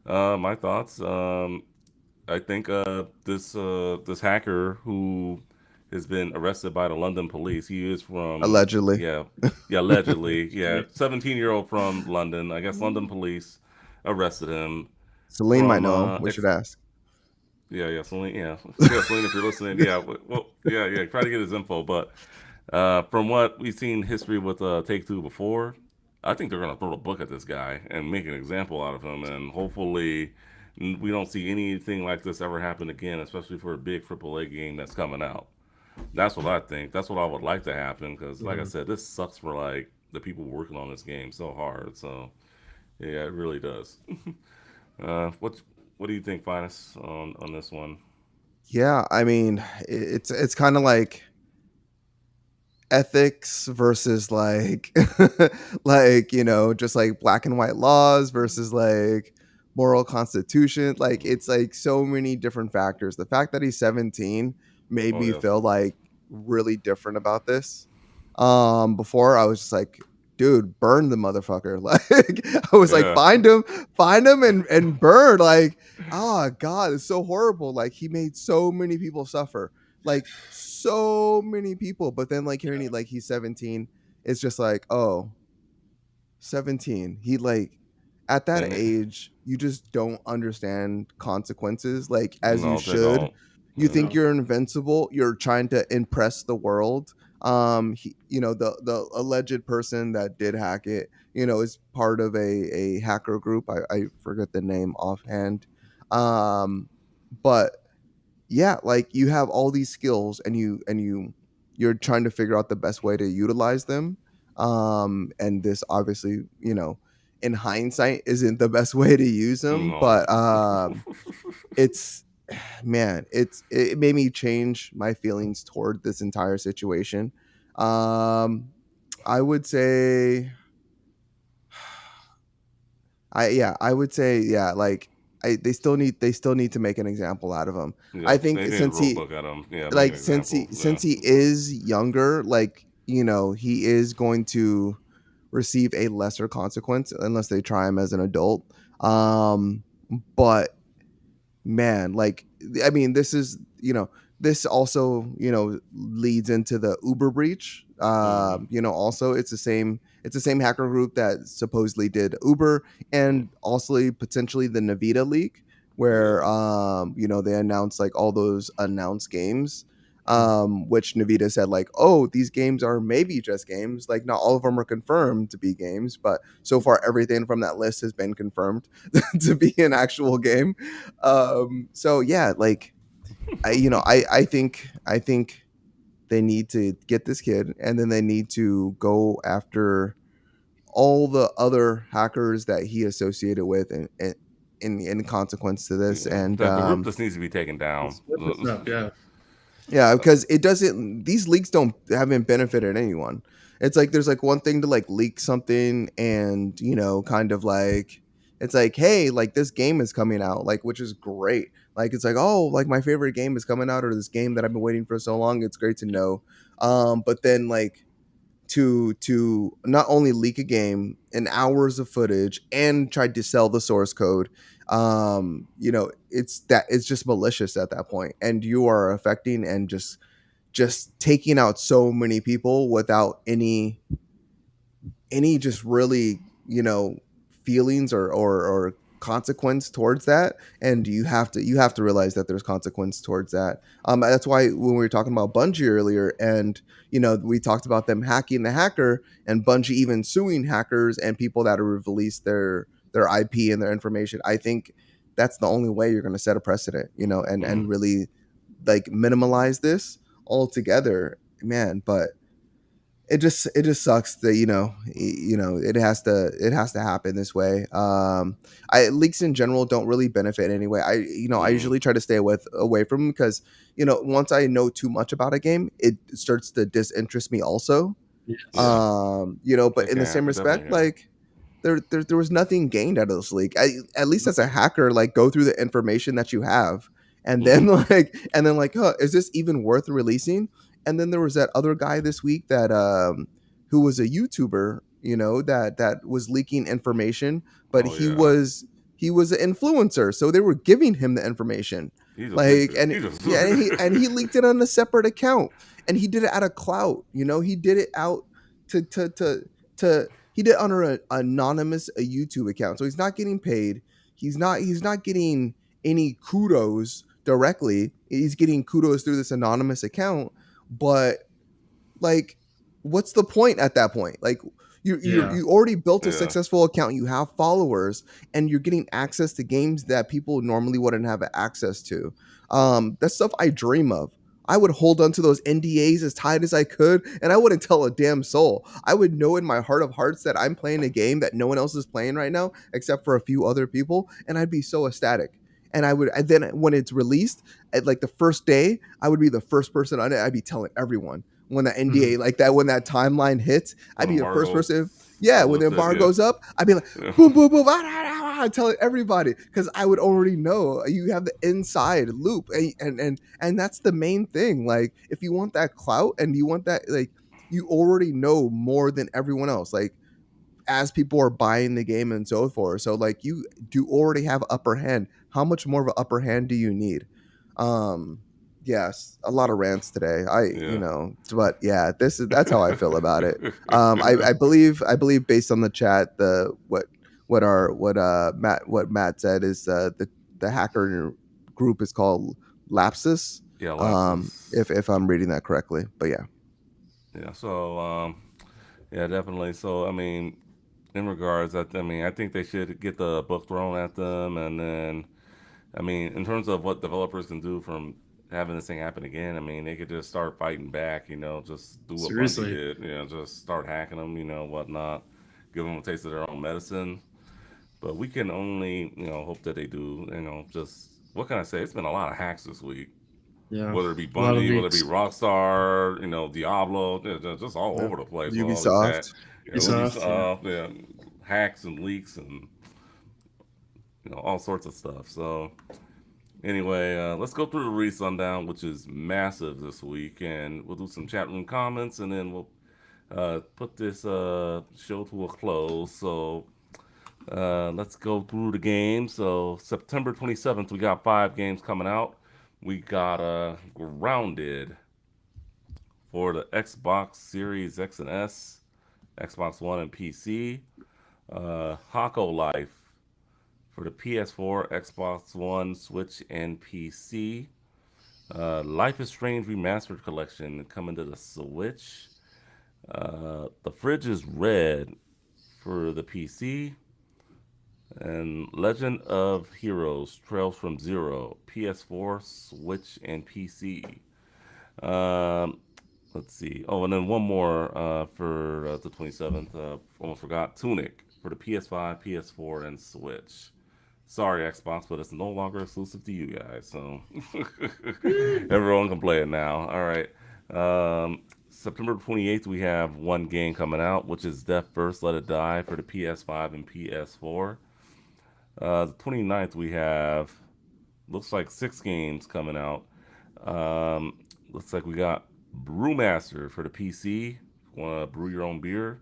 My thoughts. I think this hacker who has been arrested by the London police. He is from Allegedly. allegedly 17-year-old from London. I guess London police arrested him Celine might from know him. We should ask. Celine, Celine, if you're listening, well, try to get his info. But from what we've seen history with Take Two before, I think they're gonna throw the book at this guy and make an example out of him, and hopefully we don't see anything like this ever happen again, especially for a big AAA game that's coming out. That's what I think. That's what I would like to happen because, like I said, this sucks for like the people working on this game so hard. So yeah, it really does. What do you think, Finest, on this one? Yeah, I mean, it's kind of like ethics versus like like, just like black and white laws versus like moral constitution. Like it's like so many different factors. The fact that he's 17 made Oh me yes. feel like really different about this. Before I was just like, dude, burn the motherfucker. Like I was like, Yeah. find him and burn. Like, oh god, it's so horrible. Like he made so many people suffer. Like so many people. But then like hearing like he's 17, it's just like, oh, 17. He like at that And age, you just don't understand consequences like as you no, they should. don't. You Yeah. think you're invincible, you're trying to impress the world. The alleged person that did hack it, is part of a hacker group. I forget the name offhand. But yeah, like you have all these skills and you're trying to figure out the best way to utilize them. And this obviously, in hindsight isn't the best way to use them, No. but it's man, it made me change my feelings toward this entire situation. I would say I would say like they still need to make an example out of him. I Yeah, think they need a since real he book at him. Yeah, make an like since example. he Yeah. since he is younger, like he is going to receive a lesser consequence unless they try him as an adult. But man, like I mean, this also leads into the Uber breach. Mm-hmm. Also it's the same hacker group that supposedly did Uber and also potentially the Nvidia leak where Yeah. they announced like all those announced games, which Nvidia said like, oh, these games are maybe just games, like not all of them are confirmed to be games, but so far everything from that list has been confirmed to be an actual game. So yeah, like I think they need to get this kid, and then they need to go after all the other hackers that he associated with, and in consequence to this. Yeah. And The group just needs to be taken down. split this up, yeah. yeah, because it doesn't. These leaks haven't benefited anyone. It's like there's like one thing to like leak something, and kind of like it's like, hey, like this game is coming out, like which is great. Like it's like, oh, like my favorite game is coming out, or this game that I've been waiting for so long. It's great to know. But then like to not only leak a game and hours of footage and tried to sell the source code, it's just malicious at that point, and you are affecting and just taking out so many people without any just really feelings or consequence towards that. And you have to realize that there's consequence towards that. That's why when we were talking about Bungie earlier, and we talked about them hacking the hacker, and Bungie even suing hackers and people that have released their IP and their information. I think that's the only way you're going to set a precedent, and really like minimalize this altogether, man. But it just sucks that it has to happen this way. Leaks in general don't really benefit anyway. I Mm, usually try to stay away from them because once I know too much about a game, it starts to disinterest me also. Yes. yeah, But it in the can. same It definitely respect, can. like there was nothing gained out of this leak. At least as a hacker, like go through the information that you have, and then Hmm. huh, is this even worth releasing? And then there was that other guy this week that who was a YouTuber, that was leaking information, but Oh yeah, he was an influencer, so they were giving him the information, he just leaked like it. and He just. yeah, and he leaked it on a separate account, and he did it out of clout. He did it out to he did it under an anonymous a YouTube account, so he's not getting paid. He's not getting any kudos directly. He's getting kudos through this anonymous account, but like what's the point at that point? Like Yeah. you already built a Yeah. successful account, you have followers, and you're getting access to games that people normally wouldn't have access to. That's stuff I dream of. I would hold on to those NDAs as tight as I could, and I wouldn't tell a damn soul. I would know in my heart of hearts that I'm playing a game that no one else is playing right now except for a few other people, and I'd be so ecstatic. And then when it's released, at like the first day, I would be the first person on it. I'd be telling everyone when that NDA, like that, when that timeline hits, I'd When be the first embargo person. Yeah, when the lifted, bar yeah. goes up, I'd be like, Yeah. boom, boom, boom, telling everybody because I would already know. You have the inside loop, and that's the main thing. Like, if you want that clout and you want that, like, you already know more than everyone else. Like, as people are buying the game and so forth. So like you do already have upper hand. How much more of an upper hand do you need? Um yes, a lot of rants today. Yeah. But yeah, that's how I feel about it. I believe based on the chat, the what Matt said is the hacker group is called Lapsus. Yeah, lapses. If I'm reading that correctly. But yeah. Yeah, so yeah, definitely. So I mean, in regards that, I mean, I think they should get the book thrown at them, and then I mean, in terms of what developers can do from having this thing happen again, I mean, they could just start fighting back, just do what Bungie Seriously. did, just start hacking them, whatnot, give them a taste of their own medicine. But we can only, hope that they do, just what can I say? It's been a lot of hacks this week, Yeah. whether it be A lot of Bungie, whether it be leaks. Rockstar, Diablo, just all Yeah. over the place with all this hack. Ubisoft. Yeah, Ubisoft. Yeah. Ubisoft, yeah, hacks and leaks and all sorts of stuff. So anyway, let's go through the Reese rundown, which is massive this week, and we'll do some chat room comments, and then we'll put this show to a close. So let's go through the games. So September 27th, we got 5 games coming out. We got Grounded for the Xbox Series X and S, Xbox One, and PC. Hako Life for the PS4, Xbox One, Switch, and PC. Life is Strange Remastered Collection coming to the Switch. The Fridge is Red for the PC. And Legend of Heroes Trails from Zero, PS4, Switch, and PC. Um, let's see. Oh, and then one more for the 27th. Almost forgot. Tunic for the PS5, PS4, and Switch. Sorry, Xbox, but it's no longer exclusive to you guys. So everyone can play it now. All right. September 28th, we have one game coming out, which is Death First Let It Die for the PS5 and PS4. The 29th, we have, looks like 6 games coming out. Um, looks like we got Brewmaster for the PC. Want to brew your own beer?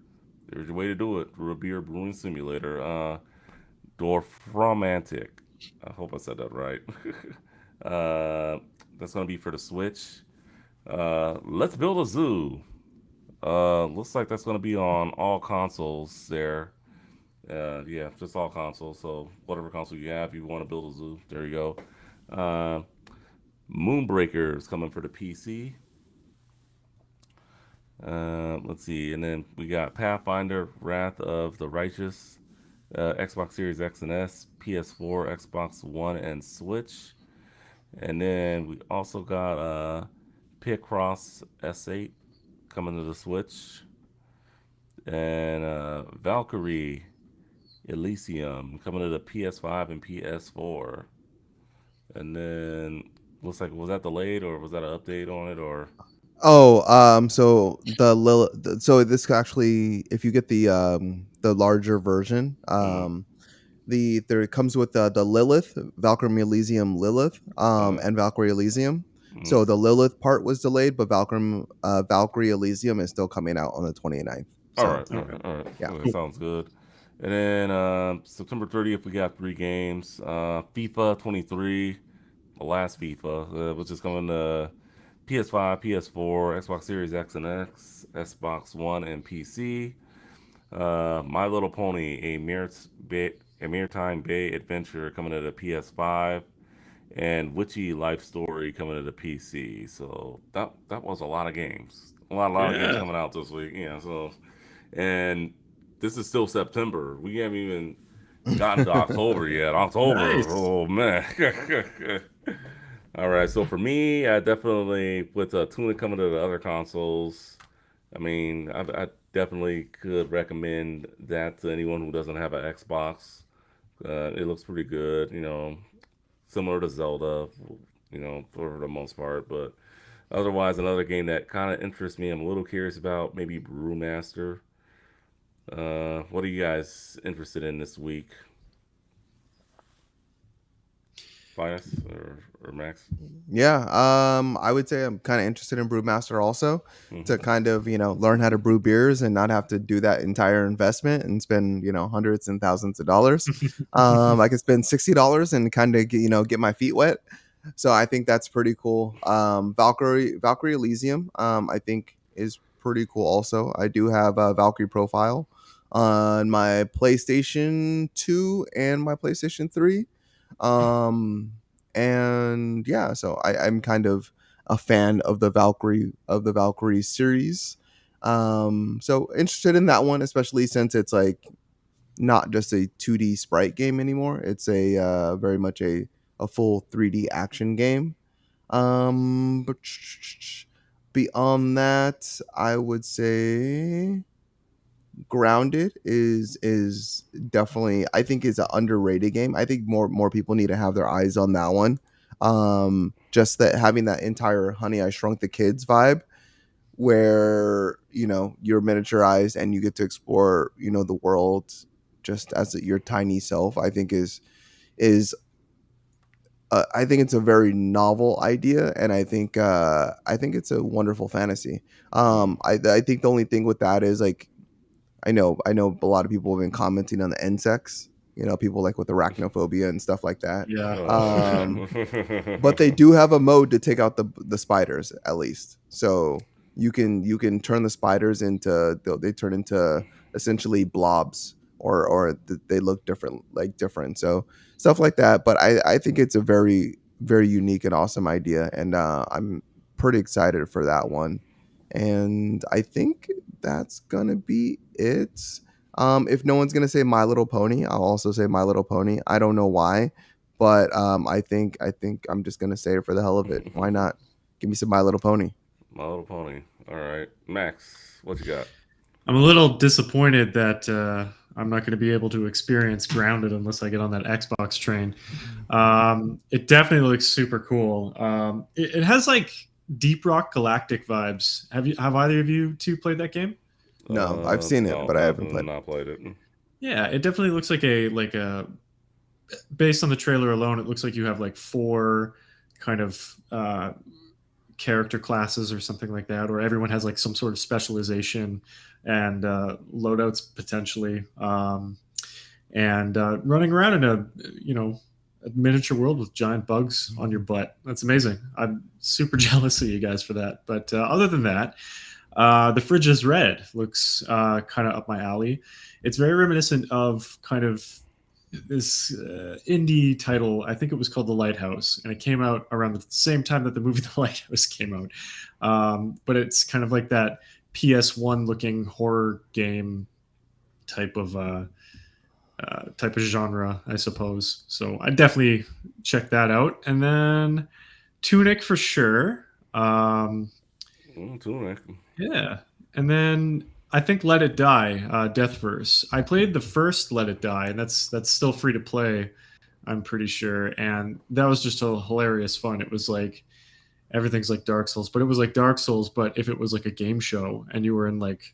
There's your way to do it. Brew a beer brewing simulator. Dorfromantic. I hope I said that right. uh, that's going to be for the Switch. Let's Build a Zoo. Looks like that's going to be on all consoles there. Yeah, just all consoles. So whatever console you have, you want to build a zoo, there you go. Uh, Moonbreaker is coming for the PC. Let's see, and then we got Pathfinder: Wrath of the Righteous, Xbox Series X and S, PS4, Xbox One, and Switch. And then we also got Picross S8 coming to the Switch. and Valkyrie Elysium coming to the PS5 and PS4. And then looks like, was that delayed or was that an update on it or? Oh, so so this actually, if you get the larger version, Mm, there it comes with the Lilith, Valkyrie Elysium Lilith, uh, and Valkyrie Elysium. mm. So the Lilith part was delayed, but Valkyrie Elysium is still coming out on the 29th. All So right, all Okay. right, all right. yeah. Well, that Cool. sounds good. And then September 30th, we got 3 games. FIFA 23, the last FIFA, which is coming to PS5, PS4, Xbox Series X and X, Xbox One, and PC. My Little Pony, a Maritime Bay Adventure coming to the PS5, and Witchy Life Story coming to the PC. So that was a lot of games. A lot of games Yeah. coming out this week. Yeah. So and this is still September. We haven't even gotten to October yet. October. Nice. Oh man. All right. So for me, I definitely with Tuna coming to the other consoles. I mean, I definitely could recommend that to anyone who doesn't have an Xbox. It looks pretty good. Similar to Zelda. For the most part, but otherwise, another game that kind of interests me. I'm a little curious about maybe Brewmaster. What are you guys interested in this week? Finest or Max? Yeah, I would say I'm kind of interested in Brewmaster also, Hmm. to kind of learn how to brew beers and not have to do that entire investment and spend hundreds and thousands of dollars. I could spend $60 and kind of get my feet wet. So I think that's pretty cool. Valkyrie Elysium, I think is pretty cool. Also, I do have a Valkyrie profile on my PlayStation 2 and my PlayStation 3. Um, and yeah, so I'm kind of a fan of the Valkyrie series. So interested in that one, especially since it's like not just a 2D sprite game anymore. It's a very much a full 3D action game. But beyond that, I would say Grounded is definitely, I think, is an underrated game. I think more people need to have their eyes on that one. Just that having that entire Honey I Shrunk the Kids vibe, where you're miniaturized and you get to explore the world just as your tiny self. I think is I think it's a very novel idea, and I think it's a wonderful fantasy. Mm. I think the only thing with that is like I know a lot of people have been commenting on the insects. People like with arachnophobia and stuff like that. Yeah. Oh Um, but they man. do have a mode to take out the spiders at least. So you can turn the spiders into they turn into essentially blobs, or they look different. So stuff like that. But I think it's a very very unique and awesome idea, and I'm pretty excited for that one. And I think that's gonna be it. If no one's gonna say My Little Pony, I'll also say My Little Pony. I don't know why, but I think I'm just gonna say it for the hell of it. Why not? Give me some My Little Pony. My Little Pony. All right, Max, what you got? I'm a little disappointed that I'm not going to be able to experience Grounded unless I get on that Xbox train. It definitely looks super cool. It has like Deep Rock Galactic vibes. Have either of you two played that game? No, I've seen it, No, but I I've haven't played it. not played it. Yeah, it definitely looks like a based on the trailer alone, it looks like you have like four kind of character classes or something like that, or everyone has like some sort of specialization and loadouts potentially, and running around in a miniature world with giant bugs on your butt. That's amazing. I'm super jealous of you guys for that. But other than that, the Fridge is Red looks kind of up my alley. It's very reminiscent of kind of this indie title. I think it was called The Lighthouse, and it came out around the same time that the movie The Lighthouse came out. But it's kind of like that PS1 looking horror game type of genre, I suppose. So I definitely check that out. And then Tunic for sure. Tunic. Yeah, and then I think Let It Die, Deathverse. I played the first Let It Die, and that's still free to play, I'm pretty sure. And that was just a hilarious fun. It was like everything's like Dark Souls, but it was like Dark Souls, but if it was like a game show and you were in like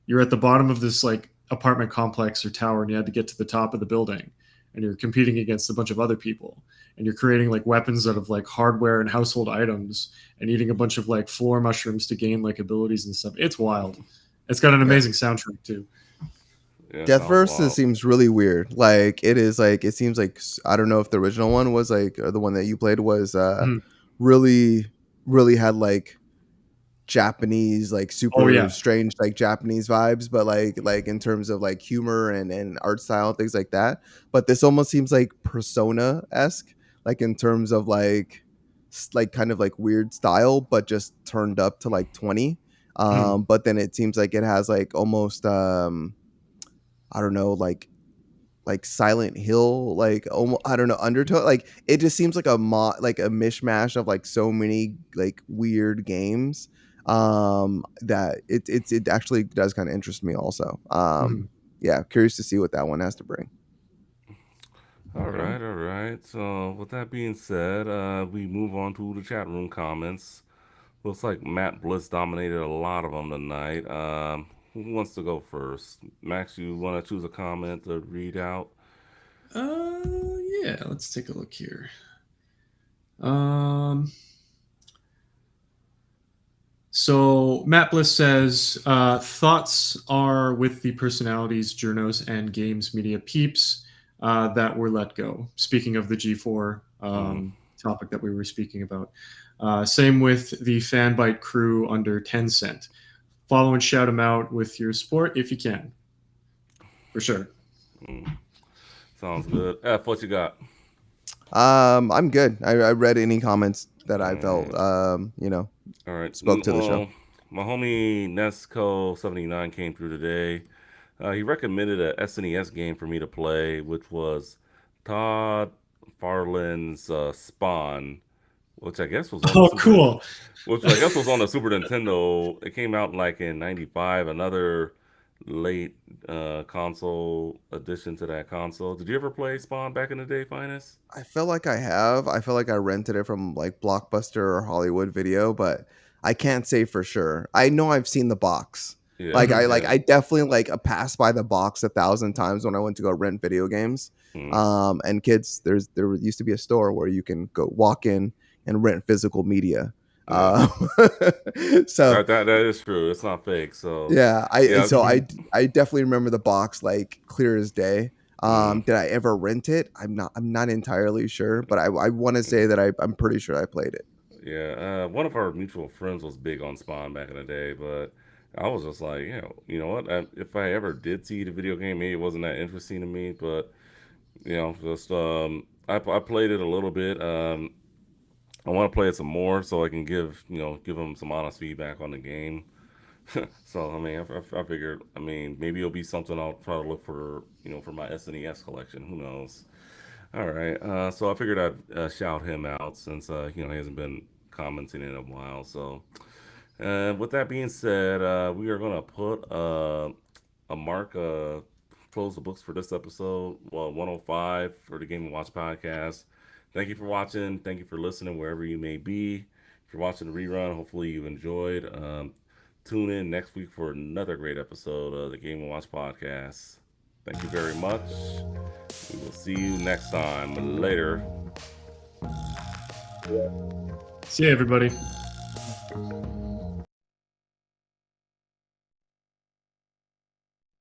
you're at the bottom of this like apartment complex or tower and you had to get to the top of the building and you're competing against a bunch of other people and you're creating like weapons out of like hardware and household items and eating a bunch of like floor mushrooms to gain like abilities and stuff. It's wild. It's got an amazing soundtrack too. Yeah, Death sounds Verse wild. seems really weird. Like it is like it seems like I don't know if the original one was like or the one that you played was Mhm. really really had like Japanese like Oh super yeah. strange like Japanese vibes, but like in terms of like humor and art style and things like that. But this almost seems like Persona esque, like in terms of like like kind of like weird style, but just turned up to like 20. Mhm. But then it seems like it has like almost I don't know like Silent Hill, like almost, I don't know, undertow. Like it just seems like like a mishmash of like so many like weird games. That it actually does kind of interest me also. Mhm. Yeah, curious to see what that one has to bring. All Right on. right, all right. So, with that being said, we move on to the chat room comments. Looks like Matt Bliss dominated a lot of them tonight. Who wants to go first? Max, you want to choose a comment to read out? Yeah, let's take a look here. Um, so Matt Bliss says thoughts are with the personalities, journos, and games media peeps that were let go. Speaking of the G4 Mm. topic that we were speaking about. Same with the Fanbyte crew under Tencent. Follow and shout them out with your support if you can, for sure. Mm. Sounds good. F, what you got? I'm good. I read any comments that I felt Alright. All right. spoke to the show. Well, my homie Nesco79 came through today. He recommended a SNES game for me to play, which was Todd Farland's Spawn, which I guess was on the Oh, Super, cool. which I guess was on the Super Nintendo. It came out like in '95. Another late console addition to that console. Did you ever play Spawn back in the day, Finest? I feel like I have. I feel like I rented it from like Blockbuster or Hollywood Video, but I can't say for sure. I know I've seen the box. Yeah, Like Mhm. I definitely like passed by the box 1,000 times when I went to go rent video games. mm, And kids, there used to be a store where you can go walk in and rent physical media. yeah. Um, so That is true. It's not fake. So yeah, yeah. Mhm. I definitely remember the box like clear as day. Mm. Did I ever rent it? I'm not entirely sure, but I want to say that I'm pretty sure I played it. Yeah, one of our mutual friends was big on Spawn back in the day, but I was just like, you know what? If I ever did see the video game, maybe it wasn't that interesting to me. But just I played it a little bit. I want to play it some more so I can give them some honest feedback on the game. So I mean, I figured, I mean, maybe it'll be something I'll try to look for, for my SNES collection. Who knows? All right. So I figured I'd shout him out since he hasn't been commenting in a while. So with that being said, we are gonna put a mark, close the books for this episode. Well, 105 for the Game and Watch podcast. Thank you for watching. Thank you for listening wherever you may be. If you're watching the rerun, hopefully you enjoyed. Tune in next week for another great episode of the Game and Watch podcast. Thank you very much. We will see you next time. Later. See you, everybody.